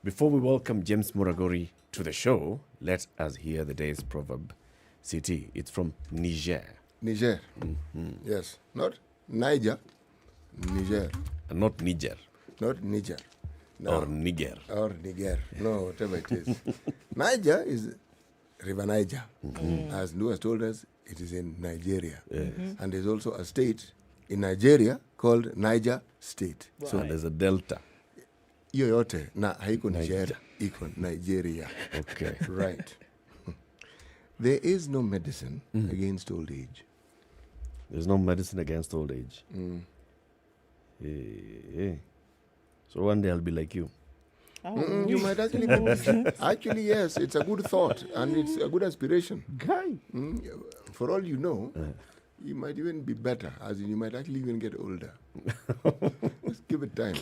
Before we welcome James Muragori to the show, let us hear the day's proverb. CT, it's from Niger. Niger. Yes. Not Niger. Niger. Not Niger. Not Niger. No. Or Niger. Or Niger. No, whatever it is. Niger is River Niger. As Lou has told us, it is in Nigeria. And there's also a state in Nigeria called Niger State. Right. So there's a delta. Yoyote na haiko Niger, iko Nigeria. Okay. Right. There is no medicine against old age. There's no medicine against old age. So one day I'll be like you. You might actually be. Actually, yes, it's a good thought and it's a good aspiration. Guy. For all you know, you might even be better, as in you might actually even get older. Just give it time.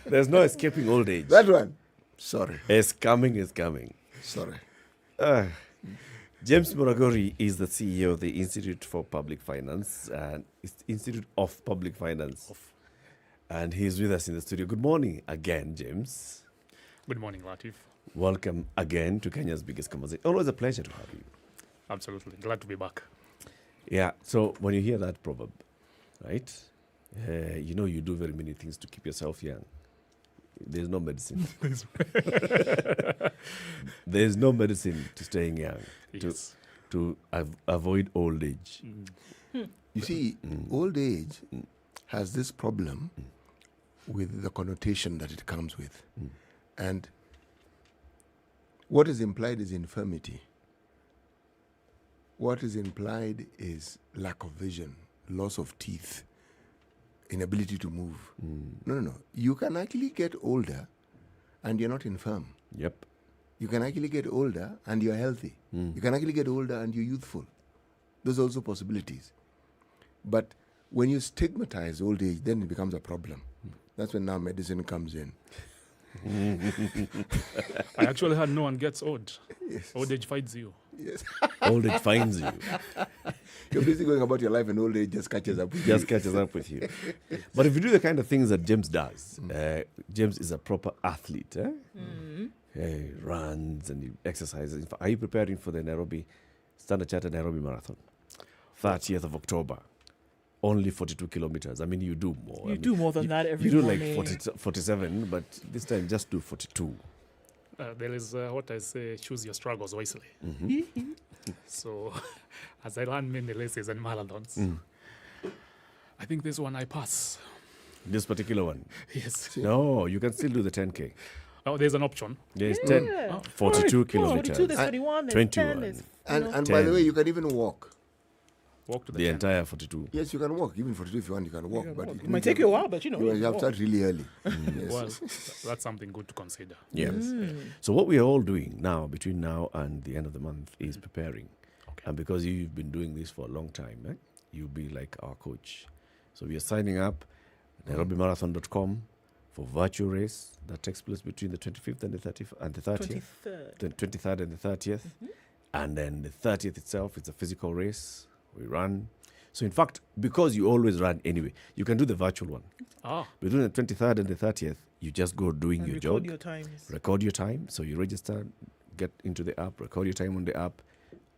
There's no escaping old age. That one. Sorry. It's coming, it's coming. Sorry. James Muragori is the CEO of the Institute for Public Finance and Institute of Public Finance. And he's with us in the studio. Good morning again, James. Good morning, Latif. Welcome again to Kenya's biggest conversation. Always a pleasure to have you. Absolutely. Glad to be back. Yeah, so when you hear that proverb, right, you know you do very many things to keep yourself young. There's no medicine. There's no medicine to staying young, yes. to avoid old age. You see, old age has this problem with the connotation that it comes with. And what is implied is infirmity. What is implied is lack of vision, loss of teeth, inability to move. Mm. No. You can actually get older and you're not infirm. Yep. You can actually get older and you're healthy. You can actually get older and you're youthful. Those are also possibilities. But when you stigmatize old age, then it becomes a problem. That's when now medicine comes in. I actually heard no one gets old. Yes. Old age finds you. Yes. Old age finds you. You're busy going about your life and old age just catches up with you. Just catches up with you. But if you do the kind of things that James does, James is a proper athlete. He runs and he exercises. Are you preparing for the Nairobi, Standard Charter Nairobi Marathon? 30th of October. Only 42 kilometers. I mean, you do more. You do more than that every morning. You do morning. like 47, but this time just do 42. There is what I say, choose your struggles wisely. So, as I run many races and marathons, I think this one I pass. This particular one? Yes. No, you can still do the 10K. Oh, there's an option. There's 42 kilometers. 42, there's 21, there's 10. There's, and by the way, you can even walk. Walk to the entire 42. Yes, you can walk. Even 42 if you want, you can walk. But it might take you a while, but you know. You have to start really early. Yes. Well, that's something good to consider. Yes. So what we are all doing now, between now and the end of the month, is preparing. Okay. And because you've been doing this for a long time, you'll be like our coach. So we are signing up NairobiMarathon.com for virtual race that takes place between the 25th and the 30th and the 30th. 23rd. The 23rd and the 30th. And then the 30th itself, it's a physical race. We run. So in fact, because you always run anyway, you can do the virtual one. Between the 23rd and the 30th, you just go doing and your record jog. Your times. Record your time. So you register, get into the app, record your time on the app,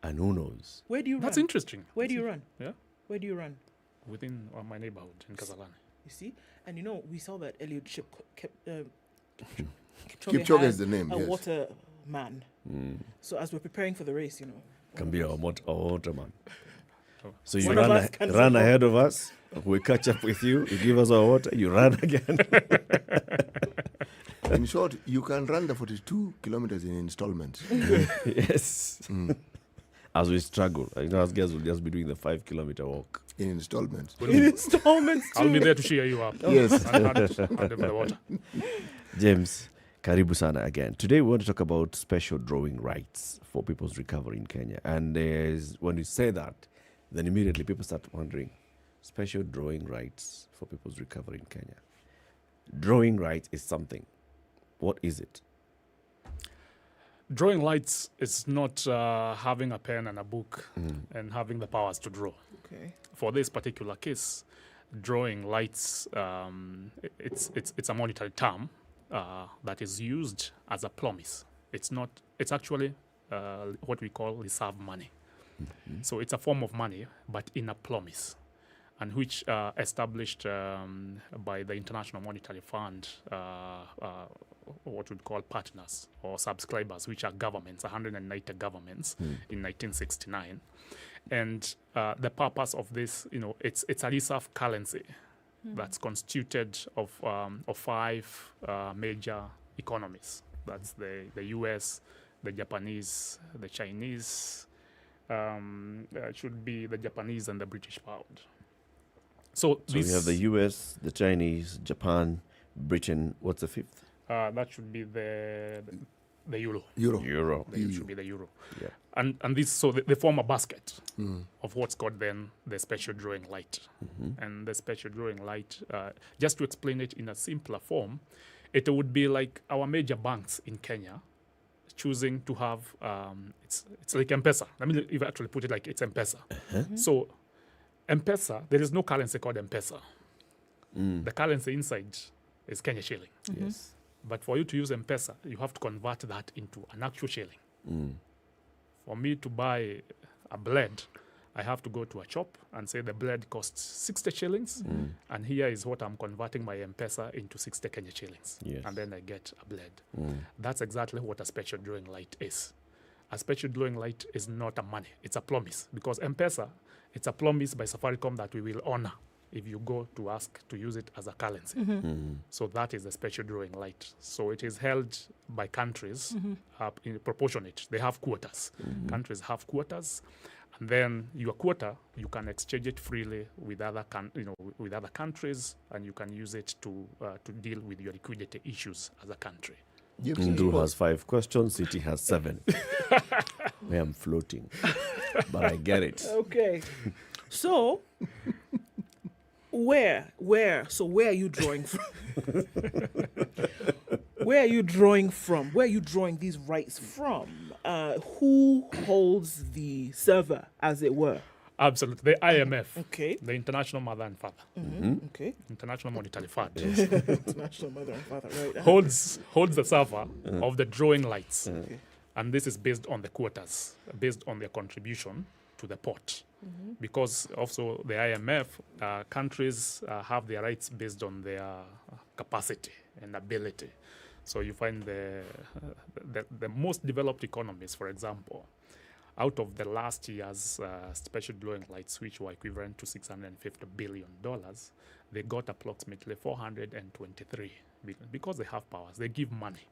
and who knows? Where do you run? That's interesting. Where do you run? Yeah. Where do you run? Within my neighborhood in Kasarani. You see? And you know, we saw that Eliud Kipchoge is the name, a yes. water man. So as we're preparing for the race, you know. Can be a water man. So you One of us run ahead of us, we catch up with you, you give us our water, you run again. In short, you can run the 42 kilometers in installments. Yes. As we struggle. As guys will just be doing the 5 kilometer walk. In installments. In installments too. I'll be there to cheer you up. Yes. and the water. James, karibu sana again. Today we want to talk about special drawing rights for people's recovery in Kenya. And when you say that, then immediately people start wondering, special drawing rights for people's recovery in Kenya. Drawing rights is something. What is it? Drawing rights is not having a pen and a book and having the powers to draw. Okay. For this particular case, drawing rights, it's a monetary term that is used as a promise. It's actually what we call reserve money. So it's a form of money, but in a promise, and which established by the International Monetary Fund, what we'd call partners or subscribers, which are governments, 190 governments in 1969. And the purpose of this, it's a reserve currency that's constituted of 5 major economies. That's the US, the Japanese, the Chinese, it should be the Japanese and the British pound. So we have the US, the Chinese, Japan, Britain. What's the 5th? That should be the euro. Euro. It should be the euro. Yeah. And this, so they form a basket of what's called then the special drawing right. And the special drawing right, just to explain it in a simpler form, it would be like our major banks in Kenya choosing to have, it's like M-Pesa. Let me even actually put it like it's M-Pesa. So M-Pesa, there is no currency called M-Pesa. The currency inside is Kenya shilling. Yes. But for you to use M-Pesa, you have to convert that into an actual shilling. For me to buy a blade, I have to go to a shop and say the blade costs 60 shillings, and here is what I'm converting my M-Pesa into 60 Kenya shillings. Yes. And then I get a blade. That's exactly what a special drawing right is. A special drawing right is not a money, it's a promise. Because M-Pesa, it's a promise by Safaricom that we will honor if you go to ask to use it as a currency. So that is a special drawing right. So it is held by countries in proportionate. They have quotas. Countries have quotas. And then your quota, you can exchange it freely with other with other countries, and you can use it to deal with your liquidity issues as a country. Ndru has 5 questions. City has 7. I am floating, but I get it. Okay. So, where are you drawing from? Where are you drawing from? Where are you drawing these rights from? Who holds the server, as it were? Absolutely. The IMF. Okay. The International Mother and Father. Okay. International Monetary Fund. International Mother and Father, right. holds the server of the drawing rights. And this is based on the quotas, based on their contribution to the pot. Because also the IMF, countries have their rights based on their capacity and ability. So you find the most developed economies, for example, out of the last year's special drawing rights, which were equivalent to $650 billion, they got approximately 423 billion because they have powers. They give money.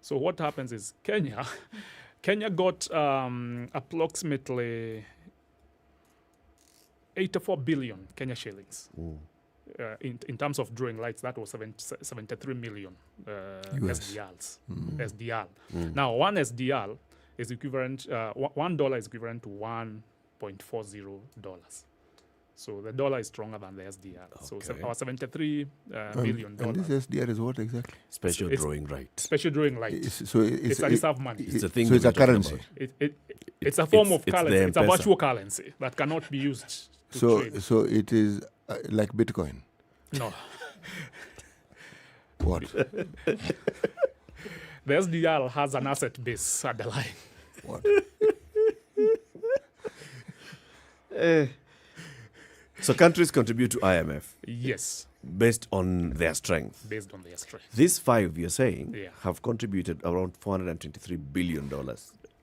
So what happens is Kenya got approximately 84 billion Kenya shillings. In terms of drawing rights, that was 73 million SDRs. SDR. Now, one SDR is equivalent, $1 is equivalent to $1.40. So the dollar is stronger than the SDR. So our 73 million and dollars. this SDR is what exactly? Special drawing right. Special drawing right. It's a reserve money. It's a thing. So it's a currency. It's a form of currency. It's a virtual currency that cannot be used to trade. So it is like Bitcoin. No. What? The SDR has an asset base at the line. What? So countries contribute to IMF. Yes. Based on their strength. Based on their strength. These 5, you're saying, Yeah. have contributed around $423 billion.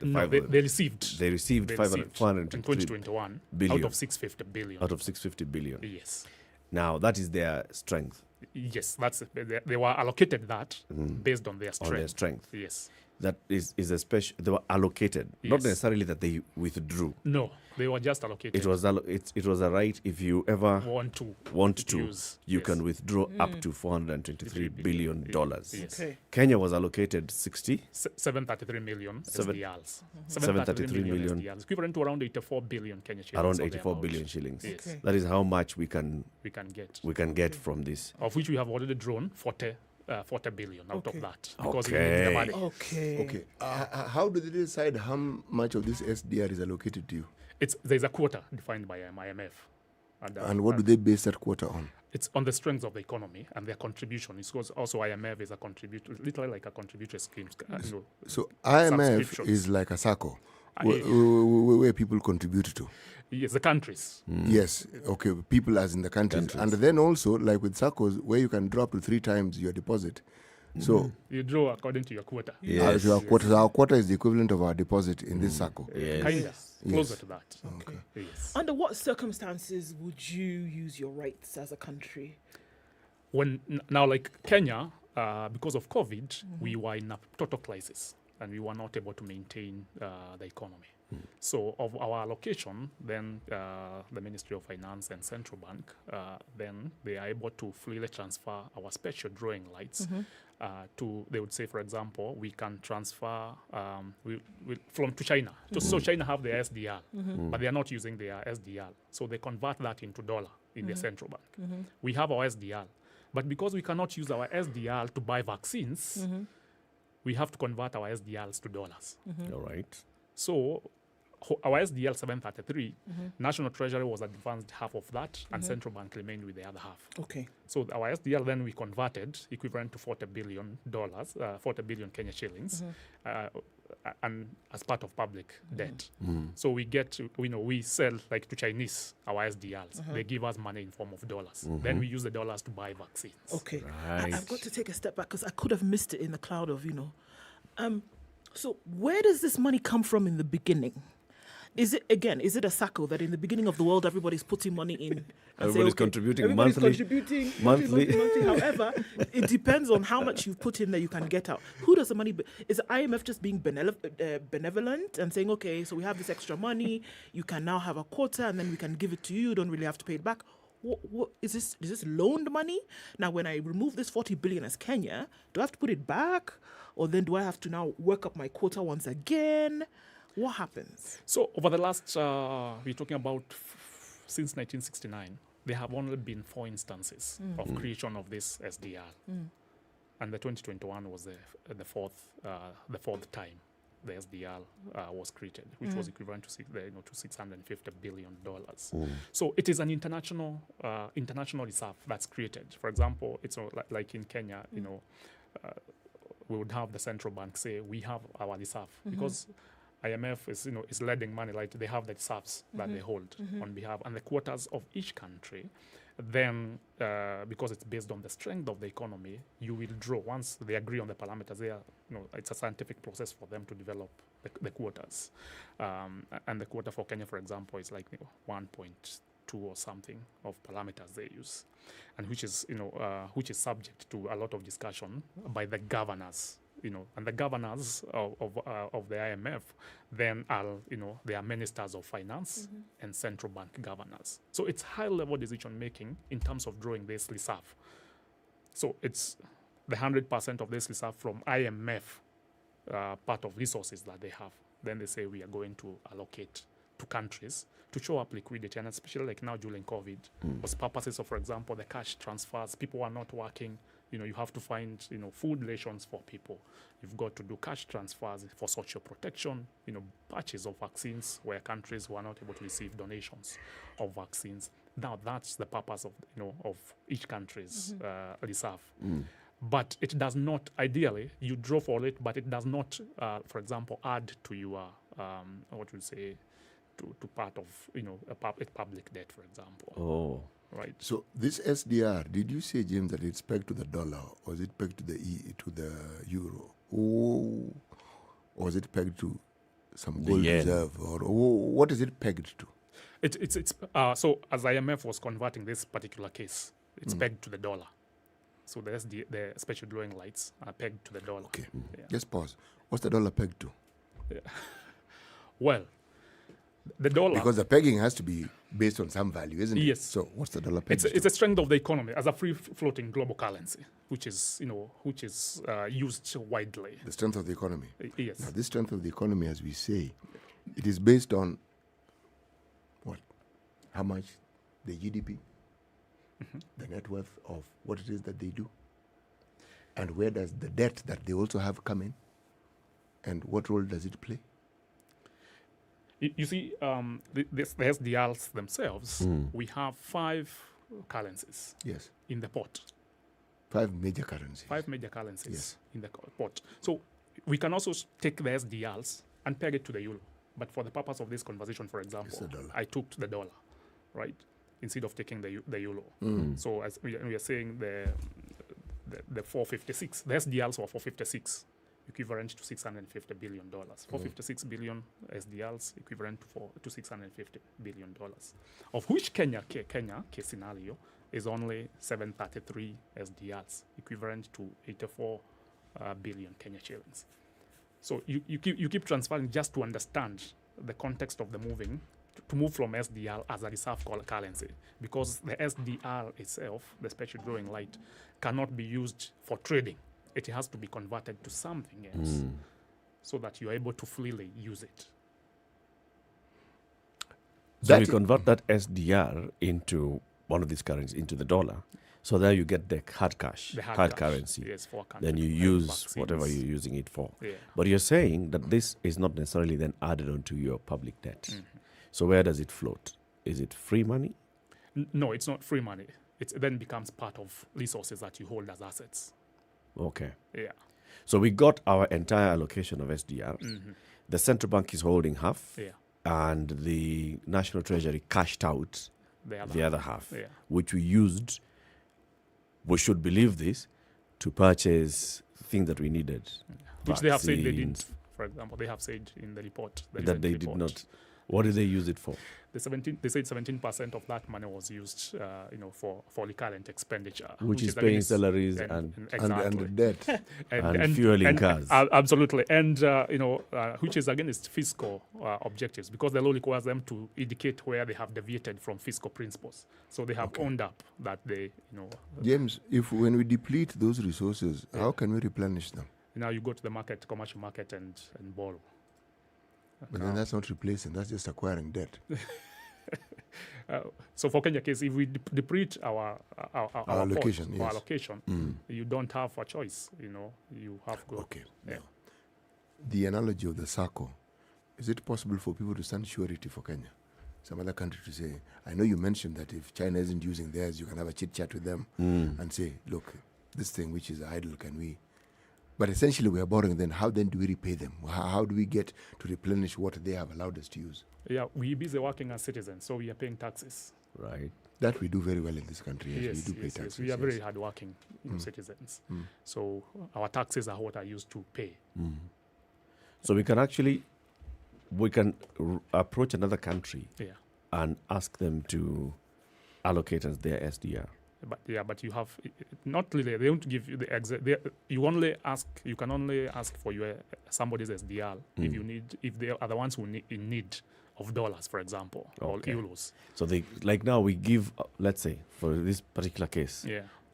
No, they received. They received in 423 2021 billion. out of 650 billion. Out of 650 billion. Yes. Now, that is their strength. Yes, they were allocated that based on their strength. On their strength. Yes. That is a special. They were allocated, not Yes. necessarily that they withdrew. No, they were just allocated. It was it was a right. If you ever want to use, you can withdraw up to $423 billion. Yes. Okay. Kenya was allocated 733 million SDRs. 733 million. SDRs, equivalent to around 84 billion Kenya shillings. Around 84 billion shillings. Yes. Okay. That is how much we can get from this. Of which we have already drawn 40 billion out of that. Because we need Okay. the money. Okay. How do they decide how much of this SDR is allocated to you? There's a quota defined by IMF. And what do they base that quota on? It's on the strength of the economy and their contribution. It's because also IMF is a contributor, literally like a contributory scheme. So IMF subscriptions. is like a circle where people contribute to. Yes, the countries. Yes, okay, people as in the countries. And then also, like with circles, where you can drop to 3 times your deposit. So you draw according to your quota. Yes. Our quota is the equivalent of our deposit in this circle. Kind of. Closer to that. Okay. Yes. Under what circumstances would you use your rights as a country? Now, like Kenya, because of COVID, we were in a total crisis and we were not able to maintain the economy. So of our allocation, then the Ministry of Finance and Central Bank, then they are able to freely transfer our special drawing rights to, they would say, for example, we can transfer to China. So China have their SDR, but they are not using their SDR. So they convert that into dollar in their central bank. We have our SDR, but because we cannot use our SDR to buy vaccines, we have to convert our SDRs to dollars. All right. So our SDL 733, National Treasury was advanced half of that, and Central Bank remained with the other half. Okay. So our SDL then we converted equivalent to $40 billion, 40 billion Kenya shillings, and as part of public debt. So we get, we sell like to Chinese our SDLs. They give us money in form of dollars. Then we use the dollars to buy vaccines. Okay. Right. I've got to take a step back because I could have missed it in the cloud of, So where does this money come from in the beginning? Is it a SACCO that in the beginning of the world everybody's putting money in? Everybody's contributing everybody's monthly. Contributing Monthly. However, it depends on how much you put in that you can get out. Who does the money? Is the IMF just being benevolent and saying, okay, so we have this extra money, you can now have a quota, and then we can give it to you. You don't really have to pay it back. what is this? Is this loaned money? Now, when I remove this 40 billion as Kenya, do I have to put it back, or then do I have to now work up my quota once again? What happens? So over the last, we're talking about since 1969, there have only been 4 instances of creation of this SDR, and the 2021 was the fourth time the SDR was created, which was equivalent to $650 billion. So it is an international reserve that's created. For example, it's like in Kenya, we would have the central bank say we have our reserve because IMF is lending money, like they have the reserves that they hold on behalf, and the quotas of each country. Then, because it's based on the strength of the economy, you will draw once they agree on the parameters. It's a scientific process for them to develop the quotas, and the quota for Kenya, for example, is like 1.2 or something of parameters they use, and which is subject to a lot of discussion by the governors. And the governors of the IMF then are, they are ministers of finance and central bank governors. So it's high-level decision-making in terms of drawing this reserve. So it's the 100% of this reserve from IMF part of resources that they have. Then they say we are going to allocate to countries to show up liquidity, and especially like now during COVID, was purposes of, for example, the cash transfers. People are not working. You have to find, food rations for people. You've got to do cash transfers for social protection, batches of vaccines where countries were not able to receive donations of vaccines. Now that's the purpose of each country's reserve. But it does not, ideally, you draw for it, but it does not, for example, add to your, to part of, a public debt, for example. Oh. Right. So this SDR, did you say, James, that it's pegged to the dollar, or is it pegged to the euro? Or is it pegged to some gold reserve, or what is it pegged to? So as IMF was converting this particular case, it's pegged to the dollar. So the special drawing rights are pegged to the dollar. Okay. Yeah. Just pause. What's the dollar pegged to? Yeah. Well, the dollar, because the pegging has to be based on some value, isn't it? Yes. So what's the dollar pegged It's a strength of the economy as a free-floating global currency, which is used widely. The strength of the economy. Yes. Now, this strength of the economy, as we say, it is based on what? How much? The GDP, the net worth of what it is that they do, and where does the debt that they also have come in, and what role does it play? You see, the SDRs themselves, we have 5 currencies in the pot. 5 major currencies. 5 major currencies in the pot. So we can also take the SDRs and peg it to the euro. But for the purpose of this conversation, for example, I took the dollar, right, instead of taking the euro. So as we are saying, the 456, the SDRs were 456. Equivalent to $650 billion. 456 billion SDRs equivalent to $650 billion, of which Kenya case scenario is only 733 SDRs, equivalent to 84 billion Kenya shillings. So you keep transferring just to understand the context of the moving, to move from SDR as a reserve currency, because the SDR itself, the special drawing right, cannot be used for trading. It has to be converted to something else so that you're able to freely use it. So we convert that SDR into one of these currencies, into the dollar. So there you get the hard cash, hard currency. Yes, for then you use vaccines, whatever you're using it for. Yeah. But you're saying that this is not necessarily then added onto your public debt. So where does it float? Is it free money? No, it's not free money. It then becomes part of resources that you hold as assets. Okay. Yeah. So we got our entire allocation of SDRs. The central bank is holding half, and the National Treasury cashed out the other half, which we used, we should believe this, to purchase things that we needed. Which they have said they didn't. For example, they have said in the report that they did not. What did they use it for? They said 17% of that money was used, for recurrent expenditure, which is paying against- salaries and and debt and fueling cars. Absolutely, and which is against fiscal objectives, because the law requires them to indicate where they have deviated from fiscal principles. So they have owned up that they, James, when we deplete those resources, how can we replenish them? Now you go to the market, commercial market, and borrow. But then that's not replacing, that's just acquiring debt. So for Kenya case, if we deplete our allocation, pot, our allocation, you don't have a choice. You have to. Okay. Yeah. The analogy of the circle, is it possible for people to stand surety for Kenya? Some other country to say, I know you mentioned that if China isn't using theirs, you can have a chit chat with them and say, look, this thing which is idle, can we? But essentially, we are borrowing. Then how then do we repay them? How do we get to replenish what they have allowed us to use? Yeah, we're busy working as citizens, so we are paying taxes. Right. That we do very well in this country. Yes, we do pay taxes. Yes. We are very hardworking citizens. So our taxes are what are used to pay. So we can approach another country and ask them to allocate us their SDR. But you have not really. They don't give you the exact. You can only ask for somebody's SDR if they are the ones who in need of dollars, for example, or euros. So now we give, let's say, for this particular case,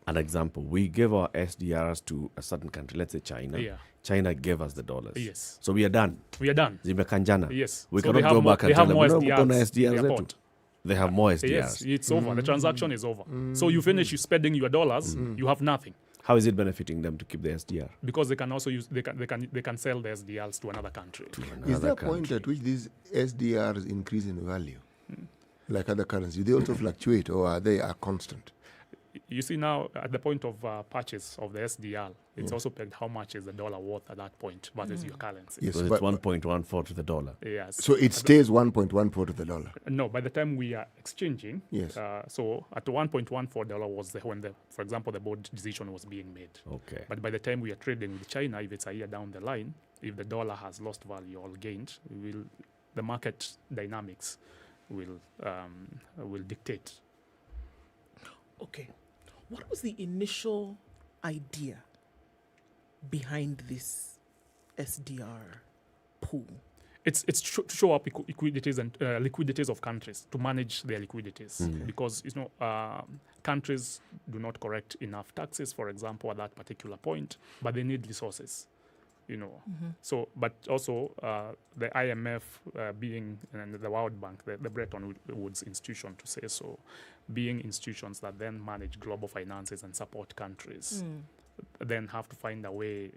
an example. We give our SDRs to a certain country, let's say China. Yeah. China gave us the dollars. Yes. So we are done. We are done. Zimekanjana. Yes. We So cannot go back and they tell have them, more no, SDRs. They have more SDRs. Yes, it's over. The transaction is over. So you finish spending your dollars, you have nothing. How is it benefiting them to keep the SDR? Because they can also use they can sell the SDRs to another country. Is there a point at which these SDRs increase in value, like other currencies? Do they also fluctuate, or are they constant? You see now, at the point of purchase of the SDR, it's also pegged how much is the dollar worth at that point versus your currency. Yes, so it's 1.14 to the dollar. Yes. So it stays 1.14 to the dollar? No, by the time we are exchanging, yes. So at $1.14 was when, for example, the board decision was being made. Okay. But by the time we are trading with China, if it's a year down the line, if the dollar has lost value or gained, the market dynamics will dictate. Okay. What was the initial idea behind this SDR pool? It's to show up liquidities and liquidities of countries, to manage their liquidities, because countries do not collect enough taxes, for example, at that particular point, but they need resources. So, but also the IMF being and the World Bank, the Bretton Woods institution, to say so, being institutions that then manage global finances and support countries, then have to find a way,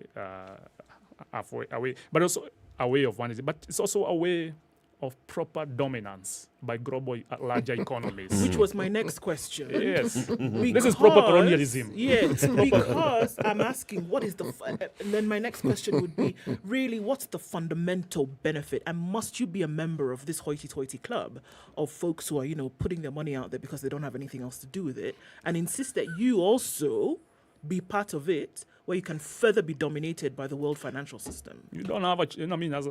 but also a way of managing. But it's also a way of proper dominance by global larger economies. Which was my next question. Yes. This is proper colonialism. Yes, because I'm asking what is and then my next question would be, really, what's the fundamental benefit? And must you be a member of this hoity-toity club of folks who are, putting their money out there because they don't have anything else to do with it, and insist that you also be part of it, where you can further be dominated by the world financial system? You don't have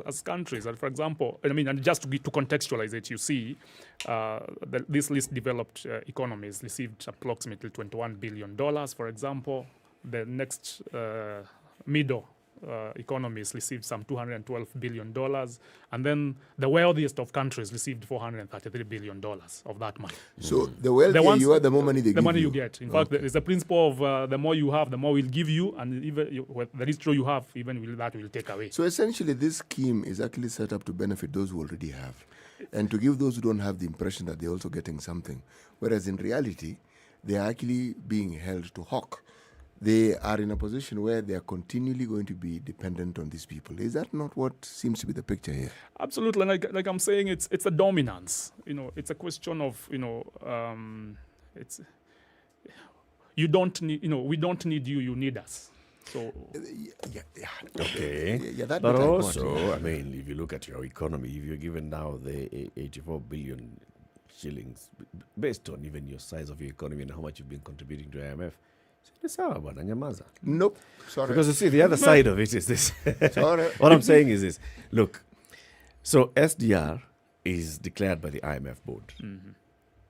as countries, for example, and just to contextualize it, you see, this least developed economies received approximately $21 billion, for example. The next middle economies received some $212 billion, and then the wealthiest of countries received $433 billion of that money. So the wealthier you are, the more money they give you. The money you get. In fact, there's a principle of the more you have, the more we'll give you, and even the little you have, even that will take away. So essentially, this scheme is actually set up to benefit those who already have, and to give those who don't have the impression that they're also getting something, whereas in reality, they are actually being held to hawk. They are in a position where they are continually going to be dependent on these people. Is that not what seems to be the picture here? Absolutely. Like I'm saying, it's a dominance. It's a question of, it's you don't need, we don't need you, you need us. So okay. That but also, if you look at your economy, if you're given now the 84 billion shillings, based on even your size of your economy and how much you've been contributing to IMF, nope. Sorry. Because you see, the other side of it is this. Sorry. What I'm saying is this. Look, so SDR is declared by the IMF board.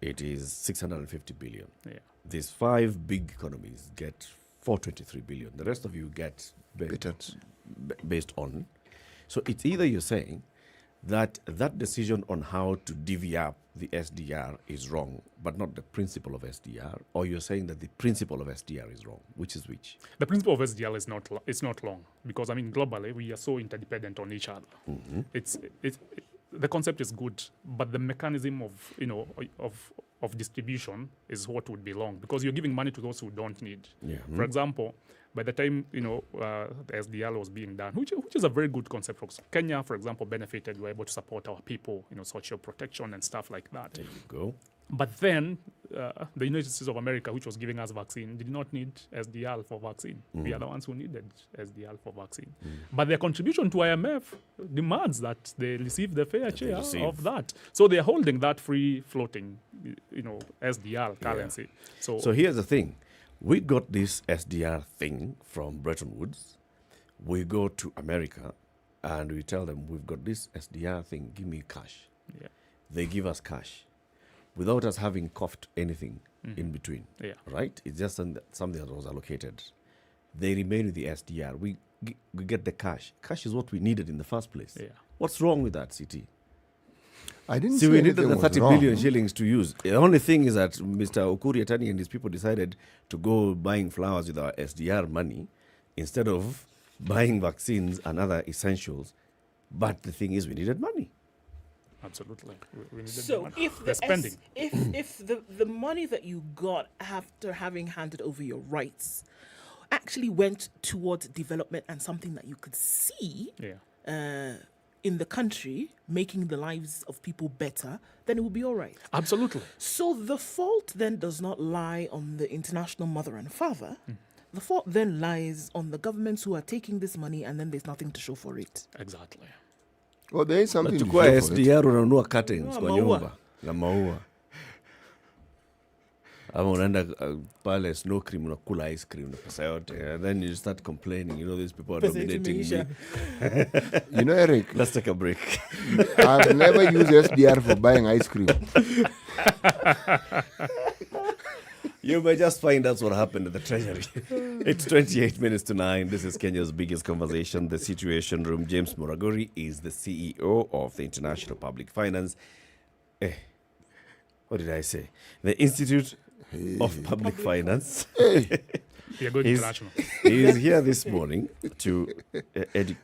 It is 650 billion. Yeah. These 5 big economies get 423 billion. The rest of you get based on. So it's either you're saying that decision on how to divvy up the SDR is wrong, but not the principle of SDR, or you're saying that the principle of SDR is wrong. Which is which? The principle of SDR is not wrong, because I mean globally we are so interdependent on each other. The concept is good, but the mechanism of distribution is what would be wrong, because you're giving money to those who don't need. For example, by the time the SDR was being done, which is a very good concept. For Kenya, for example, benefited. We were able to support our people, social protection and stuff like that. There you go. But then the United States of America, which was giving us vaccine, did not need SDR for vaccine. We are the ones who needed SDR for vaccine. But their contribution to IMF demands that they receive the fair share of that. So they're holding that free floating, SDR currency. Yeah. So here's the thing. We got this SDR thing from Bretton Woods. We go to America and we tell them, we've got this SDR thing, give me cash. Yeah. They give us cash without us having coughed anything in between. Yeah. Right? It's just something that was allocated. They remain with the SDR. We get the cash. Cash is what we needed in the first place. Yeah. What's wrong with that, CT? I didn't See, say we needed anything the was 30 wrong. billion shillings to use. The only thing is that Mr. Ukuri Atani and his people decided to go buying flowers with our SDR money instead of buying vaccines and other essentials. But the thing is, we needed money. Absolutely. We needed So money. if They're spending. if the money that you got after having handed over your rights actually went towards development and something that you could see in the country, making the lives of people better, then it will be all right. Absolutely. So the fault then does not lie on the international mother and father. The fault then lies on the governments who are taking this money and then there's nothing to show for it. Exactly. Well, there is something to Nachukua show for it. SDR unanunua curtains No, kwa maua. nyumba na maua. Ama unaenda pale snow cream unakula ice cream na pesa yote. And then you start complaining, these people are Pesa dominating me. imeisha. Eric, Let's take a break. I've never used SDR for buying ice cream. You may just find that's what happened at the Treasury. It's 28 minutes to 9. This is Kenya's biggest conversation, The Situation Room. James Muraguri is the CEO of the International Public Finance. What did I say? The Institute of Public Finance. We are going international. He is here this morning to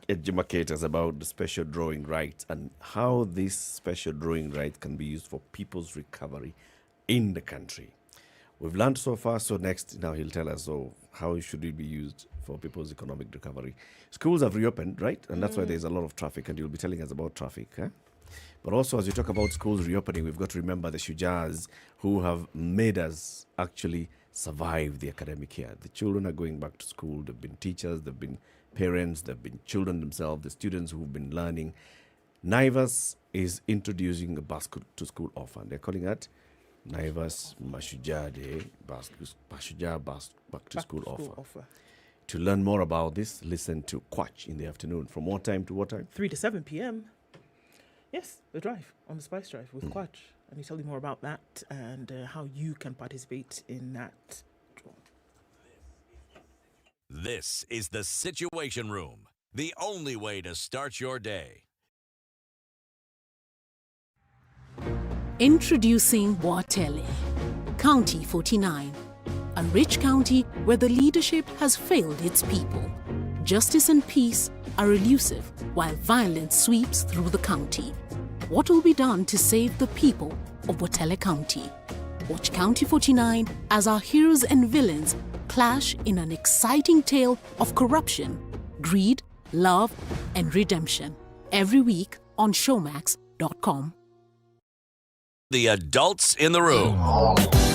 educate us about the special drawing right and how this special drawing right can be used for people's recovery in the country. We've learned so far, so next now he'll tell us how should it be used for people's economic recovery. Schools have reopened, right? And that's why there's a lot of traffic, and you'll be telling us about traffic. But also, as you talk about schools reopening, we've got to remember the Shujaz who have made us actually survive the academic year. The children are going back to school. They've been teachers, they've been parents, they've been children themselves, the students who've been learning. Naivas is introducing a back-to-school offer. They're calling it Naivas Mashujaa Day, Mashujaa back-to-school offer. To learn more about this, listen to Quatch in the afternoon. From what time to what time? 3 to 7 p.m. Yes, the drive on the Spice Drive with Quatch. And we tell you more about that and how you can participate in that draw. This is the Situation Room, the only way to start your day. Introducing Watele, County 49, a rich county where the leadership has failed its people. Justice and peace are elusive while violence sweeps through the county. What will be done to save the people of Watele County? Watch County 49 as our heroes and villains clash in an exciting tale of corruption, greed, love, and redemption. Every week on showmax.com. The adults in the room.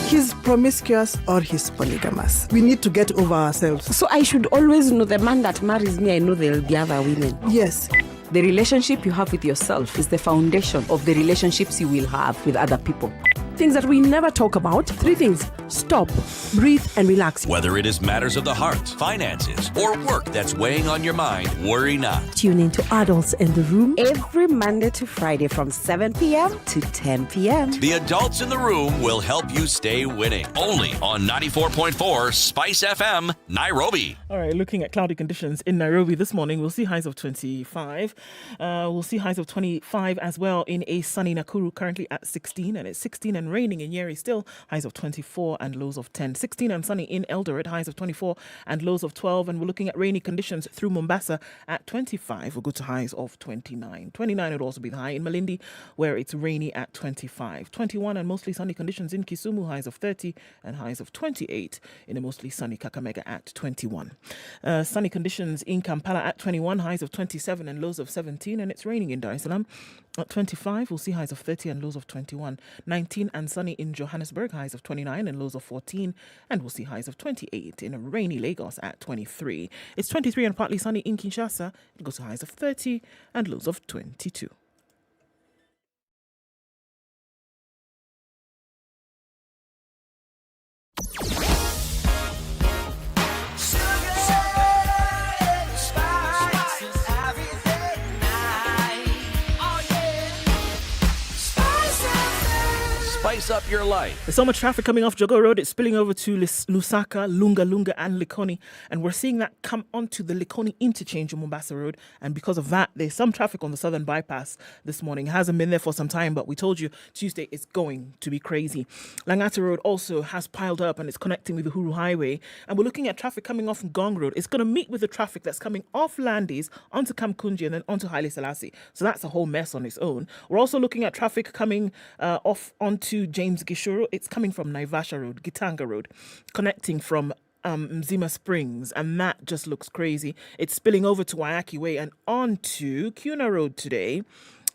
He's promiscuous or he's polygamous. We need to get over ourselves. So I should always know the man that marries me, I know there'll be other women. Yes. The relationship you have with yourself is the foundation of the relationships you will have with other people. Things that we never talk about. 3 things. Stop, breathe, and relax. Whether it is matters of the heart, finances, or work that's weighing on your mind, worry not. Tune in to Adults in the Room every Monday to Friday from 7 p.m. to 10 p.m. The adults in the room will help you stay winning. Only on 94.4 Spice FM, Nairobi. All right, looking at cloudy conditions in Nairobi this morning, we'll see highs of 25. We'll see highs of 25 as well in a sunny Nakuru, currently at 16, and it's 16 and raining in Nyeri, still highs of 24 and lows of 10. 16 and sunny in Eldoret, highs of 24 and lows of 12, and we're looking at rainy conditions through Mombasa at 25. We'll go to highs of 29. 29 would also be the high in Malindi, where it's rainy at 25. 21 and mostly sunny conditions in Kisumu, highs of 30 and highs of 28 in a mostly sunny Kakamega at 21. Sunny conditions in Kampala at 21, highs of 27 and lows of 17, and it's raining in Dar es Salaam. At 25, we'll see highs of 30 and lows of 21. 19 and sunny in Johannesburg, highs of 29 and lows of 14, and we'll see highs of 28 in a rainy Lagos at 23. It's 23 and partly sunny in Kinshasa. It goes to highs of 30 and lows of 22. Spice up your life. There's so much traffic coming off Jogo Road. It's spilling over to Lusaka, Lunga, and Likoni. And we're seeing that come onto the Likoni interchange on Mombasa Road. And because of that, there's some traffic on the southern bypass this morning. It hasn't been there for some time, but we told you Tuesday is going to be crazy. Langata Road also has piled up and it's connecting with the Huru Highway. And we're looking at traffic coming off from Gong Road. It's going to meet with the traffic that's coming off Landis onto Kamkunji and then onto Haile Selassie. So that's a whole mess on its own. We're also looking at traffic coming off onto James Gishuru. It's coming from Naivasha Road, Gitanga Road, connecting from Mzima Springs, and that just looks crazy. It's spilling over to Wayaki Way and onto Kuna Road today.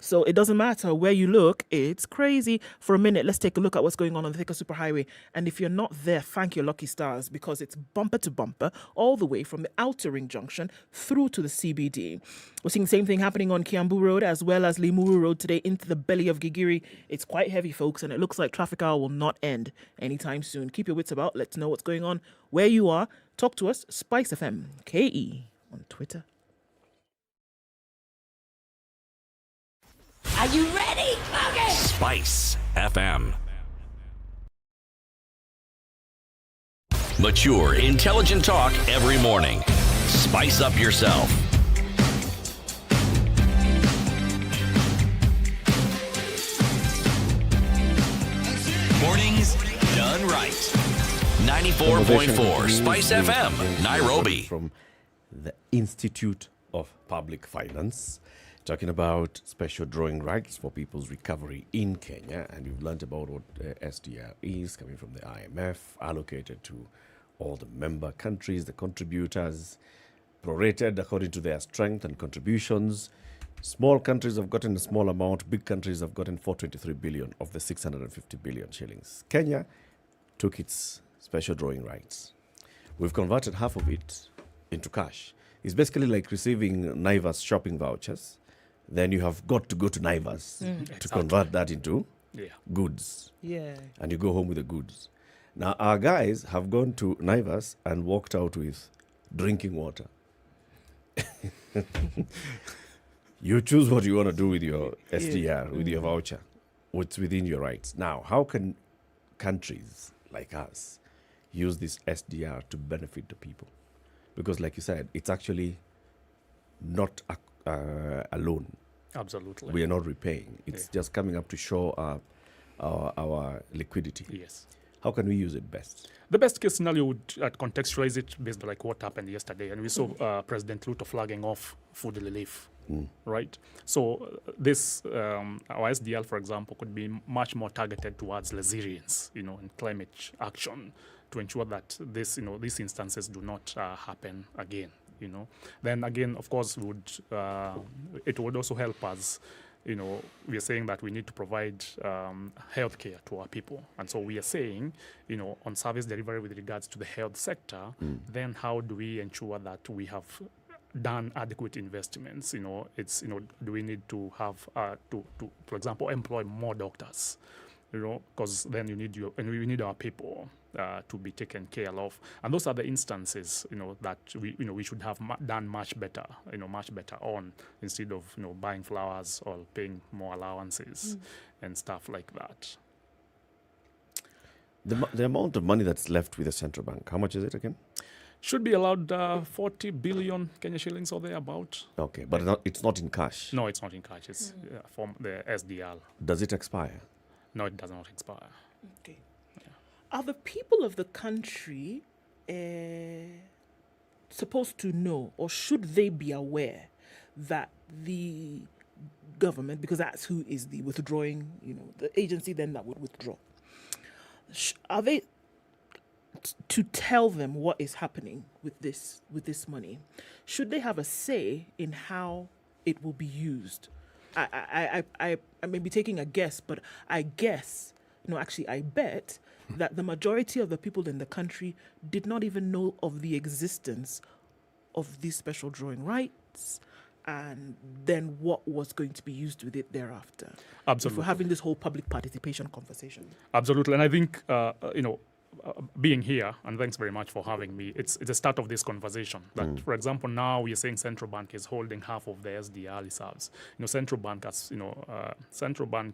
So it doesn't matter where you look, it's crazy. For a minute, let's take a look at what's going on the Thika Superhighway. And if you're not there, thank your lucky stars, because it's bumper to bumper all the way from the Outer Ring Junction through to the CBD. We're seeing the same thing happening on Kiambu Road as well as Limuru Road today into the belly of Gigiri. It's quite heavy, folks, and it looks like traffic hour will not end anytime soon. Keep your wits about. Let's know what's going on where you are. Talk to us, SpiceFM KE on Twitter. Are you ready? Okay. Spice FM. Mature, intelligent talk every morning. Spice up yourself. Mornings done right. 94.4 Spice FM, Nairobi. From the Institute of Public Finance, talking about special drawing rights for people's recovery in Kenya. And we've learned about what SDR is, coming from the IMF, allocated to all the member countries, the contributors, prorated according to their strength and contributions. Small countries have gotten a small amount. Big countries have gotten 423 billion of the 650 billion shillings. Kenya took its special drawing rights. We've converted half of it into cash. It's basically like receiving Naivas shopping vouchers. Then you have got to go to Naivas to convert that into goods. Yeah. And you go home with the goods. Now, our guys have gone to Naivas and walked out with drinking water. You choose what you want to do with your SDR, with your voucher, what's within your rights. Now, how can countries like us use this SDR to benefit the people? Because like you said, it's actually not a loan. Absolutely. We are not repaying. It's just coming up to show our liquidity. Yes. How can we use it best? The best case scenario would contextualize it based on like what happened yesterday. And we saw President Ruto flagging off food relief, right? So this, our SDL, for example, could be much more targeted towards resilience, and climate action to ensure that this, these instances do not happen again. Then again, of course, it would also help us. We are saying that we need to provide healthcare to our people, and so we are saying, on service delivery with regards to the health sector. Then how do we ensure that we have done adequate investments? Do we need to have to for example, employ more doctors? because then you need our people to be taken care of, and those are the instances, that we should have done much better on, instead of buying flowers or paying more allowances and stuff like that. The amount of money that's left with the central bank, how much is it again? Should be allowed 40 billion Kenya shillings or thereabout. Okay, but it's not in cash. No, it's not in cash. It's from the SDR. Does it expire? No, it does not expire. Okay. Are the people of the country supposed to know, or should they be aware that the government, because that's who is the withdrawing, the agency then that would withdraw, are they to tell them what is happening with this money? Should they have a say in how it will be used? I may be taking a guess, but I bet that the majority of the people in the country did not even know of the existence of these special drawing rights, and then what was going to be used with it thereafter. Absolutely. If we're having this whole public participation conversation. Absolutely. And I think, being here, and thanks very much for having me, it's the start of this conversation. That, for example, now we are saying central bank is holding half of the SDR reserves. Central bank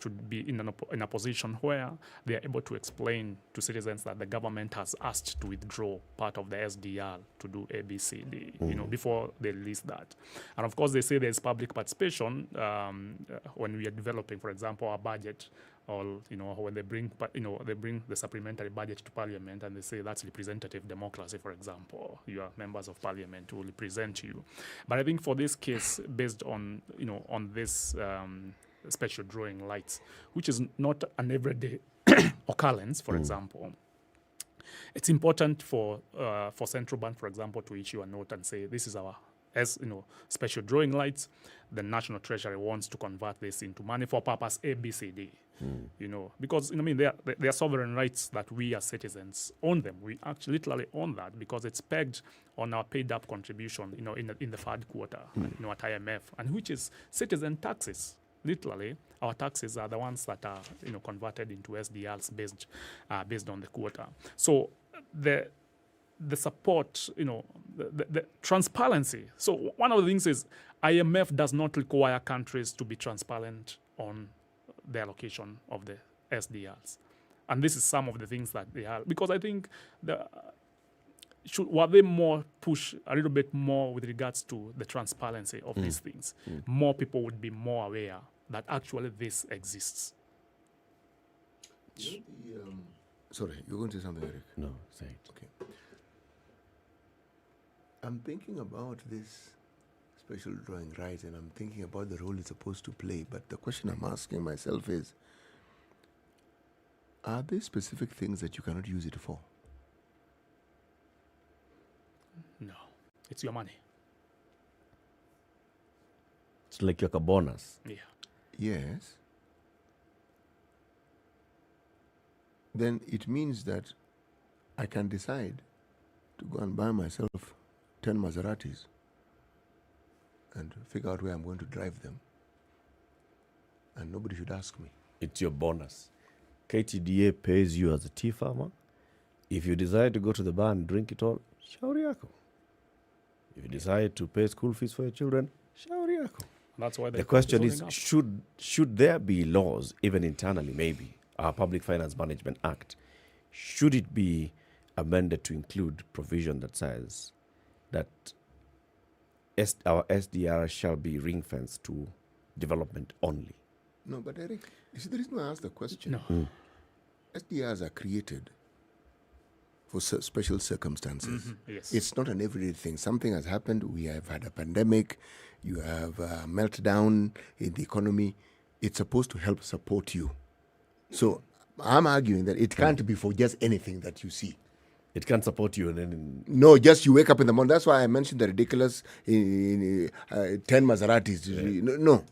should be in a position where they are able to explain to citizens that the government has asked to withdraw part of the SDR to do ABCD, before they release that. And of course, they say there's public participation when we are developing, for example, our budget. Or when they bring the supplementary budget to Parliament, and they say that's representative democracy. For example, you are members of Parliament who will represent you. But I think for this case, based on this special drawing rights, which is not an everyday occurrence, for example, it's important for central bank, for example, to issue a note and say this is our special drawing rights. The National Treasury wants to convert this into money for purpose ABCD. Because they are sovereign rights that we as citizens own them. We actually literally own that because it's pegged on our paid up contribution, in the third quarter, at IMF, and which is citizen taxes. Literally, our taxes are the ones that are converted into SDRs based on the quota. So the support, the transparency. So one of the things is IMF does not require countries to be transparent on the allocation of the SDRs. And this is some of the things that they are, because I think were they more push a little bit more with regards to the transparency of these things, more people would be more aware that actually this exists. Sorry, you're going to say something, Eric? No, say it. Okay. I'm thinking about this special drawing rights, and I'm thinking about the role it's supposed to play. But the question I'm asking myself is, are there specific things that you cannot use it for? No. It's your money. It's like a bonus. Yeah. Yes. Then it means that I can decide to go and buy myself 10 Maseratis and figure out where I'm going to drive them. And nobody should ask me. It's your bonus. KTDA pays you as a tea farmer. If you decide to go to the bar and drink it all, shauri yako. If you decide to pay school fees for your children, shauri yako. That's why the question is, should there be laws, even internally maybe, our Public Finance Management Act, should it be amended to include provision that says that our SDR shall be ring-fenced to development only? No, but Eric, you see, the reason I asked the question, SDRs are created for special circumstances. Yes. It's not an everyday thing. Something has happened. We have had a pandemic. You have a meltdown in the economy. It's supposed to help support you. So I'm arguing that it can't be for just anything that you see. It can't support you. And then No, just you wake up in the morning. That's why I mentioned the ridiculous 10 Maseratis. No.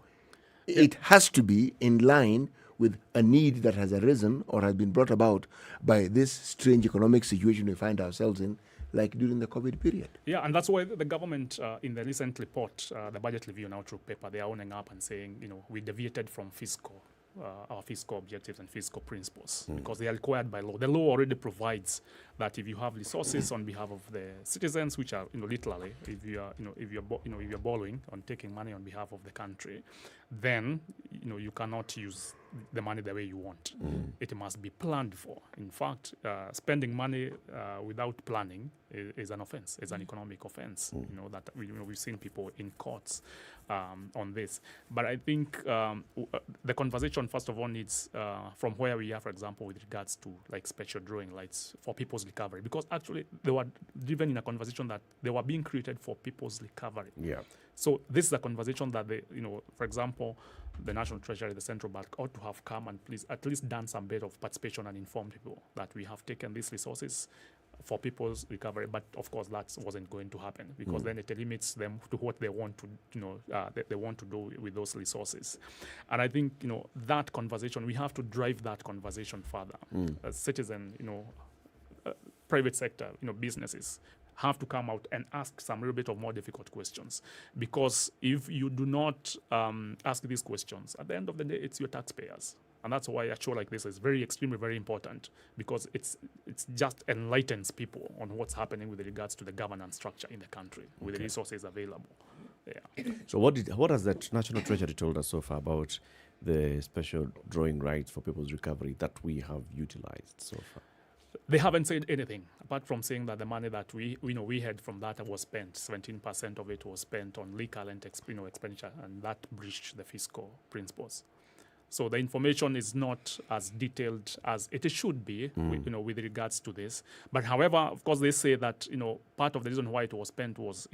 It has to be in line with a need that has arisen or has been brought about by this strange economic situation we find ourselves in, like during the COVID period. Yeah, and that's why the government, in the recent report, the budget review and outlook paper, they are owning up and saying, we deviated from fiscal our fiscal objectives and fiscal principles because they are required by law. The law already provides that if you have resources on behalf of the citizens, which are literally, if you're borrowing on taking money on behalf of the country, then you cannot use the money the way you want. It must be planned for. In fact, spending money without planning is an offense. It's an economic offense. That we've seen people in courts on this. But I think the conversation, first of all, needs from where we are, for example, with regards to like special drawing rights for people's recovery, because actually they were driven in a conversation that they were being created for people's recovery. Yeah. So this is a conversation that they, for example, the National Treasury, the Central Bank ought to have come and please at least done some bit of participation and informed people that we have taken these resources for people's recovery. But of course, that wasn't going to happen because then it limits them to what they want to, they want to do with those resources. And I think, that conversation, we have to drive that conversation further. As citizen, private sector, businesses have to come out and ask some little bit of more difficult questions, because if you do not ask these questions, at the end of the day, it's your taxpayers. And that's why a show like this is extremely very important, because it's just enlightens people on what's happening with regards to the governance structure in the country with the resources available. Yeah. So what has the National Treasury told us so far about the special drawing rights for people's recovery that we have utilized so far? They haven't said anything apart from saying that the money that we had from that was spent. 17% of it was spent on recurrent expenditure, and that breached the fiscal principles. So the information is not as detailed as it should be, with regards to this. But however, of course, they say that part of the reason why it was spent was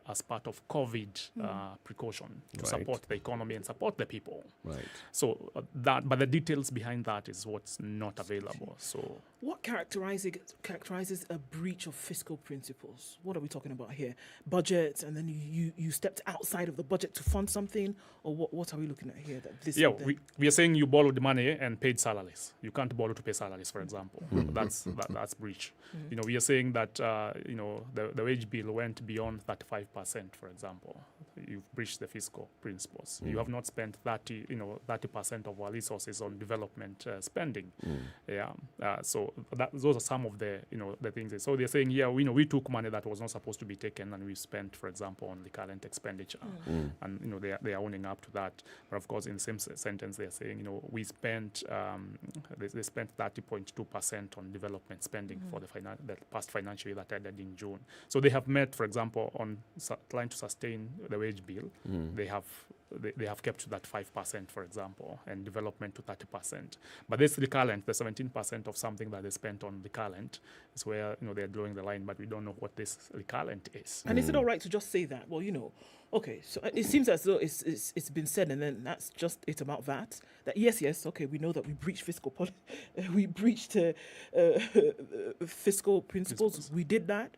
as part of COVID precaution to support the economy and support the people. Right. So but the details behind that is what's not available. So what characterizes a breach of fiscal principles? What are we talking about here? Budget, and then you stepped outside of the budget to fund something, or what are we looking at here? That this we are saying you borrowed money and paid salaries. You can't borrow to pay salaries, for example. That's breach. We are saying that the wage bill went beyond 35%, for example. You've breached the fiscal principles. You have not spent 30% of our resources on development spending. So those are some of the the things. So they're saying we took money that was not supposed to be taken and we spent, for example, on the current expenditure, and they are owning up to that. But of course, in the same sentence, they're saying we spent they spent 30.2% on development spending for the past financial year that ended in June. So they have met, for example, on trying to sustain the wage bill. They have kept that 5%, for example, and development to 30%. But this recurrent, the 17% of something that they spent on recurrent, is where they're drawing the line. But we don't know what this recurrent is. And is it all right to just say that? Well, okay, so it seems as though it's been said, and then that's just it about that. That yes, okay, we know that we breached we breached fiscal principles. We did that,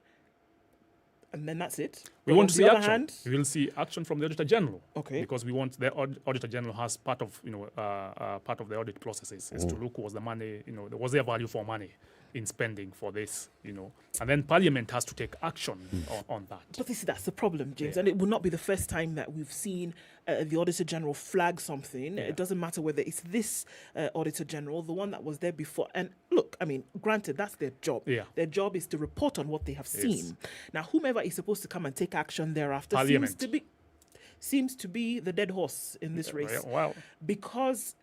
and then that's it. We won't see action. We will see action from the Auditor General. Okay. Because we want the Auditor General has part of part of the audit processes is to look was the money was there value for money in spending for this, and then Parliament has to take action on that. But that's the problem, James, and it will not be the first time that we've seen the Auditor General flag something. It doesn't matter whether it's this Auditor General, the one that was there before. And look, I mean, granted, that's their job. Their job is to report on what they have seen. Now, whomever is supposed to come and take action thereafter seems to be the dead horse in this race. Wow. Because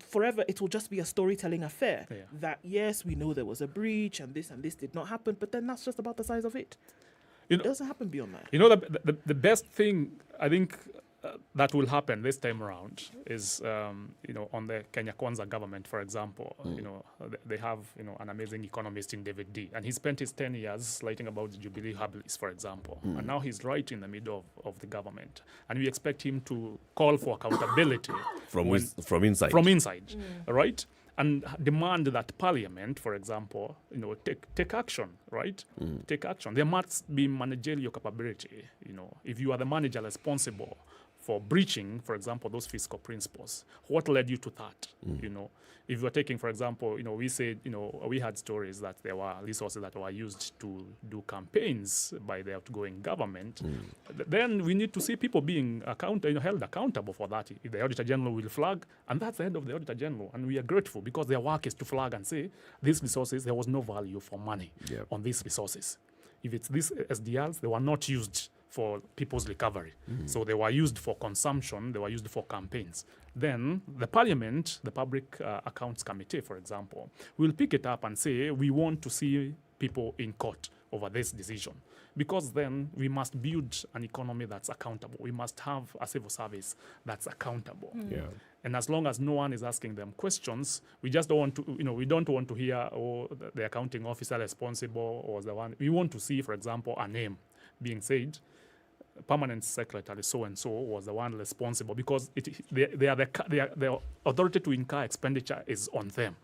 forever it will just be a storytelling affair that yes, we know there was a breach and this did not happen, but then that's just about the size of it. It doesn't happen beyond that. The best thing I think that will happen this time around is on the Kenya Kwanza government, for example. They have an amazing economist in David D, and he spent his 10 years writing about the Jubilee Habilis, for example, and now he's right in the middle of the government, and we expect him to call for accountability from inside, right? And demand that Parliament, for example, take action, right? Take action. There must be managerial capability. If you are the manager responsible for breaching, for example, those fiscal principles. What led you to that? You know, if you're taking, for example, you know, we said, you know, we had stories that there were resources that were used to do campaigns by the outgoing government. Then we need to see people being held accountable for that. If the Auditor General will flag, and that's the head of the Auditor General, and we are grateful because their work is to flag and say, these resources, there was no value for money on these resources. If it's these SDRs, they were not used for people's recovery. So they were used for consumption, they were used for campaigns. Then the Parliament, the Public Accounts Committee, for example, will pick it up and say, we want to see people in court over this decision. Because then we must build an economy that's accountable. We must have a civil service that's accountable. And as long as no one is asking them questions, we just don't want to, you know, we don't want to hear, oh, the accounting officer responsible or the one. We want to see, for example, a name being said, permanent secretary so-and-so was the one responsible, because the authority to incur expenditure is on them.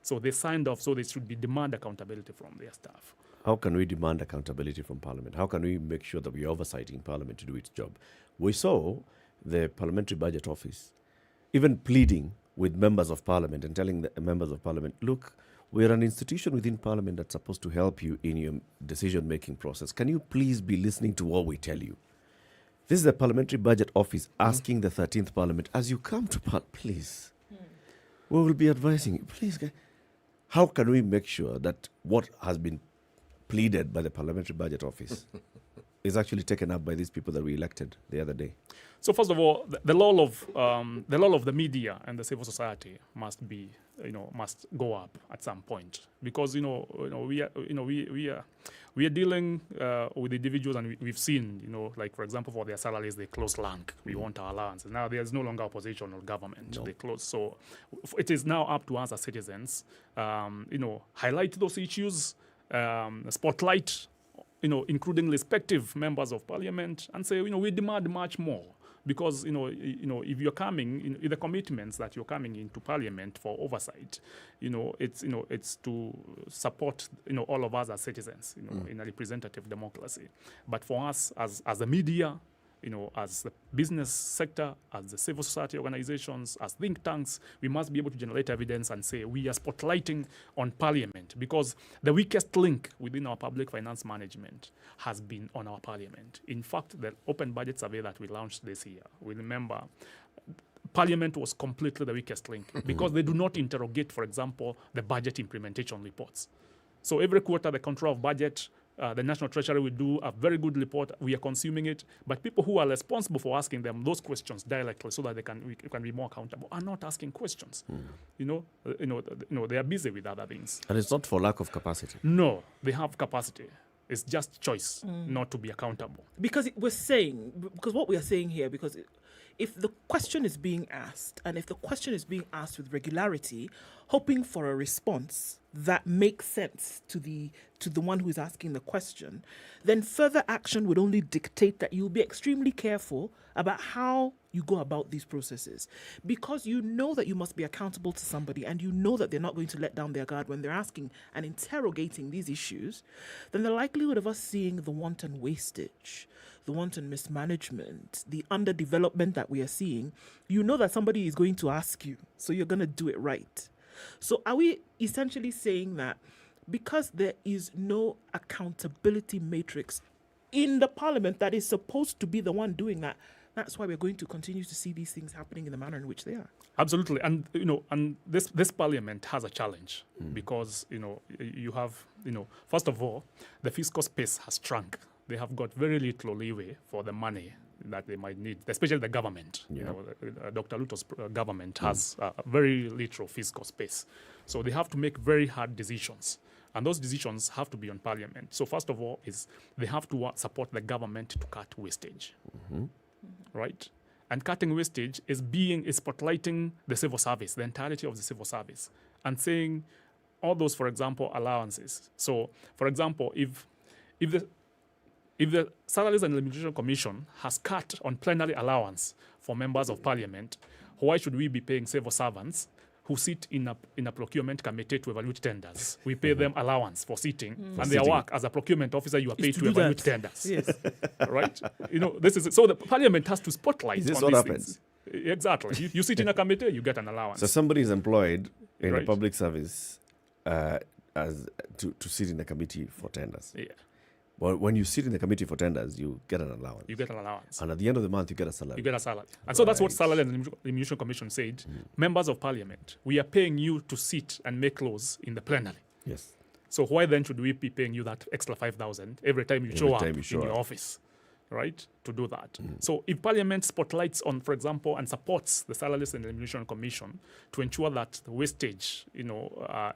So they signed off, so they should be demand accountability from their staff. How can we demand accountability from Parliament? How can we make sure that we are oversighting Parliament to do its job? We saw the Parliamentary Budget Office even pleading with members of Parliament and telling the members of Parliament, look, we're an institution within Parliament that's supposed to help you in your decision-making process. Can you please be listening to what we tell you? This is the Parliamentary Budget Office asking the 13th Parliament, as you come to Parliament, please, we will be advising you, please, how can we make sure that what has been pleaded by the Parliamentary Budget Office is actually taken up by these people that we elected the other day? So first of all, the role of the media and the civil society must be, must go up at some point, because we are dealing with individuals, and we've seen, like for example, for their salaries they close rank. We want our allowances. Now there's no longer opposition or government. No. They close. So it is now up to us as citizens, highlight those issues, spotlight, including respective members of Parliament, and say, we demand much more. Because if you're coming, the commitments that you're coming into Parliament for oversight, it's to support all of us as citizens, in a representative democracy. But for us as the media, as the business sector, as the civil society organizations, as think tanks, we must be able to generate evidence and say we are spotlighting on Parliament, because the weakest link within our public finance management has been on our Parliament. In fact, the open budget survey that we launched this year, we remember Parliament was completely the weakest link because they do not interrogate, for example, the budget implementation reports. So every quarter, the control of budget, the National Treasury will do a very good report. We are consuming it, but people who are responsible for asking them those questions directly, so that we can be more accountable, are not asking questions. They are busy with other things. And it's not for lack of capacity. No, they have capacity. It's just choice not to be accountable. Because what we are saying here, because if the question is being asked, and if the question is being asked with regularity, hoping for a response that makes sense to the one who is asking the question, then further action would only dictate that you'll be extremely careful about how you go about these processes, because you know that you must be accountable to somebody, and you know that they're not going to let down their guard when they're asking and interrogating these issues. Then the likelihood of us seeing the wanton wastage, the wanton mismanagement, the underdevelopment that we are seeing, you know that somebody is going to ask you, so you're going to do it right. So are we essentially saying that because there is no accountability matrix in the Parliament that is supposed to be the one doing that, that's why we're going to continue to see these things happening in the manner in which they are? Absolutely. And this Parliament has a challenge because, you have, first of all, the fiscal space has shrunk. They have got very little leeway for the money that they might need, especially the government. Dr. Luto's government has very little fiscal space. So they have to make very hard decisions. And those decisions have to be on Parliament. So first of all, they have to support the government to cut wastage. Right? And cutting wastage is spotlighting the civil service, the entirety of the civil service, and saying all those, for example, allowances. So, for example, if the Salaries and Remuneration Commission has cut on plenary allowance for members of Parliament, why should we be paying civil servants who sit in a procurement committee to evaluate tenders. We pay them allowance for sitting, For and their sitting. work as a procurement officer, you are paid to to do evaluate that. tenders. Yes. Right? This is so the parliament has to spotlight Is this on what these happens? things. Exactly. You sit in a committee, you get an allowance. So somebody is employed in a Right. public service as to sit in a committee for tenders. Yeah. Well, when you sit in the committee for tenders, you get an allowance. You get an allowance. And at the end of the month, you get a salary. You get a salary. And so that's what Right. Salary and Remuneration Commission said. Members of Parliament, we are paying you to sit and make laws in the plenary. Yes. So why then should we be paying you that extra 5,000 every time you show up time you show in your up. office, right? To do that. So if Parliament spotlights on, for example, and supports the Salaries and Remuneration Commission to ensure that the wastage,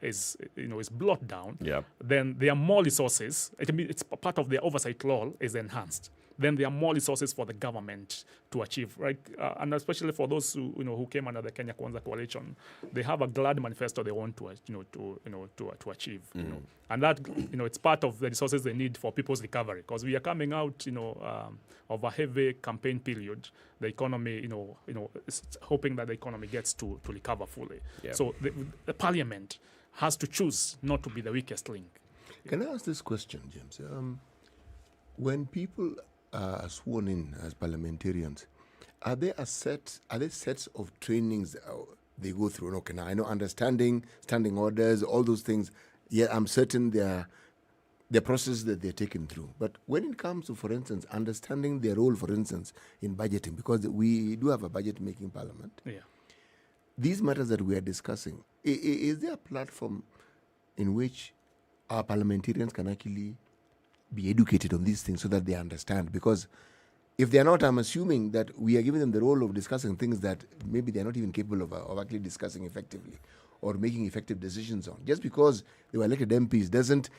is brought down, Yeah. then there are more resources. It's part of their oversight law is enhanced. Then there are more resources for the government to achieve, right? And especially for those who came under the Kenya Kwanza coalition, they have a glad manifesto they want to achieve. And that it's part of the resources they need for people's recovery, because we are coming out of a heavy campaign period. The economy, is hoping that the economy gets to recover fully. Yeah. So the Parliament has to choose not to be the weakest link. Can I ask this question, James? When people are sworn in as parliamentarians, are there sets of trainings they go through? Okay, now I know understanding, standing orders, all those things. Yeah, I'm certain they're processes that they're taken through. But when it comes to, for instance, understanding their role, for instance, in budgeting, because we do have a budget-making parliament. Yeah. These matters that we are discussing, is there a platform in which our parliamentarians can actually be educated on these things so that they understand? Because if they are not, I'm assuming that we are giving them the role of discussing things that maybe they're not even capable of actually discussing effectively or making effective decisions on. Just because they were elected MPs doesn't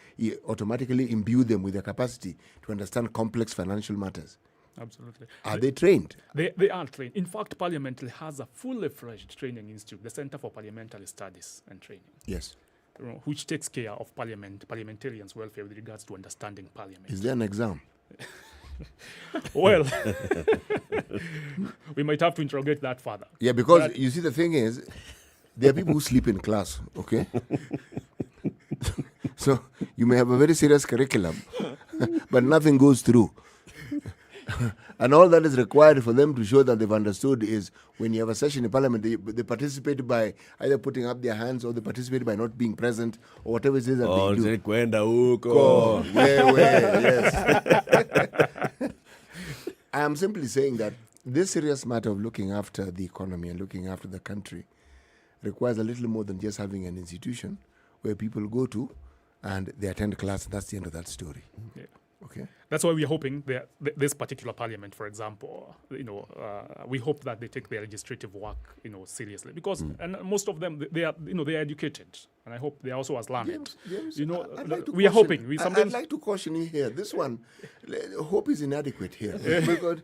automatically imbue them with the capacity to understand complex financial matters. Absolutely. Are they trained? They are trained. In fact, Parliament has a fully fledged training institute, the Center for Parliamentary Studies and Training. Yes. Which takes care of parliamentarians' welfare with regards to understanding Parliament. Is there an exam? Well, we might have to interrogate that further. Yeah, because you see, the thing is, there are people who sleep in class, okay? So you may have a very serious curriculum, but nothing goes through. And all that is required for them to show that they've understood is when you have a session in Parliament, they participate by either putting up their hands or they participate by not being present or whatever it is that they do. Kwenda huko. Yes. I am simply saying that this serious matter of looking after the economy and looking after the country requires a little more than just having an institution where people go to and they attend class, and that's the end of that story. Yeah. Okay. That's why we are hoping that this particular parliament, for example, we hope that they take their legislative work, seriously, because and most of them they are educated, and I hope they are also as learned. James, we are hoping. I'd like to caution you here. This one, hope is inadequate here because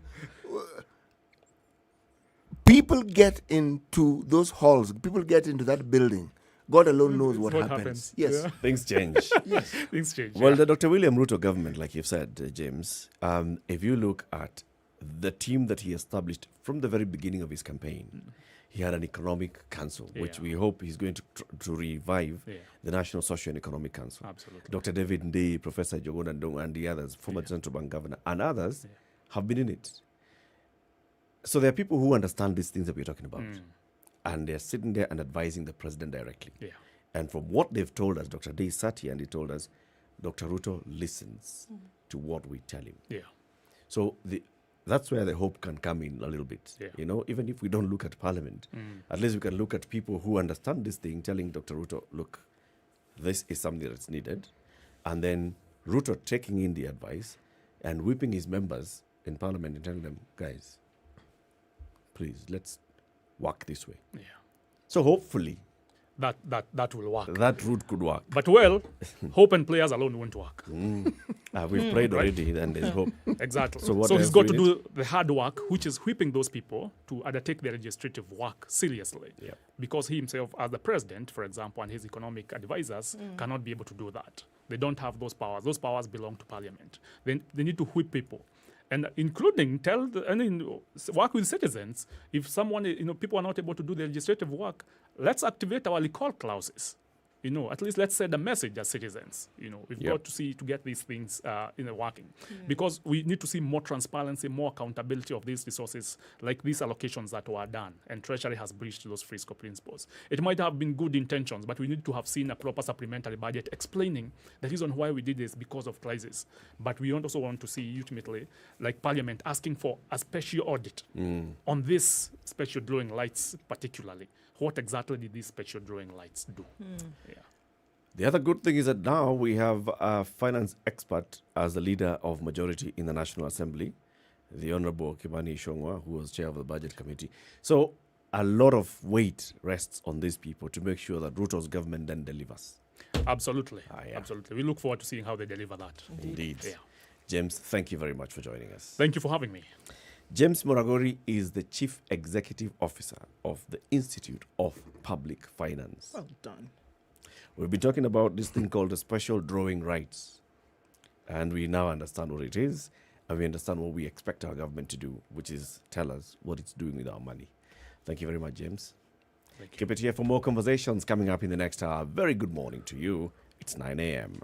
people get into those halls, people get into that building. God alone knows what happens. Yes. Yeah. Things change. Yes. Things change. Well, the Dr. William Ruto government, like you've said, James, if you look at the team that he established from the very beginning of his campaign, he had an economic council, which we hope he's going to revive, the National Social and Economic Council. Absolutely. Dr. David Ndei, Professor Jogona Ndong, and the others, former Central Bank Governor, and others have been in it. So there are people who understand these things that we're talking about. And they're sitting there and advising the president directly. Yeah. And from what they've told us, Dr. Ndei sat here and he told us, Dr. Ruto listens to what we tell him. Yeah. So that's where the hope can come in a little bit. Yeah. Even if we don't look at Parliament, at least we can look at people who understand this thing, telling Dr. Ruto, look, this is something that's needed. And then Ruto taking in the advice and whipping his members in Parliament and telling them, guys, please, let's work this way. Yeah. So hopefully that will work. That route could work. But hope and prayers alone won't work. We've prayed already, and there's hope. Exactly. So he's got to do the hard work, which is whipping those people to undertake their legislative work seriously. Yeah. Because he himself, as the president, for example, and his economic advisors cannot be able to do that. They don't have those powers. Those powers belong to Parliament. They need to whip people. And including work with citizens. If someone, people are not able to do the legislative work, let's activate our recall clauses. At least let's send a message as citizens. We've got to get these things working. Because we need to see more transparency, more accountability of these resources, like these allocations that were done, and Treasury has breached those fiscal principles. It might have been good intentions, but we need to have seen a proper supplementary budget explaining the reason why we did this because of crisis. But we also want to see, ultimately, like Parliament, asking for a special audit on this special drawing rights particularly. What exactly did these special drawing rights do? The other good thing is that now we have a finance expert as the leader of majority in the National Assembly, the Honorable Kimani Ichung'wah, who was chair of the Budget Committee. So a lot of weight rests on these people to make sure that Ruto's government then delivers. Absolutely. Absolutely. We look forward to seeing how they deliver that. Indeed. James, thank you very much for joining us. Thank you for having me. James Moragori is the Chief Executive Officer of the Institute of Public Finance. Well done. We'll be talking about this thing called the special drawing rights. And we now understand what it is, and we understand what we expect our government to do, which is tell us what it's doing with our money. Thank you very much, James. Thank you. Keep it here for more conversations coming up in the next hour. Very good morning to you. It's 9 a.m.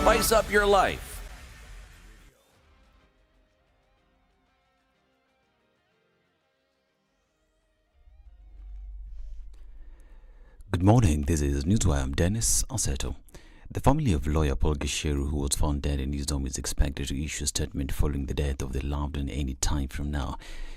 Spice up your life. Good morning, this is Newswire. I'm Dennis Aseto. The family of lawyer Paul Gisheru, who was found dead in his home, is expected to issue a statement following the death of their loved one any time from now.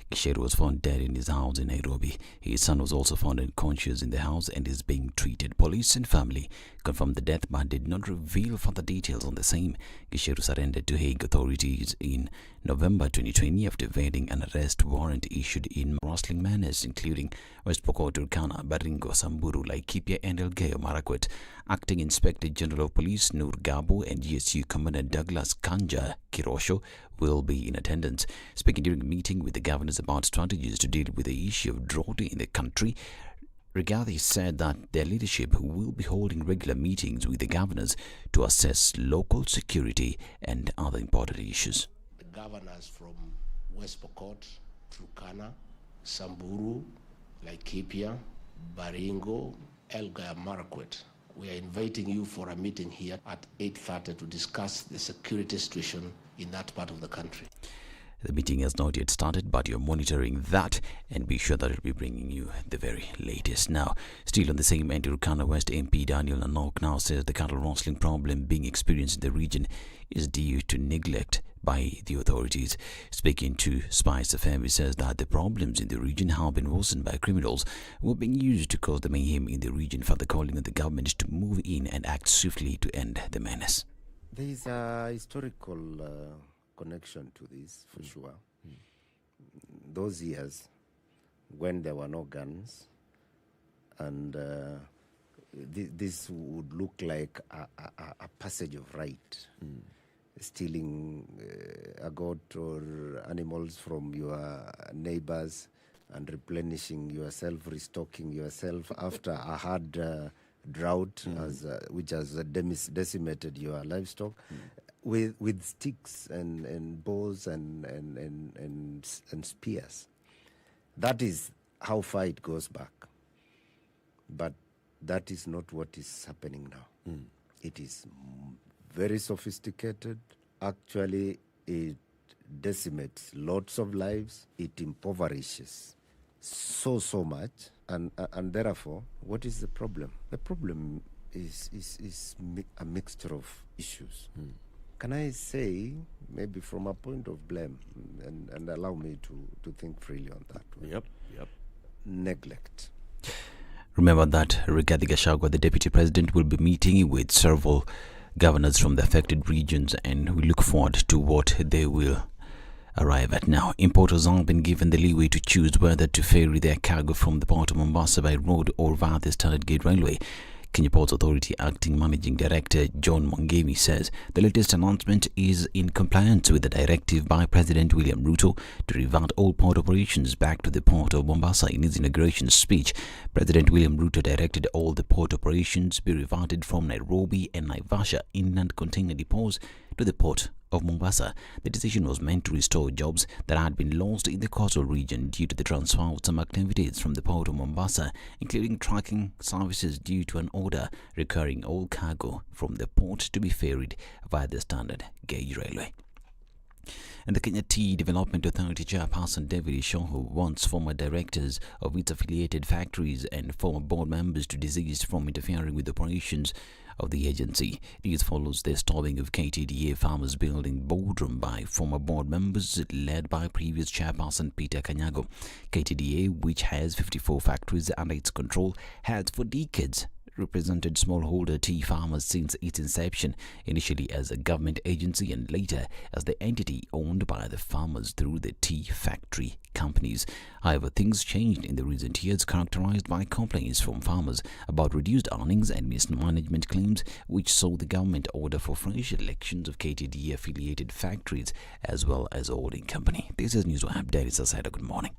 Gisheru was found dead in his house in Nairobi. His son was also found unconscious in the house and is being treated. Police and family confirmed the death but did not reveal further details on the same. Gisheru surrendered to Hague authorities in November 2020 after evading an arrest warrant issued in rustling manners, including West Pokot, Turkana, Baringo, Samburu, Laikipia and Elgeyo Marakwet. Acting Inspector General of Police Nur Gabo and GSU Commander Douglas Kanja Kirosho will be in attendance. Speaking during a meeting with the governors about strategies to deal with the issue of drought in the country, Rigathi said that their leadership will be holding regular meetings with the governors to assess local security and other important issues. The governors from West Pokot, Turkana, Samburu, Laikipia, Baringo, Elgeyo Marakwet, we are inviting you for a meeting here at 8:30 to discuss the security situation in that part of the country. The meeting has not yet started, but you're monitoring that, and be sure that it'll be bringing you the very latest. Now, still on the same end, Turkana West MP Daniel Nanok now says the cattle rustling problem being experienced in the region is due to neglect by the authorities. Speaking to SpiceFM, he says that the problems in the region have been worsened by criminals who are being used to cause the mayhem in the region, further calling on the government to move in and act swiftly to end the menace. There is a historical connection to this, for sure. Those years when there were no guns, and this would look like a passage of right. Stealing a goat or animals from your neighbors and replenishing yourself, restocking yourself after a hard drought which has decimated your livestock. With sticks and bows and spears. That is how far it goes back. But that is not what is happening now. It is very sophisticated. Actually, it decimates lots of lives. It impoverishes so much. And therefore, what is the problem? The problem is a mixture of issues. Can I say, maybe from a point of blame, and allow me to think freely on that one? Yep. Neglect. Remember that Rigathi Gachagua, the Deputy President, will be meeting with several governors from the affected regions, and we look forward to what they will arrive at. Now, importers have been given the leeway to choose whether to ferry their cargo from the port of Mombasa by road or via the Standard Gauge Railway. Kenya Ports Authority Acting Managing Director John Mwangemi says the latest announcement is in compliance with the directive by President William Ruto to revert all port operations back to the port of Mombasa. In his inauguration speech, President William Ruto directed all the port operations be reverted from Nairobi and Naivasha inland container depots to the port of Mombasa. The decision was meant to restore jobs that had been lost in the coastal region due to the transfer of some activities from the port of Mombasa, including trucking services due to an order requiring all cargo from the port to be ferried via the standard gauge railway. And the Kenya Tea Development Authority chairperson David Ishoho wants former directors of its affiliated factories and former board members to desist from interfering with operations of the agency. This follows the storming of KTDA Farmers Building boardroom by former board members led by previous chairperson Peter Kanyago. KTDA, which has 54 factories under its control, has for decades represented smallholder tea farmers since its inception, initially as a government agency and later as the entity owned by the farmers through the tea factory companies. However, things changed in the recent years, characterized by complaints from farmers about reduced earnings and mismanagement claims, which saw the government order for fresh elections of KTDA affiliated factories as well as holding company. This is News Wrap. Daily Society. Good morning.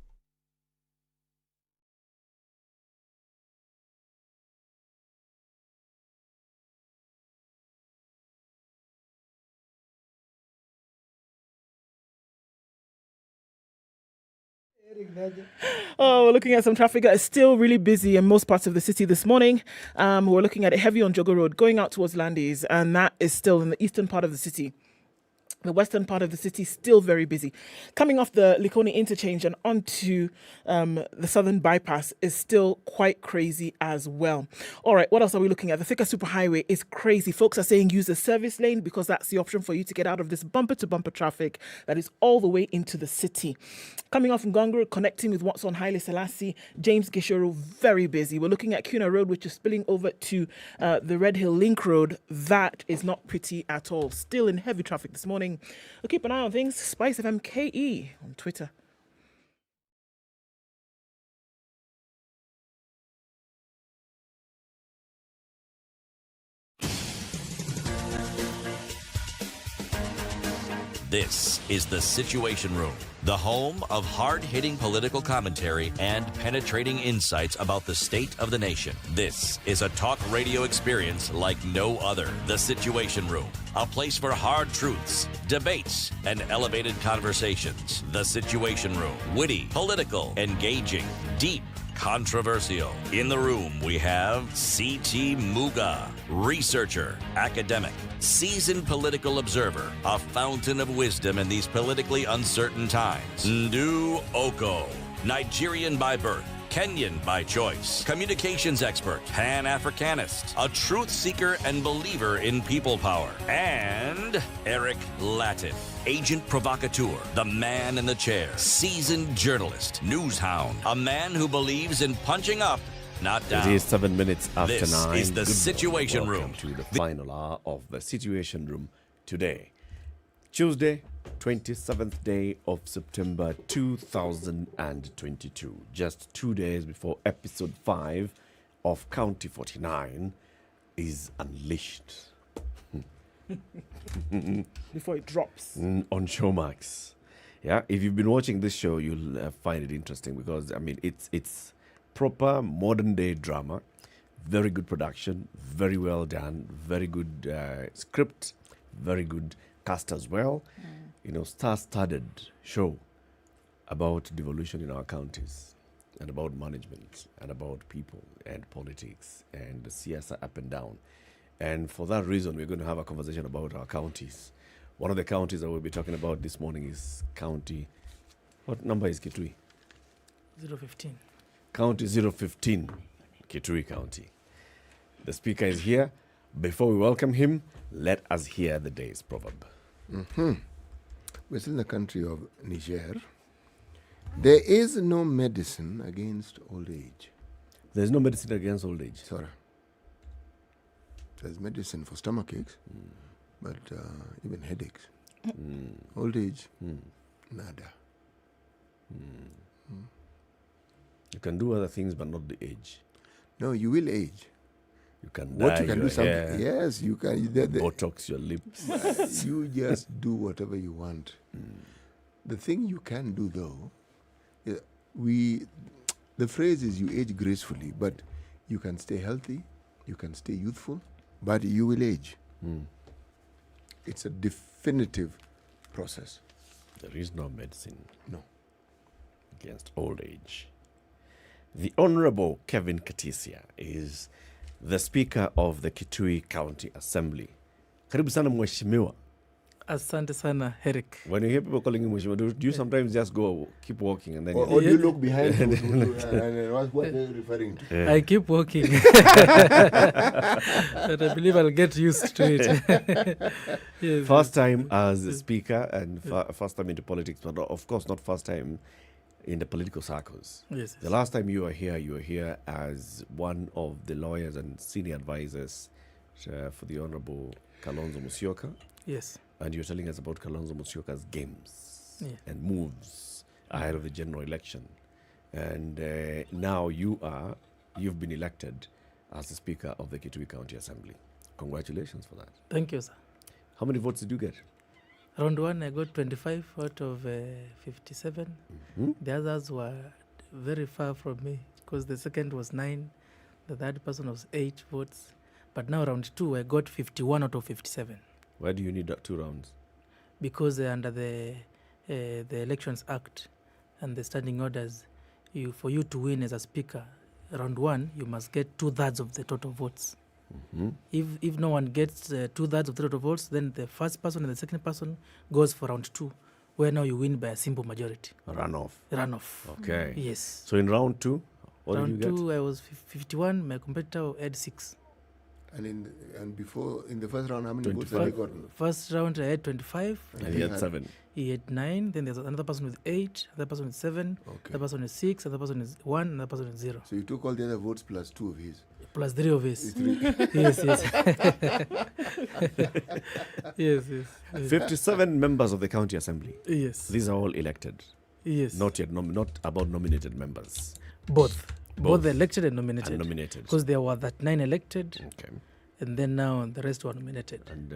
Oh, we're looking at some traffic that is still really busy in most parts of the city this morning. We're looking at it heavy on Jogo Road going out towards Landis, and that is still in the eastern part of the city. The western part of the city still very busy. Coming off the Likoni interchange and onto the southern bypass is still quite crazy as well. All right, what else are we looking at? The Thika Superhighway is crazy. Folks are saying use the service lane because that's the option for you to get out of this bumper-to-bumper traffic that is all the way into the city. Coming off from Ngongoro, connecting with what's on Haile Selassie, James Gishoro, very busy. We're looking at Kuna Road, which is spilling over to the Red Hill Link Road. That is not pretty at all. Still in heavy traffic this morning. We'll keep an eye on things. SpiceFM KE on Twitter. This is The Situation Room, the home of hard-hitting political commentary and penetrating insights about the state of the nation. This is a talk radio experience like no other. The Situation Room, a place for hard truths, debates, and elevated conversations. The Situation Room, witty, political, engaging, deep, controversial. In the room, we have C.T. Muga, researcher, academic, seasoned political observer, a fountain of wisdom in these politically uncertain times. Ndu Oko, Nigerian by birth, Kenyan by choice, communications expert, Pan-Africanist, a truth seeker and believer in people power, and Eric Latif, agent provocateur, the man in the chair, seasoned journalist, news hound, a man who believes in punching up, not down. It is 7 minutes after 9. This is the Good Situation morning. Room. Welcome to the final hour of the Situation Room today, Tuesday, 27th day of September 2022. Just 2 days before episode 5 of County 49 is unleashed. Before it drops. On Showmax. Yeah, if you've been watching this show, you'll find it interesting because, I mean, it's proper modern day drama, very good production, very well done, very good script, very good cast as well. You know, star-studded show about devolution in our counties and about management and about people and politics and the CSR up and down. And for that reason, we're going to have a conversation about our counties. One of the counties that we'll be talking about this morning is county... What number is Kitui? 015. County 015, Kitui County. The speaker is here. Before we welcome him, let us hear the day's proverb. We're still in the country of Niger. There is no medicine against old age. There's no medicine against old age? Sorry. There's medicine for stomach aches, but even headaches. Old age, nada. You can do other things, but not the age. No, you will age. You can what dye you can your do something. hair, Yes, you can. Botox your lips. You just do whatever you want. The thing you can do, though, the phrase is you age gracefully, but you can stay healthy, you can stay youthful, but you will age. It's a definitive process. There is no medicine. No. Against old age. The Honorable Kevin Katisia is the Speaker of the Kitui County Assembly. Karibu sana mheshimiwa. Asante sana, Eric. When you hear people calling you mheshimiwa, do you sometimes just keep walking and then... Or do you look behind and what they're referring to? Yeah. I keep walking. But I believe I'll get used to it. Yes. First time as a speaker and first time into politics, but of course not first time in the political circles. Yes. The last time you were here as one of the lawyers and senior advisors for the Honorable Kalonzo Musyoka. Yes. And you're telling us about Kalonzo Musyoka's games and moves ahead of the general election. And now you've been elected as the Speaker of the Kitui County Assembly. Congratulations for that. Thank you, sir. How many votes did you get? Round one, I got 25 out of 57. The others were very far from me because the second was 9, the third person was 8 votes. But now round 2, I got 51 out of 57. Why do you need that 2 rounds? Because under the Elections Act and the standing orders, for you to win as a speaker, round 1, you must get 2/3 of the total votes. If no one gets 2/3 of the total votes, then the first person and the second person goes for round 2, where now you win by a simple majority. Runoff. Okay. Yes. So in round 2, what did you get? Round 2, I was 51. My competitor had 6. And before, in the first round, how many votes have you gotten? First round, I had 25. And he had 7. He had 9. Then there's another person with 8, another person with 7, another person with 6, another person with 1, another person with 0. So you took all the other votes plus 2 of his? Plus 3 of his. 3. Yes. Yes. 57 members of the county assembly. Yes. These are all elected. Yes. Not yet, not about nominated members. Both the elected and nominated. And nominated. Because there were that 9 elected. Okay. And then now the rest were nominated. And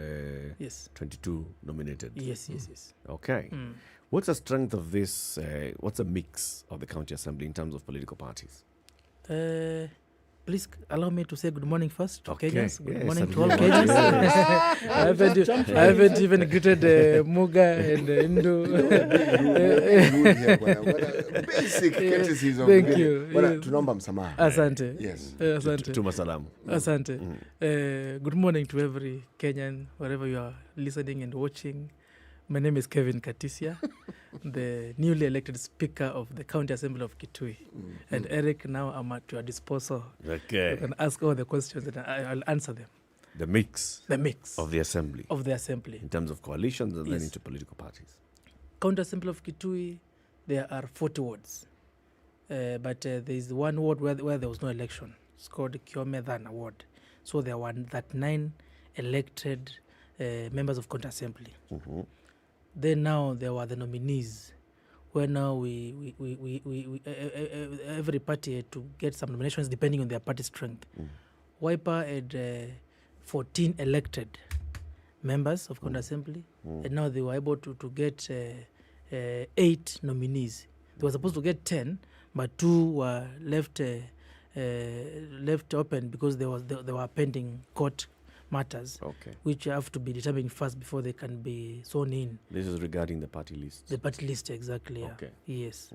yes. 22 nominated. Yes. Okay. What's the strength of this? What's the mix of the county assembly in terms of political parties? Please allow me to say good morning first to Okay. Kenyans. Good morning Yes, to all yes. Kenyans. I haven't even greeted Muga and Indu. Basic courtesies of Thank you. Tunaomba msamaha. Asante. Yes. Asante. Tuma salamu. Asante. Good morning to every Kenyan, wherever you are listening and watching. My name is Kevin Katisia, the newly elected Speaker of the County Assembly of Kitui. And Eric, now I'm at your disposal. Okay. You can ask all the questions and I'll answer them. The mix of the assembly. Of the assembly. In terms of coalitions and then into political parties. County Assembly of Kitui, there are 40 wards. But there is one ward where there was no election. It's called Kiomedhan Ward. So there were 9 elected members of County Assembly. Then now there were the nominees, where now we every party had to get some nominations depending on their party strength. Wiper had 14 elected members of County Assembly, and now they were able to get 8 nominees. They were supposed to get 10, but 2 were left open because they were pending court matters, which have to be determined first before they can be sworn in. This is regarding the party list. The party list, exactly. Okay. Yes.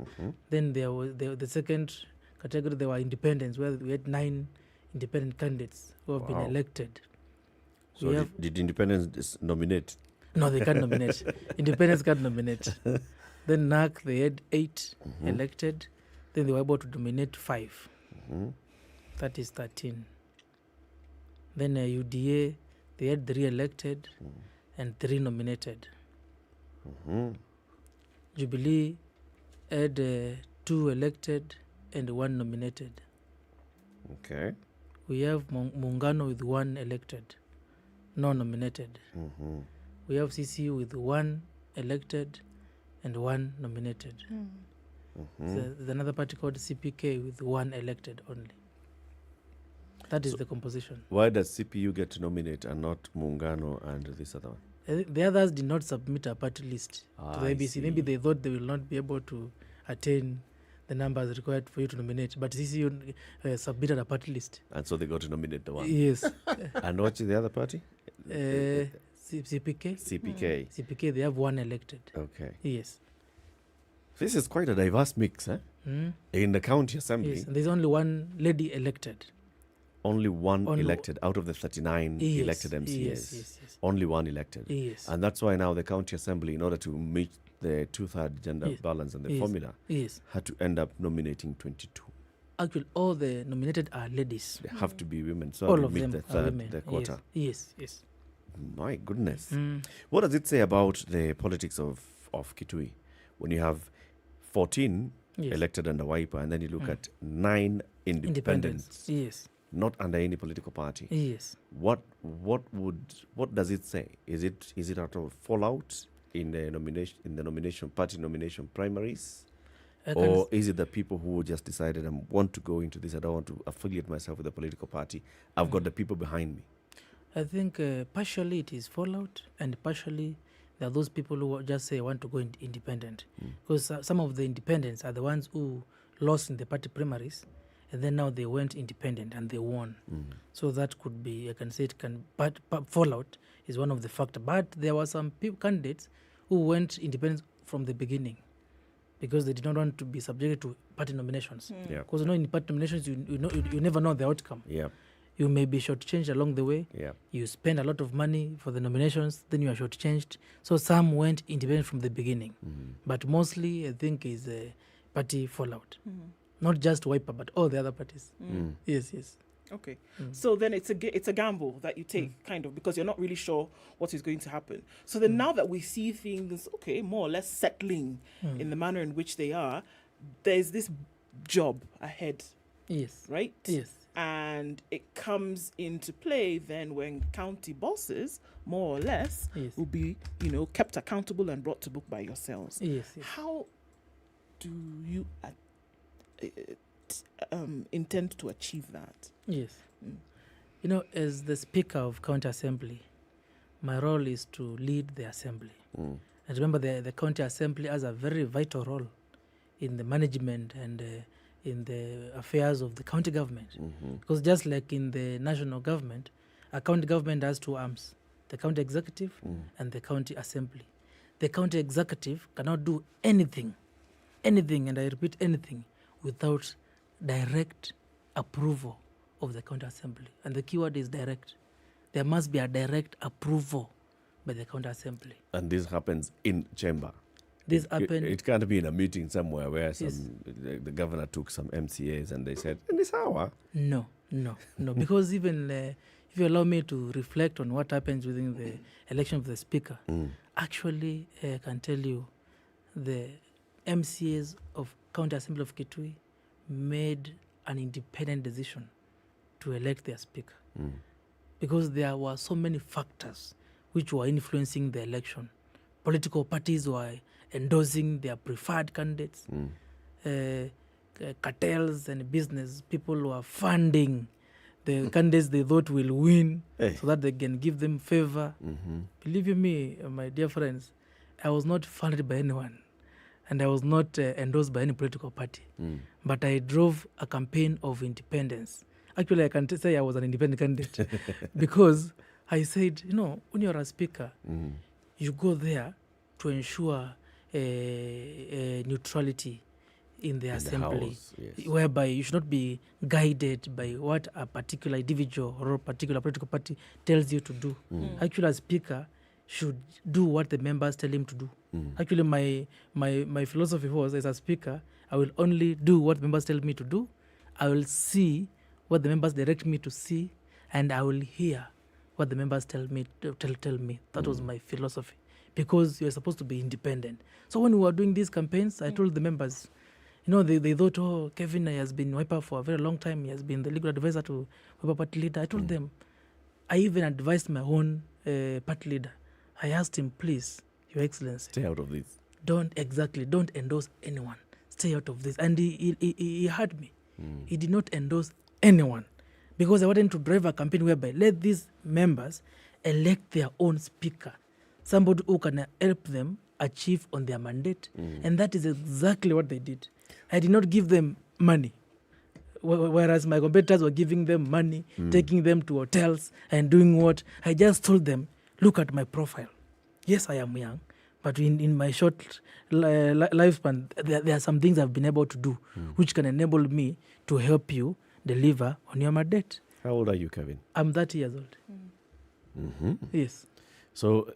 Then there was the second category. There were independents, where we had 9 independent candidates who have been elected. So did independents nominate? No, they can't nominate. Independents can't nominate. Then NAC, they had 8 elected. Then they were able to nominate 5. That is 13. Then UDA, they had 3 elected and 3 nominated. Jubilee had 2 elected and 1 nominated. Okay. We have Muungano with 1 elected, no nominated. We have CCU with 1 elected and 1 nominated. There's another party called CPK with 1 elected only. That is the composition. Why does CPU get to nominate and not Muungano and this other one? The others did not submit a party list to the I ABC. see. Maybe they thought they will not be able to attain the numbers required for you to nominate. But CCU submitted a party list. And so they got to nominate the one. Yes. And what's the other party? CPK. CPK. CPK, they have one elected. Okay. Yes. This is quite a diverse mix, eh? In the county assembly. Yes. And there's only one lady elected. Only one elected out of the 39 Yes, elected MCAs. yes. Only one elected. Yes. And that's why now the county assembly, in order to meet the 2/3 gender Yes. balance and the Yes. formula, Yes. had to end up nominating 22. Actually, all the nominated are ladies. They have to be women. So all to of meet them the are third, women. the quarter. Yes, yes. My goodness. Mm. What does it say about the politics of Kitui when you have 14 Yes. elected under Wiper and then you look at 9 independents? Yes. Not under any political party. Yes. What does it say? Is it out of fallout in the party nomination primaries? Or is it the people who just decided I want to go into this, I don't want to affiliate myself with a political party. I've got the people behind me. I think partially it is fallout, and partially there are those people who just say want to go independent. Because some of the independents are the ones who lost in the party primaries, and then now they went independent and they won. So that could be, I can say it can, but fallout is one of the factors. But there were some candidates who went independent from the beginning because they did not want to be subjected to party nominations. Yeah. Because in party nominations, you never know the outcome. Yeah. You may be shortchanged along the way. Yeah. You spend a lot of money for the nominations, then you are shortchanged. So some went independent from the beginning. But mostly, I think, is a party fallout. Not just Wiper, but all the other parties. Yes, yes. Okay. So then it's a gamble that you take, kind of, because you're not really sure what is going to happen. So then now that we see things, okay, more or less settling in the manner in which they are, there's this job ahead. Yes. Right? Yes. And it comes into play then when county bosses, more or less, will be, kept accountable and brought to book by yourselves. Yes. How do you intend to achieve that? Yes. As the Speaker of County Assembly, my role is to lead the Assembly. And remember, the County Assembly has a very vital role in the management and in the affairs of the county government. Because just like in the national government, a county government has two arms, the county executive and the county assembly. The county executive cannot do anything, and I repeat anything, without direct approval of the county assembly. And the keyword is direct. There must be a direct approval by the county assembly. And this happens in chamber. This happened. It can't be in a meeting somewhere where the governor took some MCAs and they said, in this hour. No. Because even if you allow me to reflect on what happens within the election of the speaker, actually, I can tell you the MCAs of County Assembly of Kitui made an independent decision to elect their speaker. Because there were so many factors which were influencing the election. Political parties were endorsing their preferred candidates. Cartels and business people were funding the candidates they thought will win so that they can give them favor. Believe you me, my dear friends, I was not funded by anyone and I was not endorsed by any political party. But I drove a campaign of independence. Actually, I can say I was an independent candidate because I said, when you're a speaker, you go there to ensure neutrality in the assembly, House, yes. whereby you should not be guided by what a particular individual or a particular political party tells you to do. Actually, a speaker should do what the members tell him to do. Actually, my philosophy was, as a speaker, I will only do what members tell me to do. I will see what the members direct me to see, and I will hear what the members tell me. That was my philosophy, because you're supposed to be independent. So when we were doing these campaigns, I told the members, they thought, Kevin has been Wiper for a very long time. He has been the legal advisor to Wiper party leader. I told them, I even advised my own party leader. I asked him, please, Your Excellency, stay out of this. Don't endorse anyone. Stay out of this. And he heard me. He did not endorse anyone. because I wanted to drive a campaign whereby let these members elect their own speaker, somebody who can help them achieve on their mandate. And that is exactly what they did. I did not give them money, whereas my competitors were giving them money, taking them to hotels and doing what? I just told them, look at my profile. Yes, I am young, but in my short lifespan, there are some things I've been able to do which can enable me to help you deliver on your mandate. How old are you, Kevin? I'm 30 years old. Yes. So,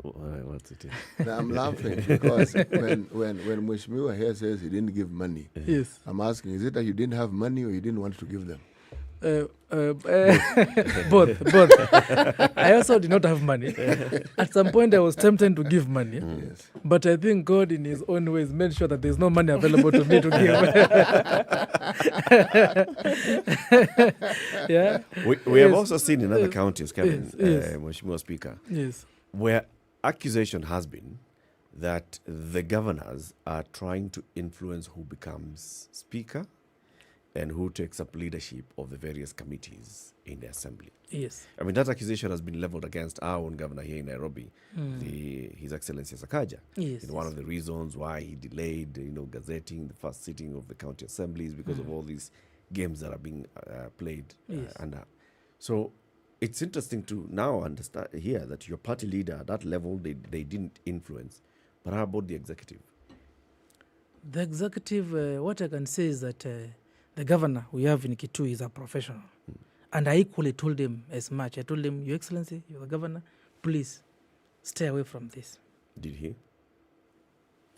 what's it? Now, I'm laughing because when Mheshimiwa here says he didn't give money, yes, I'm asking, is it that you didn't have money or you didn't want to give them? Both. I also did not have money. At some point, I was tempted to give money, but I think God, in His own ways, made sure that there's no money available to me to give. Yeah. We have also seen in other counties, Kevin, Mheshimiwa Speaker, where accusation has been that the governors are trying to influence who becomes speaker and who takes up leadership of the various committees in the assembly. Yes. I mean, that accusation has been leveled against our own governor here in Nairobi, His Excellency Sakaja. Yes. One of the reasons why he delayed, gazetting the first sitting of the county assemblies because of all these games that are being played under. So it's interesting to now understand here that your party leader at that level, they didn't influence. But how about the executive? The executive, what I can say is that the governor we have in Kitui is a professional. And I equally told him as much. I told him, Your Excellency, you're the governor, please stay away from this. Did he?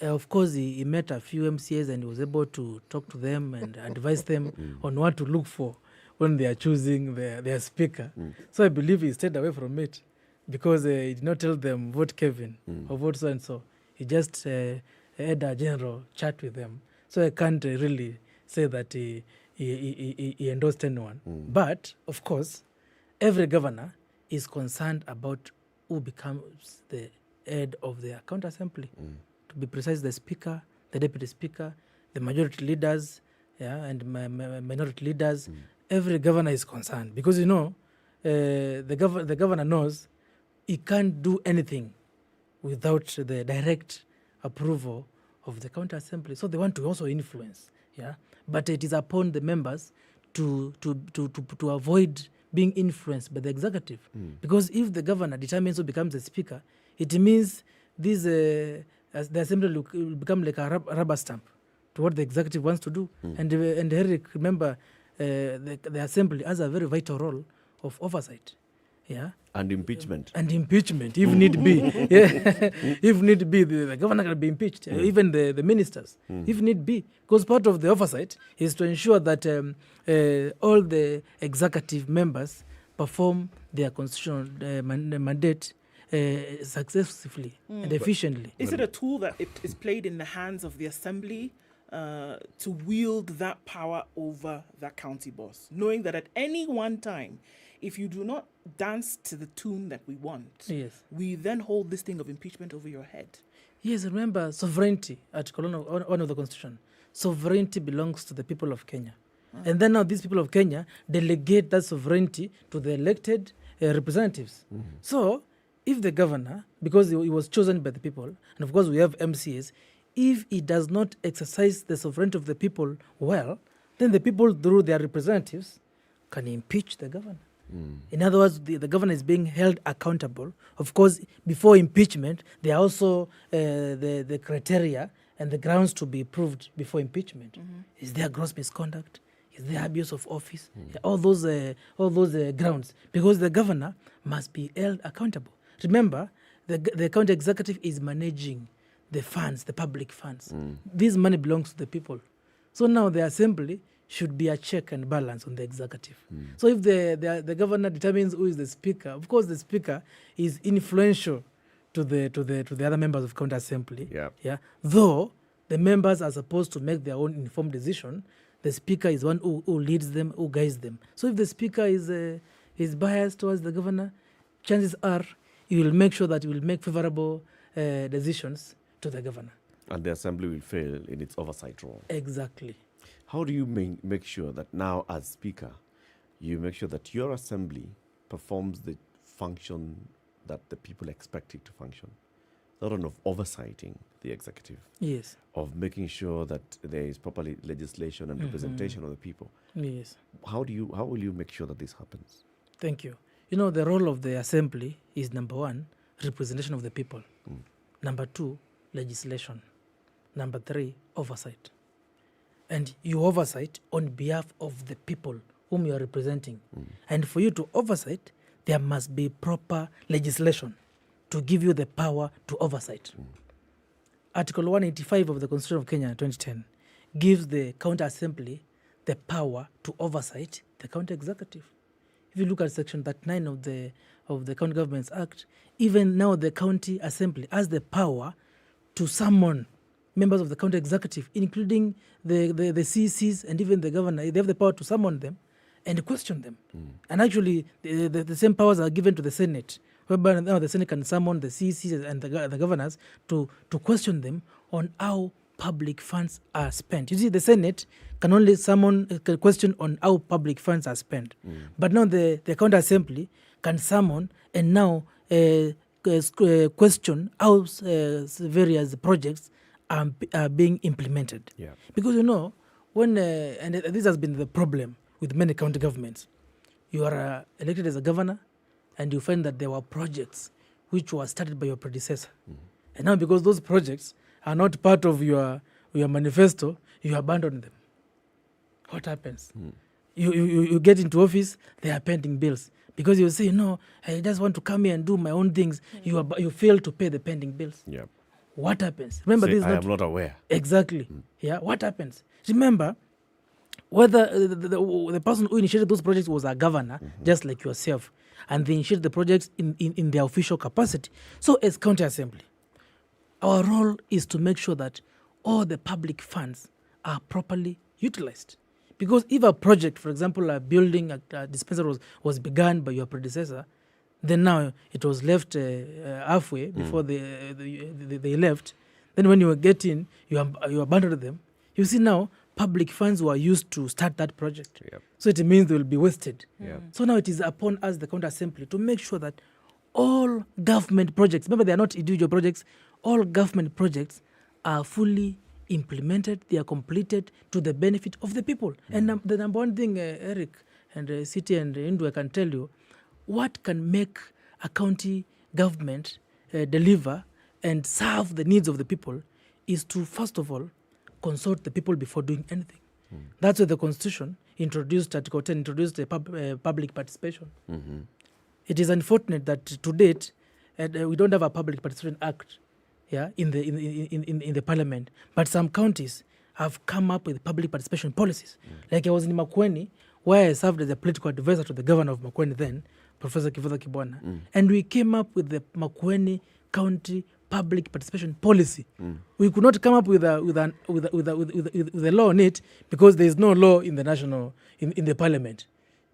Of course, he met a few MCAs and he was able to talk to them and advise them on what to look for when they are choosing their speaker. So I believe he stayed away from it because he did not tell them vote Kevin or vote so-and-so. He just had a general chat with them. So I can't really say that he endorsed anyone. But, of course, every governor is concerned about who becomes the head of the county assembly. To be precise, the speaker, the deputy speaker, the majority leaders, and minority leaders. Every governor is concerned because, the governor knows he can't do anything without the direct approval of the county assembly. So they want to also influence. But it is upon the members to avoid being influenced by the executive. Because if the governor determines who becomes the speaker, it means this the assembly will become like a rubber stamp to what the executive wants to do. And Eric, remember, the assembly has a very vital role of oversight. And impeachment. If need be. If need be, the governor can be impeached. Even the ministers, if need be. Because part of the oversight is to ensure that all the executive members perform their constitutional mandate successfully and efficiently. Is it a tool that it is played in the hands of the assembly to wield that power over that county boss, knowing that at any one time, if you do not dance to the tune that we want, we then hold this thing of impeachment over your head? Yes, remember sovereignty, Article 1 of the Constitution. Sovereignty belongs to the people of Kenya. And then now these people of Kenya delegate that sovereignty to the elected representatives. So if the governor, because he was chosen by the people, and of course we have MCAs, if he does not exercise the sovereignty of the people well, then the people, through their representatives, can impeach the governor. In other words, the governor is being held accountable. Of course, before impeachment, there are also the criteria and the grounds to be proved before impeachment. Is there gross misconduct? Is there abuse of office? All those grounds. Because the governor must be held accountable. Remember, the county executive is managing the funds, the public funds. This money belongs to the people. So now the assembly should be a check and balance on the executive. So if the governor determines who is the speaker, of course the speaker is influential to the other members of county assembly. Though the members are supposed to make their own informed decision, the speaker is one who leads them, who guides them. So if the speaker is biased towards the governor, chances are he will make sure that he will make favorable decisions to the governor. And the assembly will fail in its oversight role. Exactly. How do you make sure that now, as speaker, you make sure that your assembly performs the function that the people expect it to function. Not only of oversighting the executive, Yes. of making sure that there is properly legislation and representation of the people. Yes. How will you make sure that this happens? Thank you. You know, the role of the assembly is number 1, representation of the people. Number 2, legislation. Number 3, oversight. And you oversight on behalf of the people whom you are representing. And for you to oversight, there must be proper legislation to give you the power to oversight. Article 185 of the Constitution of Kenya 2010 gives the county assembly the power to oversight the county executive. If you look at section 39 of the County Governments Act, even now the county assembly has the power to summon members of the county executive, including the CCs and even the governor. They have the power to summon them and question them. And actually, the same powers are given to the Senate, whereby now the Senate can summon the CCs and the governors to question them on how public funds are spent. You see, the Senate can only question on how public funds are spent. But now the county assembly can summon and now question how various projects are being implemented. Yeah. Because, you know, when and this has been the problem with many county governments. You are elected as a governor and you find that there were projects which were started by your predecessor. And now because those projects are not part of your manifesto, you abandon them. What happens? You get into office, they are pending bills. Because you say, no, I just want to come here and do my own things. You fail to pay the pending bills. Yeah. What happens? Remember, Say, this is I am not aware. Exactly. Yeah. What happens? Remember, whether the person who initiated those projects was a governor, just like yourself, and they initiated the projects in their official capacity. So as county assembly, our role is to make sure that all the public funds are properly utilized. Because if a project, for example, a building, a dispenser was begun by your predecessor, then now it was left halfway before they left. Then when you get in, you abandoned them. You see now, public funds were used to start that project. Yep. So it means they will be wasted. Yep. So now it is upon us, the county assembly, to make sure that all government projects, remember they are not individual projects, all government projects are fully implemented, they are completed to the benefit of the people. And the number one thing, Eric and City and Indu, I can tell you, what can make a county government deliver and serve the needs of the people is to, first of all, consult the people before doing anything. That's why the Constitution introduced, Article 10, introduced public participation. It is unfortunate that to date, we don't have a Public Participation Act in the Parliament, but some counties have come up with public participation policies. Like I was in Makueni, where I served as a political advisor to the governor of Makueni then, Professor Kivutha Kibwana, and we came up with the Makueni County Public Participation Policy. We could not come up with a law on it because there is no law in the national in the Parliament.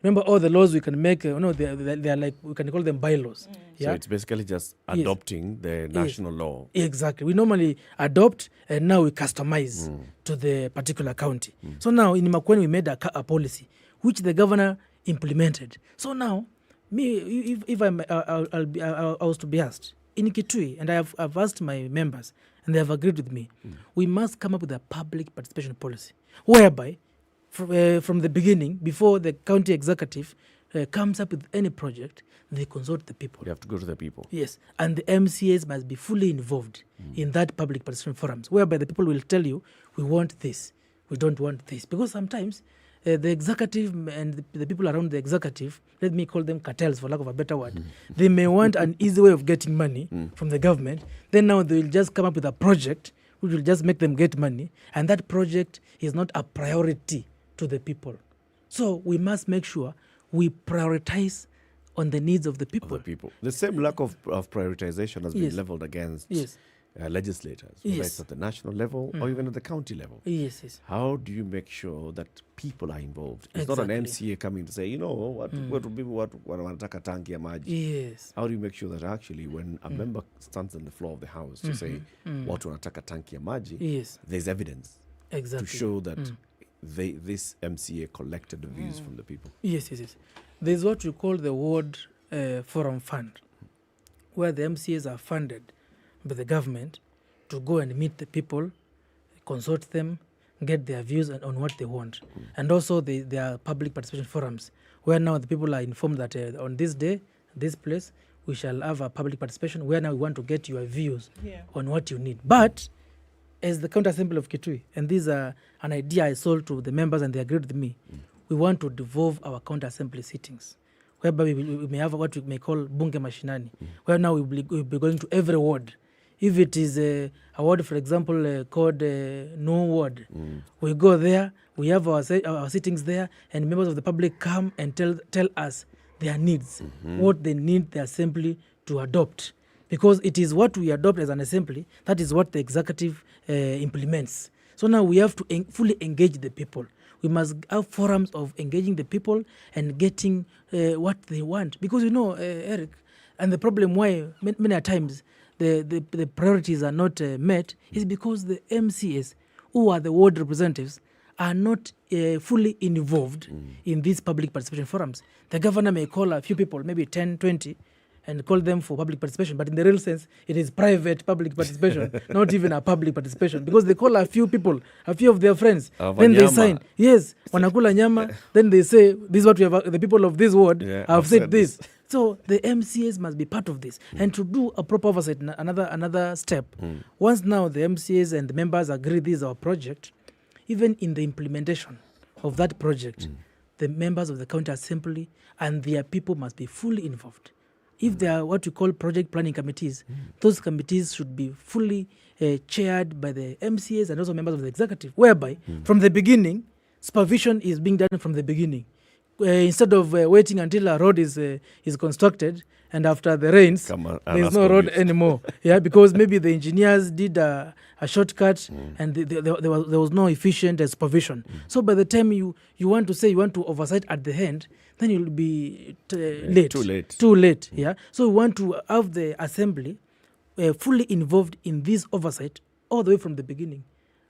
Remember, all the laws we can make, they are like, we can call them bylaws. So it's basically just adopting the national law. Exactly. We normally adopt and now we customize to the particular county. So now in Makueni we made a policy which the governor implemented. So now, me, if I was to be asked, in Kitui, and I've asked my members, and they have agreed with me, we must come up with a public participation policy, whereby from the beginning, before the county executive comes up with any project, they consult the people. You have to go to the people. Yes, and the MCAs must be fully involved in that public participation forums, whereby the people will tell you, we want this, we don't want this. Because sometimes the executive and the people around the executive, let me call them cartels for lack of a better word, they may want an easy way of getting money from the government. Then now they will just come up with a project which will just make them get money, and that project is not a priority to the people. So we must make sure we prioritize on the needs of the people. The same lack of prioritization has been leveled against legislators, whether it's at the national level or even at the county level. Yes. How do you make sure that people are involved? It's not an MCA coming to say, you know, what would be what wanataka tanki ya maji. Yes. How do you make sure that actually when a member stands on the floor of the house to say what wanataka tanki ya maji, there's evidence to show that this MCA collected the views from the people? Yes. There's what we call the Ward Forum Fund, where the MCAs are funded by the government to go and meet the people, consult them, get their views on what they want. And also there are public participation forums, where now the people are informed that on this day, this place, we shall have a public participation where now we want to get your views on what you need. But as the County Assembly of Kitui, and these are an idea I sold to the members and they agreed with me, we want to devolve our County Assembly sittings, whereby we may have what we may call bunge mashinani, where now we'll be going to every ward. If it is a ward, for example, called No Ward, we go there, we have our sittings there, and members of the public come and tell us their needs, what they need the assembly to adopt. Because it is what we adopt as an assembly, that is what the executive implements. So now we have to fully engage the people. We must have forums of engaging the people and getting what they want. Because Eric, and the problem why many times the priorities are not met is because the MCAs, who are the ward representatives, are not fully involved in these public participation forums. The governor may call a few people, maybe 10, 20, and call them for public participation. But in the real sense, it is private public participation, not even a public participation. Because they call a few people, a few of their friends. Then they sign. Yes, wanakula nyama. Then they say, this is what we have, the people of this ward have said this. So the MCAs must be part of this. And to do a proper oversight, another step. Once now the MCAs and the members agree this is our project, even in the implementation of that project, the members of the County Assembly and their people must be fully involved. If there are what we call project planning committees, those committees should be fully chaired by the MCAs and also members of the executive, whereby from the beginning, supervision is being done from the beginning. Instead of waiting until a road is constructed and after the rains, there's no road anymore. Because maybe the engineers did a shortcut and there was no efficient supervision. So by the time you want to say you want to oversight at the end, then you'll be late. Too late. So we want to have the assembly fully involved in this oversight all the way from the beginning.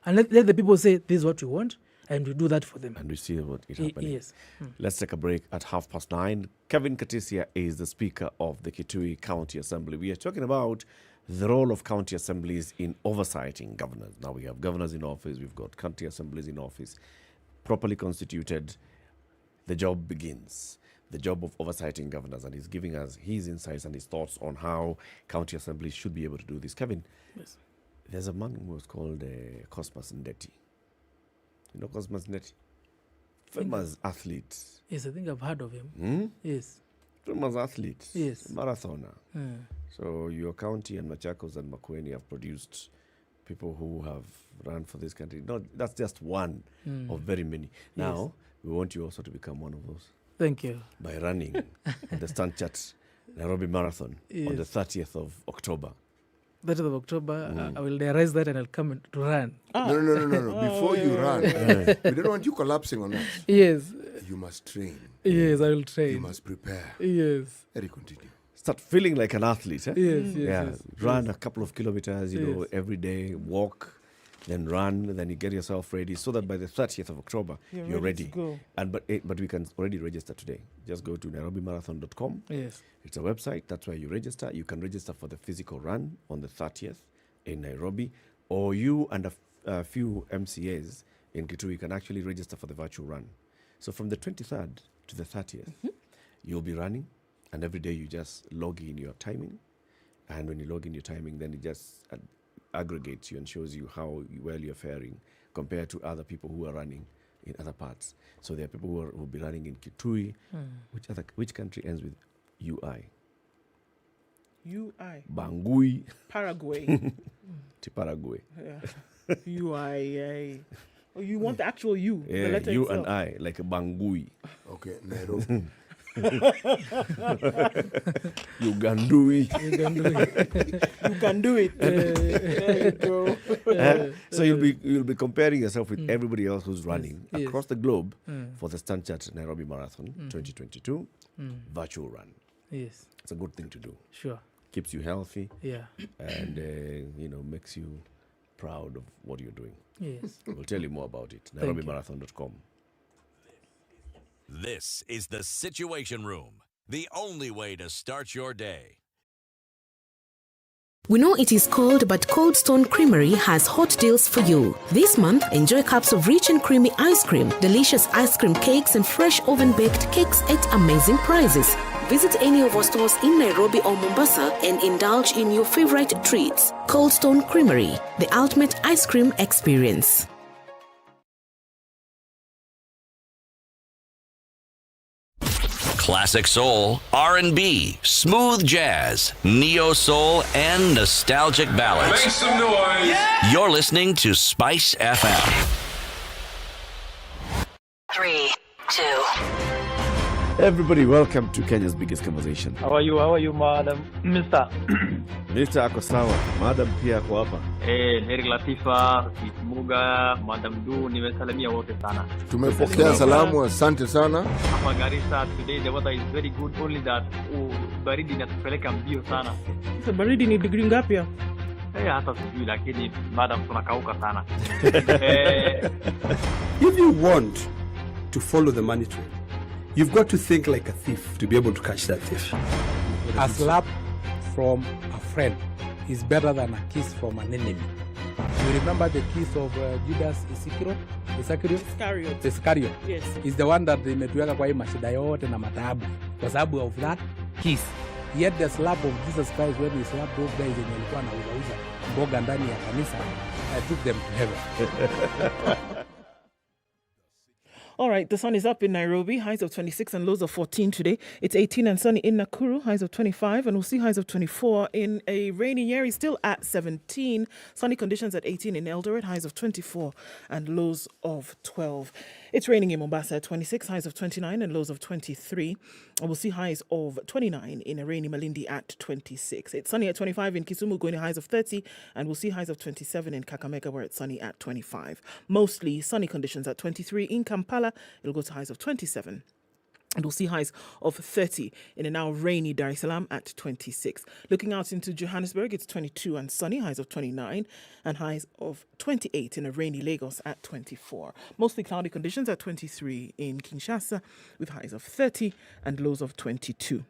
And let the people say, this is what we want, and we do that for them. And we see what is happening. Yes. Let's take a break at 9:30. Kevin Katisia is the Speaker of the Kitui County Assembly. We are talking about the role of county assemblies in oversighting governors. Now we have governors in office, we've got county assemblies in office. Properly constituted, the job begins. The job of oversighting governors, and he's giving us his insights and his thoughts on how county assemblies should be able to do this. Kevin, yes. There's a man who was called Cosmas Ndeti. You know Cosmas Ndeti? Famous athlete. Yes, I think I've heard of him. Yes. Famous athlete. Yes. Marathoner. So your county and Machakos and Makueni have produced people who have run for this country. No, that's just one of very many. Now, we want you also to become one of those. Thank you. By running the Standard Chapter Nairobi Marathon on the 30th of October. 30th of October, I will realize that and I'll come to run. No. Before you run, we don't want you collapsing on us. Yes. You must train. Yes, I will train. You must prepare. Yes. Let it continue. Start feeling like an athlete. Yes. Run a couple of kilometers, every day, walk, then run, then you get yourself ready so that by the 30th of October, you're ready. But we can already register today. Just go to nairobimarathon.com. Yes. It's a website. That's where you register. You can register for the physical run on the 30th in Nairobi, or you and a few MCAs in Kitui can actually register for the virtual run. So from the 23rd to the 30th, you'll be running, and every day you just log in your timing. And when you log in your timing, then it just aggregates you and shows you how well you're faring compared to other people who are running in other parts. So there are people who will be running in Kitui. Which country ends with UI? UI. Bangui. Paraguay. Paraguay. Yeah. UI. Oh, you want the actual U? Yeah, the letter U itself. and I, like a Bangui. Okay, Nairobi. You can do it. You can do it. There you go. So you'll be comparing yourself with everybody else who's running across the globe for the Standard Chapter Nairobi Marathon 2022 virtual run. Yes, it's a good thing to do. Sure, keeps you healthy. Yeah, and makes you proud of what you're doing. Yes. We'll tell you more about it. Thank you. NairobiMarathon.com. This is the Situation Room, the only way to start your day. We know it is cold, but Cold Stone Creamery has hot deals for you. This month, enjoy cups of rich and creamy ice cream, delicious ice cream cakes, and fresh oven-baked cakes at amazing prices. Visit any of our stores in Nairobi or Mombasa and indulge in your favorite treats. Cold Stone Creamery, the ultimate ice cream experience. Classic soul, R&B, smooth jazz, neo soul, and nostalgic ballads. Make some noise. Yeah. You're listening to Spice FM. 3, 2. Everybody, welcome to Kenya's biggest conversation. How are you, madam? Mr. Mr. ako sawa, madam pia ako hapa. Neri Latifa, Kisumu, Madam Du, nimesalimia wote sana. Tumepokea salamu, asante sana. Hapa Garissa today the weather is very good, only that baridi inatupeleka mbio sana. So baridi ni degree ngapi hapo? Hata sijui lakini madam tunakauka sana. If you want to follow the money trail, you've got to think like a thief to be able to catch that thief. A slap from a friend is better than a kiss from an enemy. You remember the kiss of Judas Iscariot? Yes. Is the one that imetuweka kwa hii mashida yote na mataabu kwa sababu of that kiss. Yet the slap of Jesus Christ when he slapped those guys and walikuwa wanauza mboga ndani ya kanisa, I took them to heaven. All right, the sun is up in Nairobi, highs of 26 and lows of 14 today. It's 18 and sunny in Nakuru, highs of 25, and we'll see highs of 24 in a rainy Nyeri, still at 17. Sunny conditions at 18 in Eldoret, highs of 24 and lows of 12. It's raining in Mombasa at 26, highs of 29 and lows of 23. And we'll see highs of 29 in a rainy Malindi at 26. It's sunny at 25 in Kisumu, going to highs of 30, and we'll see highs of 27 in Kakamega, where it's sunny at 25. Mostly sunny conditions at 23 in Kampala. It'll go to highs of 27. And we'll see highs of 30 in a now rainy Dar es Salaam at 26. Looking out into Johannesburg, it's 22 and sunny, highs of 29, and highs of 28 in a rainy Lagos at 24. Mostly cloudy conditions at 23 in Kinshasa, with highs of 30 and lows of 22.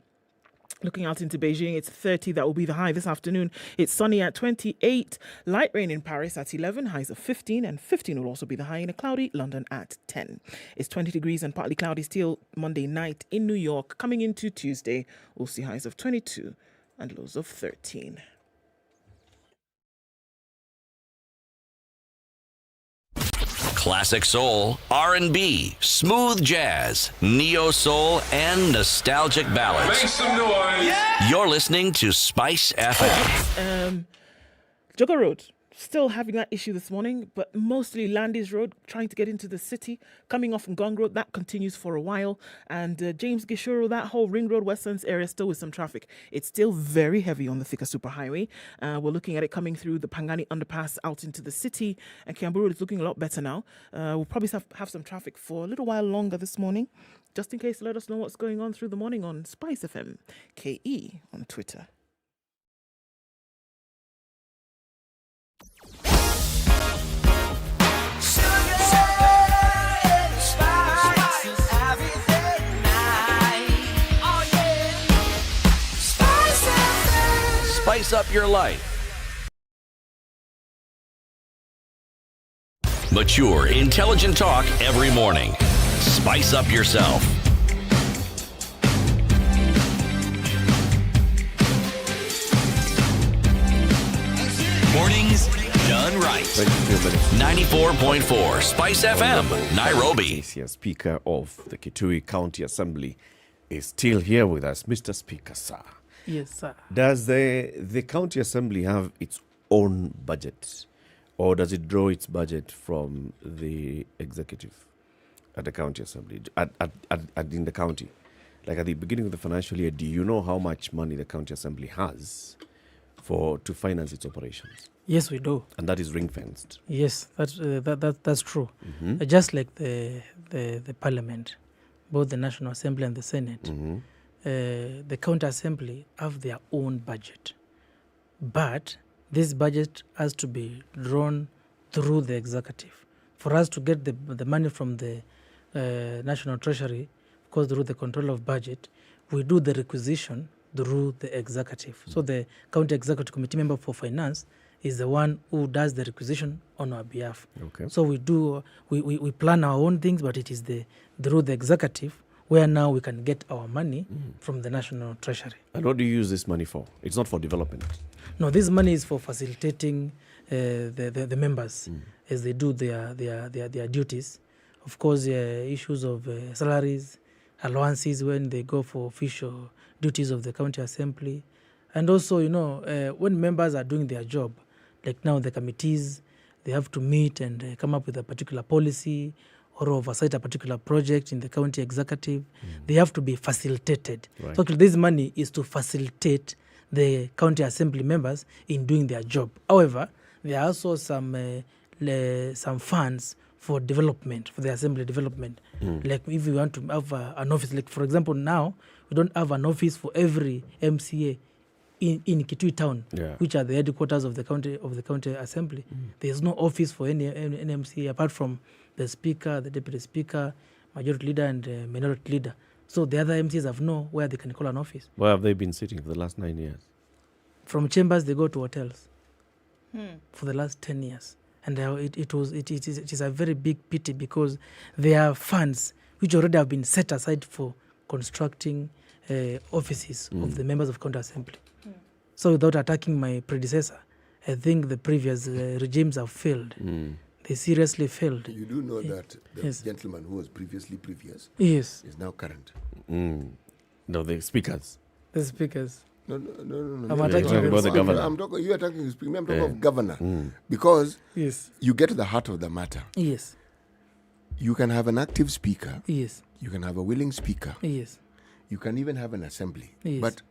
Looking out into Beijing, it's 30. That will be the high this afternoon. It's sunny at 28. Light rain in Paris at 11. Highs of 15. And 15 will also be the high in a cloudy London at 10. It's 20 degrees and partly cloudy still Monday night in New York. Coming into Tuesday, we'll see highs of 22 and lows of 13. Classic soul, R&B, smooth jazz, neo soul, and nostalgic ballads. Make some noise. Yeah. You're listening to Spice FM. Jogger Road, still having that issue this morning, but mostly Landis Road, trying to get into the city, coming off from Gong Road, that continues for a while. And James Gishuru, that whole Ring Road, Westlands area, still with some traffic. It's still very heavy on the Thika Superhighway. We're looking at it coming through the Pangani underpass out into the city. And Kiambu Road is looking a lot better now. We'll probably have some traffic for a little while longer this morning. Just in case, let us know what's going on through the morning on SpiceFM, KE on Twitter. Spice up your life. Mature, intelligent talk every morning. Spice up yourself. Mornings done right. 94.4 Spice FM, Nairobi. The Speaker of the Kitui County Assembly is still here with us. Mr. Speaker, sir. Yes, sir. Does the County Assembly have its own budget, or does it draw its budget from the executive at the County Assembly, in the county? Like at the beginning of the financial year, do you know how much money the County Assembly has to finance its operations? Yes, we do. And that is ring-fenced? Yes, that's true. Mm-hmm. Just like the Parliament, both the National Assembly and the Senate, Mm-hmm. The County Assembly have their own budget. But this budget has to be drawn through the executive. For us to get the money from the National Treasury, of course, through the control of budget, we do the requisition through the executive. So the County Executive Committee member for finance is the one who does the requisition on our behalf. Okay. So we plan our own things, but it is through the executive where now we can get our money from the National Treasury. And what do you use this money for? It's not for development. No, this money is for facilitating the members as they do their duties. Of course, issues of salaries, allowances when they go for official duties of the county assembly. And also, when members are doing their job, like now the committees, they have to meet and come up with a particular policy or oversight a particular project in the county executive. They have to be facilitated. Right. So actually this money is to facilitate the county assembly members in doing their job. However, there are also some funds for development, for the assembly development. Like if we want to have an office, like for example now, we don't have an office for every MCA in Kitui town, which are the headquarters of the county assembly. There's no office for any MCA apart from the speaker, the deputy speaker, majority leader and minority leader. So the other MCAs have no where they can call an office. Where have they been sitting for the last 9 years? From chambers, they go to hotels for the last 10 years. And it is a very big pity because there are funds which already have been set aside for constructing offices of the members of county assembly. So without attacking my predecessor, I think the previous regimes have failed. They seriously failed. You do know that the gentleman who was previously previous is now current. No, the speakers. The speakers. No. I'm attacking about the governor. You are talking speaker. I'm talking of governor. Because you get to the heart of the matter. Yes. You can have an active speaker. Yes. You can have a willing speaker. Yes. You can even have an assembly. Yes. But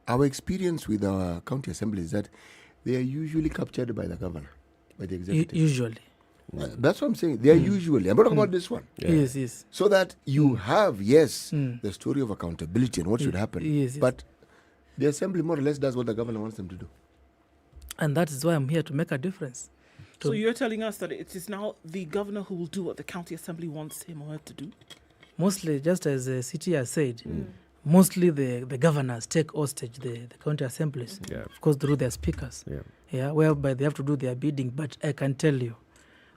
our experience with our county assembly is that they are usually captured by the governor, by the executive. Usually. That's what I'm saying. They are usually. I'm not talking about this one. Yes. So that you have, the story of accountability and what should happen. Yes. But the assembly more or less does what the governor wants them to do. And that is why I'm here to make a difference. So you're telling us that it is now the governor who will do what the county assembly wants him or her to do? Mostly, just as the city has said, mostly the governors take hostage the county assemblies, of course, through their speakers, whereby they have to do their bidding. But I can tell you,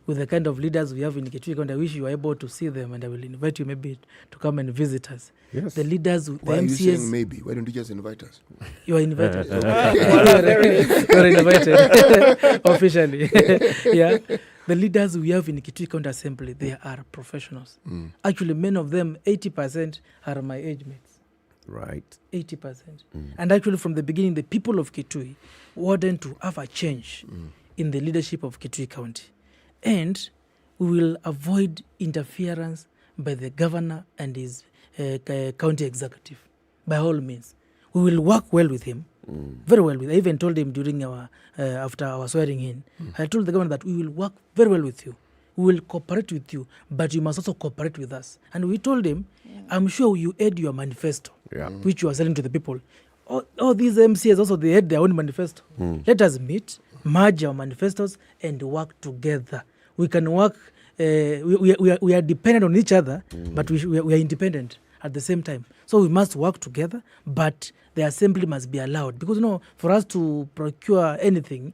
with the kind of leaders we have in Kitui County, I wish you were able to see them, and I will invite you maybe to come and visit us. Yes. The leaders, Why the are you MCAs. saying maybe? Why don't you just invite us? You are invited. You are invited officially. The leaders we have in Kitui County Assembly, they are professionals. Actually, many of them, 80% are my age mates. Right. 80%. And actually, from the beginning, the people of Kitui wanted to have a change in the leadership of Kitui County. And we will avoid interference by the governor and his county executive, by all means. We will work well with him, very well with him. I even told him during after our swearing in, I told the governor that we will work very well with you. We will cooperate with you, but you must also cooperate with us. And we told him, I'm sure you aid your manifesto, which you are selling to the people. All these MCAs also, they had their own manifesto. Let us meet, merge our manifestos, and work together. We can work, we are dependent on each other, but we are independent at the same time. So we must work together, but the assembly must be allowed. Because, for us to procure anything,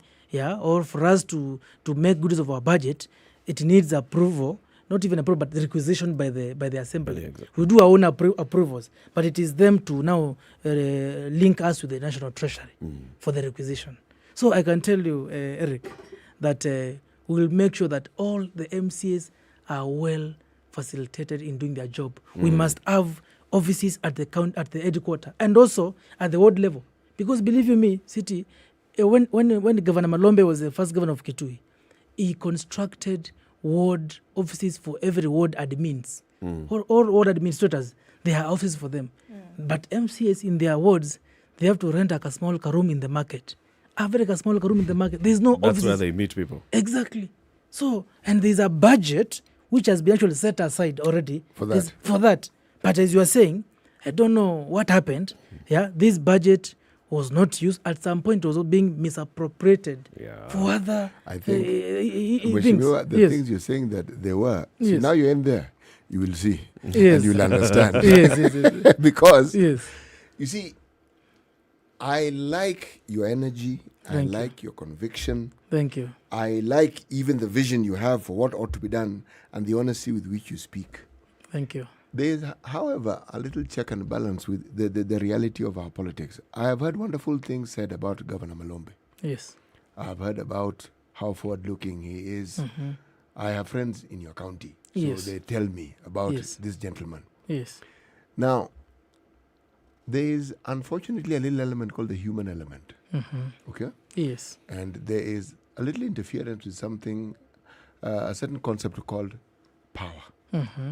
or for us to make good use of our budget, it needs approval, not even approval, but the requisition by the assembly. We do our own approvals, but it is them to now link us with the National Treasury for the requisition. So I can tell you, Eric, that we will make sure that all the MCAs are well facilitated in doing their job. We must have offices at the headquarters and also at the ward level. Because believe you me, City, when Governor Malombe was the first governor of Kitui, he constructed ward offices for every ward admins. All ward administrators, they have offices for them. But MCAs in their wards, they have to rent a small room in the market. A small room in the market. There's no offices. That's where they meet people. Exactly. So, and there's a budget which has been actually set aside already for that. But as you are saying, I don't know what happened. This budget was not used. At some point, it was being misappropriated for other I think things. The things you're saying that they were. So Yes. now you're in there, you will see. Yes. And you'll understand. Yes. Because, Yes. you see, I like your energy. Thank you. I like your conviction. Thank you. I like even the vision you have for what ought to be done and the honesty with which you speak. Thank you. There is, however, a little check and balance with the reality of our politics. I have heard wonderful things said about Governor Malombe. Yes. I've heard about how forward-looking he is. Mm-hmm. I have friends in your county, so Yes. they tell me about Yes. this gentleman. Yes. Now, there is unfortunately a little element called the human element. Mm-hmm. Okay? Yes. And there is a little interference with something, a certain concept called power. Mm-hmm.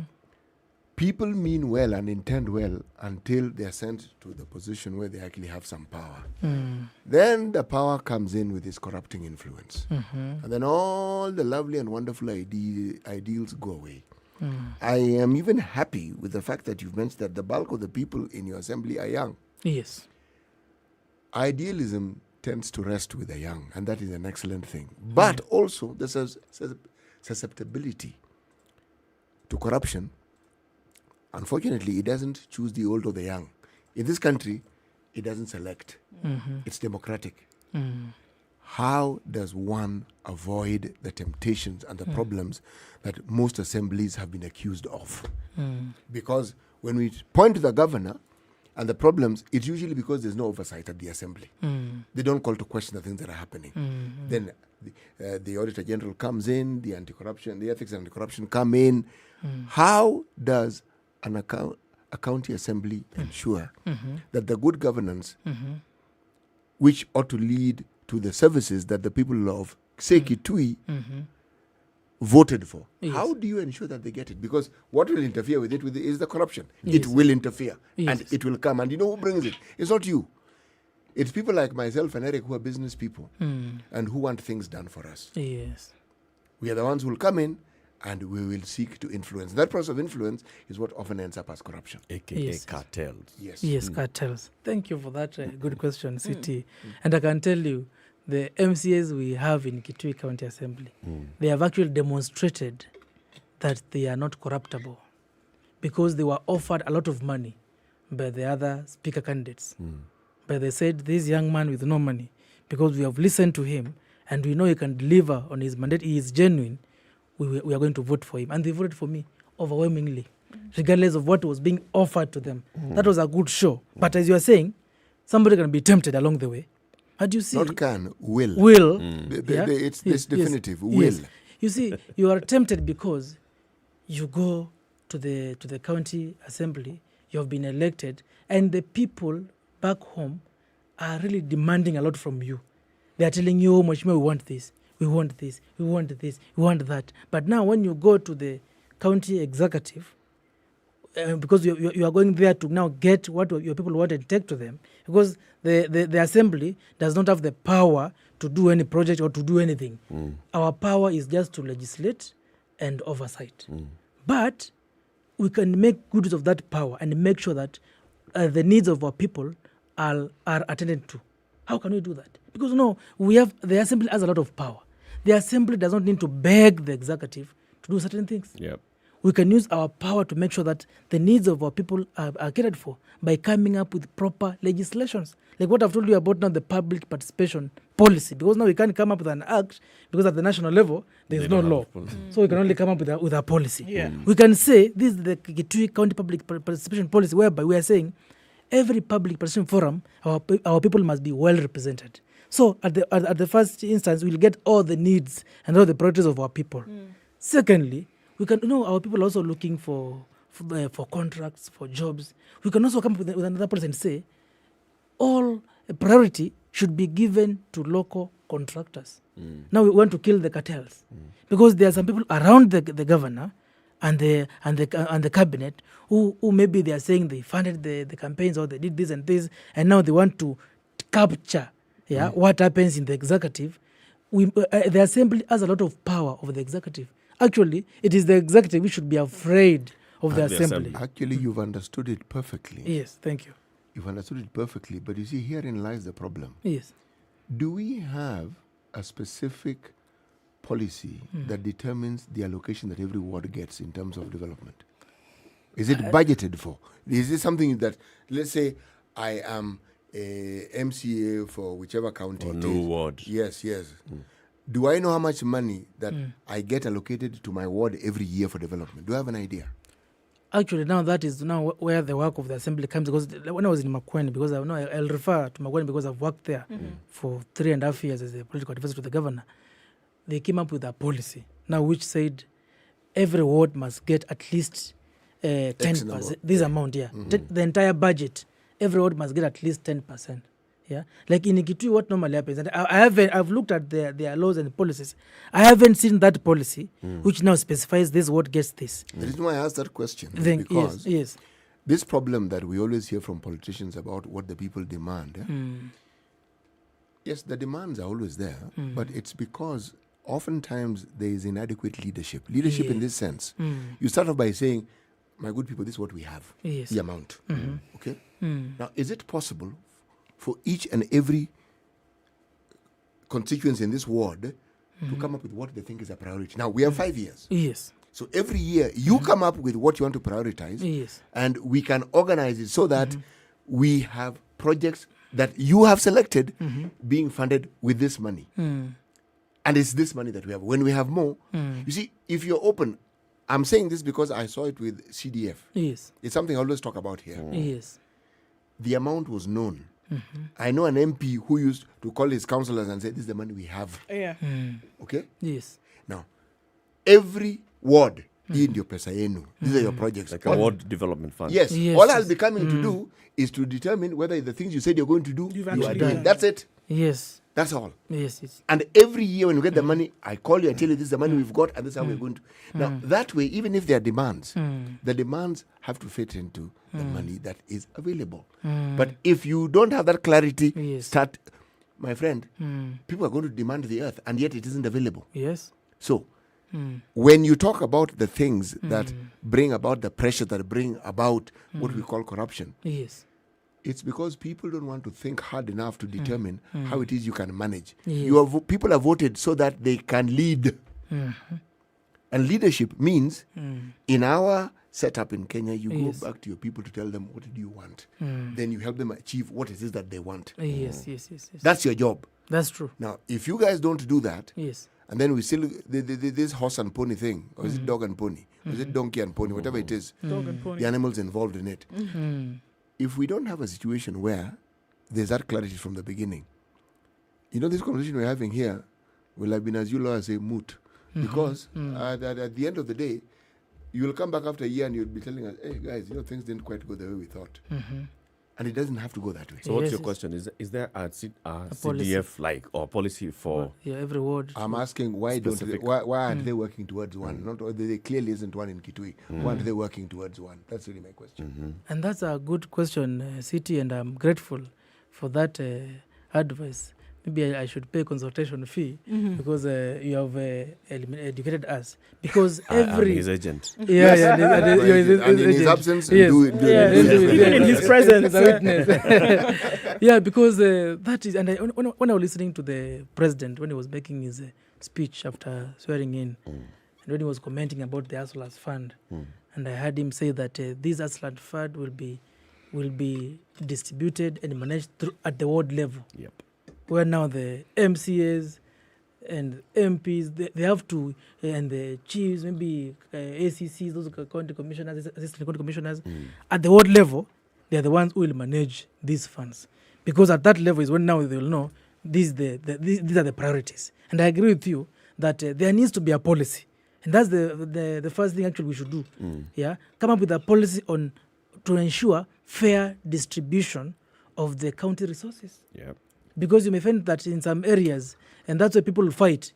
People mean well and intend well until they are sent to the position where they actually have some power. Mm. Then the power comes in with its corrupting influence. Mm-hmm. And then all the lovely and wonderful ideals go away. Mm. I am even happy with the fact that you've mentioned that the bulk of the people in your assembly are young. Yes. Idealism tends to rest with the young, and that is an excellent thing. But also, the susceptibility to corruption, unfortunately, it doesn't choose the old or the young. In this country, it doesn't select. Mm-hmm. It's democratic. Mm. How does one avoid the temptations and the problems that most assemblies have been accused of? Mm. Because when we point to the governor and the problems, it's usually because there's no oversight at the assembly. Mm. They don't call to question the things that are happening. Mm-hmm. Then the Auditor General comes in, the anti-corruption, the ethics and anti-corruption come in. Mm. How does a county assembly ensure Mm-hmm. that the good governance, Mm-hmm. which ought to lead to the services that the people of, say, Kitui, Mm-hmm. voted for, Yes. how do you ensure that they get it? Because what will interfere with it is the corruption. Yes. It will interfere, and Yes. it will come. And you know who brings it? It's not you. It's people like myself and Eric who are business people and who want things done for us. Yes. We are the ones who will come in and we will seek to influence. That process of influence is what often ends up as corruption. AKA Yes. cartels. Yes. Yes, cartels. Thank you for that good question, CT. And I can tell you, the MCAs we have in Kitui County Assembly, they have actually demonstrated that they are not corruptible because they were offered a lot of money by the other speaker candidates. But they said, this young man with no money, because we have listened to him and we know he can deliver on his mandate, he is genuine, we are going to vote for him. And they voted for me overwhelmingly, regardless of what was being offered to them. That was a good show. But as you are saying, somebody can be tempted along the way. How do you see? Not can, will. Will. It's definitive. Will. Yes. You see, you are tempted because you go to the county assembly, you have been elected, and the people back home are really demanding a lot from you. They are telling you, oh, Mheshimiwa, we want this, we want this, we want this, we want that. But now when you go to the county executive, because you are going there to now get what your people want and take to them, because the assembly does not have the power to do any project or to do anything. Our power is just to legislate and oversight. But we can make good use of that power and make sure that the needs of our people are attended to. How can we do that? Because the assembly has a lot of power. The assembly does not need to beg the executive to do certain things. Yep. We can use our power to make sure that the needs of our people are catered for by coming up with proper legislations. Like what I've told you about now, the public participation policy. Because now we can't come up with an act because at the national level, there is no law. So we can only come up with a policy. Yeah. We can say, this is the Kitui County Public Participation Policy, whereby we are saying every public participation forum, our people must be well represented. So at the first instance, we'll get all the needs and all the priorities of our people. Secondly, we can our people are also looking for contracts, for jobs. We can also come up with another policy and say all priority should be given to local contractors. Now we want to kill the cartels because there are some people around the governor and the cabinet who maybe they are saying they funded the campaigns or they did this and this, and now they want to capture what happens in the executive. The assembly has a lot of power over the executive. Actually, it is the executive who should be afraid of the assembly. Actually, you've understood it perfectly. Yes, thank you. you've understood it perfectly. But you see, herein lies the problem. Yes. Do we have a specific policy that determines the allocation that every ward gets in terms of development? Is it budgeted for? Is it something that, let's say, I am a MCA for whichever county Or it new is. ward. Yes. Do I know how much money that I get allocated to my ward every year for development? Do I have an idea? Actually, now that is now where the work of the assembly comes. Because when I was in Makweni, because I know I'll refer to Makweni because I've worked there for 3.5 years as a political advisor to the governor. They came up with a policy now which said every ward must get at least 10%. This amount, the entire budget, every ward must get at least 10%. Yeah, like in Kitui, what normally happens, and I've looked at their laws and policies. I haven't seen that policy which now specifies this ward gets this. The reason why I asked that question is because yes. This problem that we always hear from politicians about what the people demand. Yes, the demands are always there, but it's because oftentimes there is inadequate leadership. Leadership in this sense. You start off by saying, my good people, this is what we have, the amount. Okay? Now, is it possible for each and every constituency in this ward to come up with what they think is a priority? Now, we have 5 years. Yes. So every year, you come up with what you want to prioritize, Yes. and we can organize it so that we have projects that you have selected being funded with this money. And it's this money that we have. When we have more, you see, if you're open, I'm saying this because I saw it with CDF. Yes. It's something I always talk about here. Yes. The amount was known. I know an MP who used to call his councillors and say, this is the money we have. Yeah. Okay? Yes. Now, every ward, in your pesa yenu, these are your projects. Like a ward development fund. Yes. All I'll be coming to do is to determine whether the things you said you're going to do, you are doing. That's it. Yes. That's all. Yes. Yes. And every year when we get the money, I call you, I tell you this is the money we've got and this is how we're going to. Now, that way, even if there are demands, the demands have to fit into the money that is available. But if you don't have that clarity, start, my friend, people are going to demand the earth and yet it isn't available. Yes. So, when you talk about the things that bring about the pressure, that bring about what we call corruption, yes, it's because people don't want to think hard enough to determine how it is you can manage. Yes. People have voted so that they can lead. And leadership means, in our setup in Kenya, you go back to your people to tell them, what do you want? Then you help them achieve what it is that they want. Yes. That's your job. That's true. Now, if you guys don't do that, yes, and then we still, this horse and pony thing, or is it dog and pony? Or is it donkey and pony? Whatever it is, Dog and pony. the animals involved in it. If we don't have a situation where there's that clarity from the beginning, this conversation we're having here will have been, as you lawyers say, moot. Because at the end of the day, you will come back after a year and you'll be telling us, hey guys, things didn't quite go the way we thought. And it doesn't have to go that way. So what's your question? Is there a CDF or policy for every ward? I'm asking why aren't they working towards one? Not there clearly isn't one in Kitui. Why aren't they working towards one? That's really my question. And that's a good question, City, and I'm grateful for that advice. Maybe I should pay consultation fee because you have educated us. Because I'm his agent. And in his absence, even in his presence, a witness. Because that is, and when I was listening to the president when he was making his speech after swearing in, and when he was commenting about the Aslas Fund, and I heard him say that this Aslas Fund will be distributed and managed at the ward level. Yep. Where now the MCAs and MPs, they have to, and the chiefs, maybe ACCs, those county commissioners, assistant county commissioners, at the ward level, they are the ones who will manage these funds. Because at that level is when now they will know these are the priorities. And I agree with you that there needs to be a policy. And that's the first thing actually we should do. Come up with a policy to ensure fair distribution of the county resources. Yep. Because you may find that in some areas, and that's why people fight,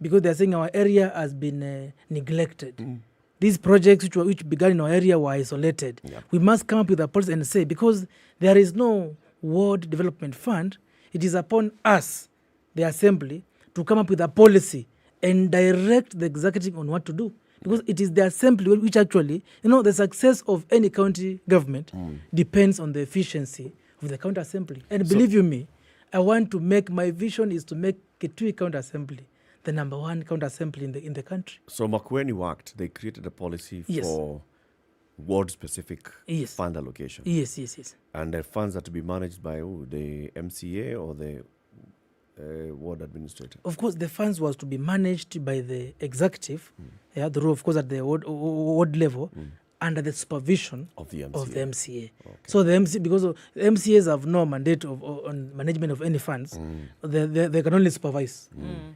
because they're saying our area has been neglected. These projects which began in our area were isolated. Yep. We must come up with a policy and say, because there is no ward development fund, it is upon us, the assembly, to come up with a policy and direct the executive on what to do. because it is the assembly which actually, the success of any county government depends on the efficiency of the county assembly. And believe you me, my vision is to make Kitui County Assembly the number one county assembly in the country. So Makueni worked, they created a policy for ward-specific fund allocation. Yes. And the funds are to be managed by the MCA or the ward administrator? Of course, the funds was to be managed by the executive, the role, of course, at the ward level, under the supervision of the MCA. Okay. So the MCA, because the MCAs have no mandate on management of any funds, they can only supervise.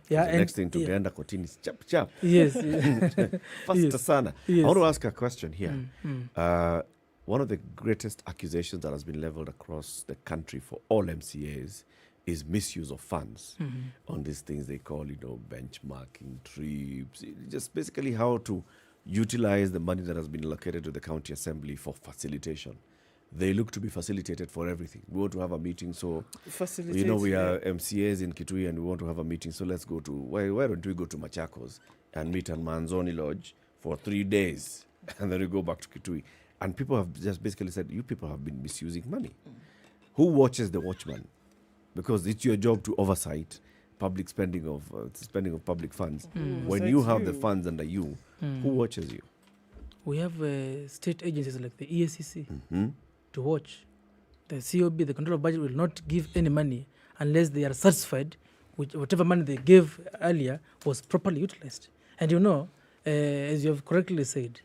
Yeah, the next thing to be under kotini is chap. Yes. Faster sana. I want to ask a question here. One of the greatest accusations that has been leveled across the country for all MCAs is misuse of funds on these things they call, benchmarking, trips, just basically how to utilize the money that has been allocated to the county assembly for facilitation. They look to be facilitated for everything. We want to have a meeting, so we are MCAs in Kitui and we want to have a meeting, so let's go to, why don't we go to Machakos and meet at Manzoni Lodge for 3 days and then we go back to Kitui. And people have just basically said, you people have been misusing money. Who watches the watchman? Because it's your job to oversight public spending of public funds. When you have the funds under you, who watches you? We have state agencies like the EACC to watch. The COB, the control of budget, will not give any money unless they are satisfied with whatever money they gave earlier was properly utilized. And as you have correctly said,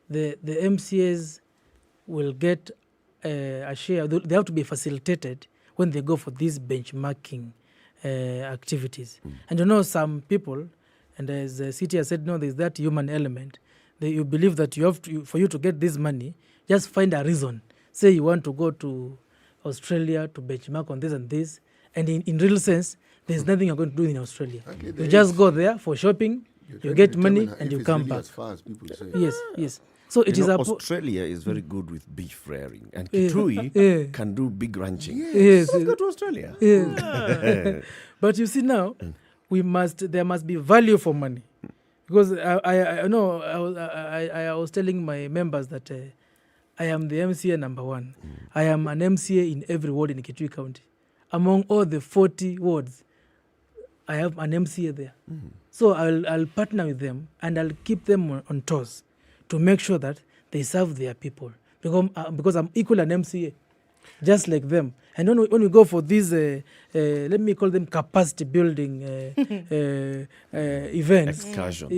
the MCAs will get a share. They have to be facilitated when they go for these benchmarking activities. And some people, and as the city has said, there's that human element. You believe that for you to get this money, just find a reason. Say you want to go to Australia to benchmark on this and this, and in real sense, there's nothing you're going to do in Australia. Okay, you just go there for shopping, you get money, and you come back. As far as people say. Yes. So it is Australia is very good with beef rearing, and Kitui can do big ranching. Yes. Let's go to Australia. Yes. But you see now, there must be value for money, because I was telling my members that I am the MCA number one. I am an MCA in every ward in Kitui County. Among all the 40 wards, I have an MCA there. So I'll partner with them and I'll keep them on toes to make sure that they serve their people, because I'm equal an MCA, just like them. And when we go for these, let me call them capacity building events, excursions.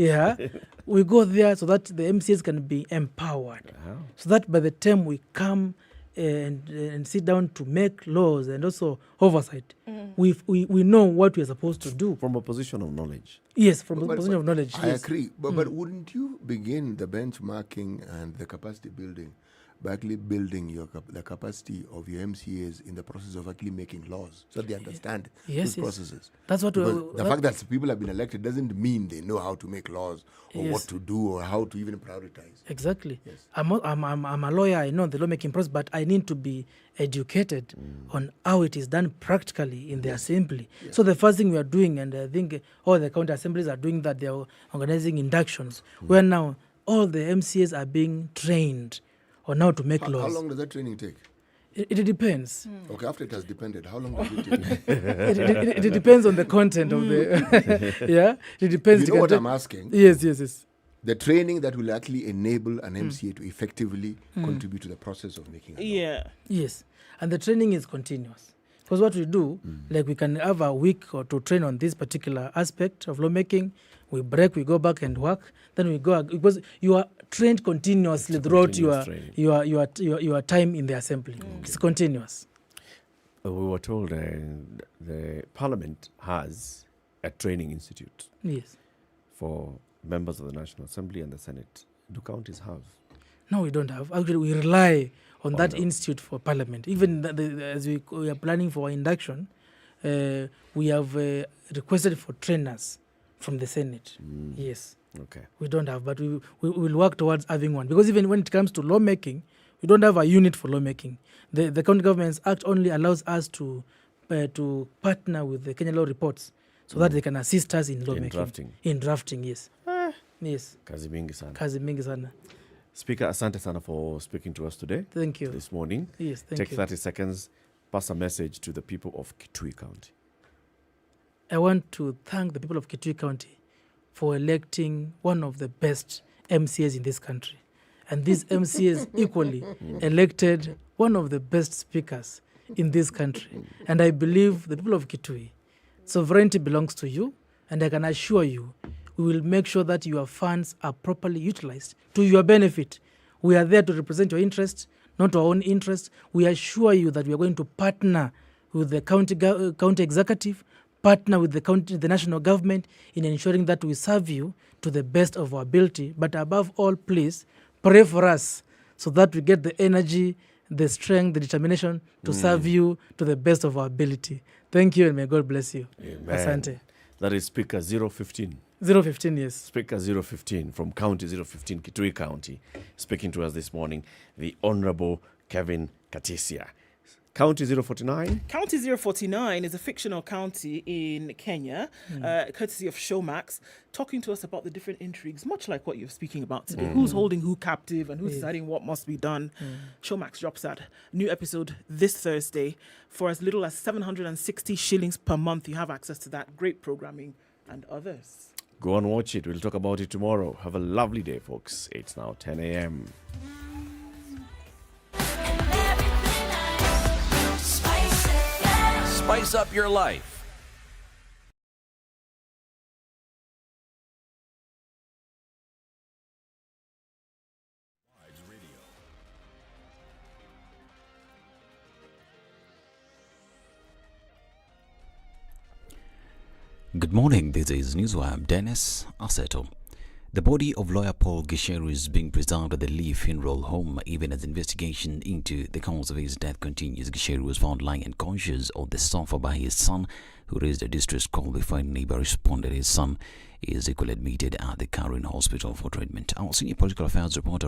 We go there so that the MCAs can be empowered, so that by the time we come and sit down to make laws and also oversight, we know what we are supposed to do. From a position of knowledge. Yes, from a position of knowledge. I agree. But wouldn't you begin the benchmarking and the capacity building by actually building the capacity of your MCAs in the process of actually making laws, so they understand those processes? That's what the fact that people have been elected doesn't mean they know how to make laws or what to do or how to even prioritize. Exactly. Yes. I'm a lawyer. I know the lawmaking process, but I need to be educated on how it is done practically in the assembly. Yes. So the first thing we are doing, and I think all the county assemblies are doing that, they are organizing inductions where now all the MCAs are being trained on how to make laws. How long does that training take? It depends. Okay, after it has depended, how long does it take? it depends on the content of the... It depends. You know what I'm asking? Yes. The training that will actually enable an MCA to effectively contribute to the process of making a law. Yes, and the training is continuous. Because what we do, like we can have a week or to train on this particular aspect of lawmaking, we break, we go back and work, then we go, because you are trained continuously throughout your time in the assembly. It's continuous. We were told the Parliament has a training institute. Yes. For members of the National Assembly and the Senate. Do counties have? No, we don't have. Actually, we rely on that institute for Parliament. Even as we are planning for induction, we have requested for trainers from the Senate. Yes. Okay. We don't have, but we will work towards having one. Because even when it comes to lawmaking, we don't have a unit for lawmaking. The County Governments Act only allows us to partner with the Kenya Law Reports so that they can assist us in lawmaking. In drafting, yes. Yes. Kazi mingi sana. Kazi mingi sana. Speaker, asante sana for speaking to us today. Thank you. This morning. Yes, thank Take you. 30 seconds, pass a message to the people of Kitui County. I want to thank the people of Kitui County for electing one of the best MCAs in this country. And these MCAs equally elected one of the best speakers in this country. And I believe the people of Kitui, sovereignty belongs to you, and I can assure you, we will make sure that your funds are properly utilized to your benefit. We are there to represent your interest, not our own interest. We assure you that we are going to partner with the county executive, partner with the national government in ensuring that we serve you to the best of our ability. But above all, please pray for us so that we get the energy, the strength, the determination to serve you to the best of our ability. Thank you, and may God bless you. Amen. Asante. That is Speaker 015. 015, yes. Speaker 015 from County 015, Kitui County, speaking to us this morning, the Honorable Kevin Katisia. County 049. County 049 is a fictional county in Kenya, courtesy of Showmax, talking to us about the different intrigues, much like what you're speaking about today. Who's holding who captive and who's deciding what must be done. Showmax drops that new episode this Thursday for as little as 760 shillings per month. You have access to that. Great programming and others. Go and watch it. We'll talk about it tomorrow. Have a lovely day, folks. It's now 10 a.m. Spice up your life. Good morning, this is Newswire. Dennis Aseto. The body of lawyer Paul Gisheru is being preserved at the Lee Funeral Home even as investigation into the cause of his death continues. Gisheru was found lying unconscious on the sofa by his son, who raised a distress call before a neighbor responded. His son is equally admitted at the Karen Hospital for treatment. Our senior political affairs reporter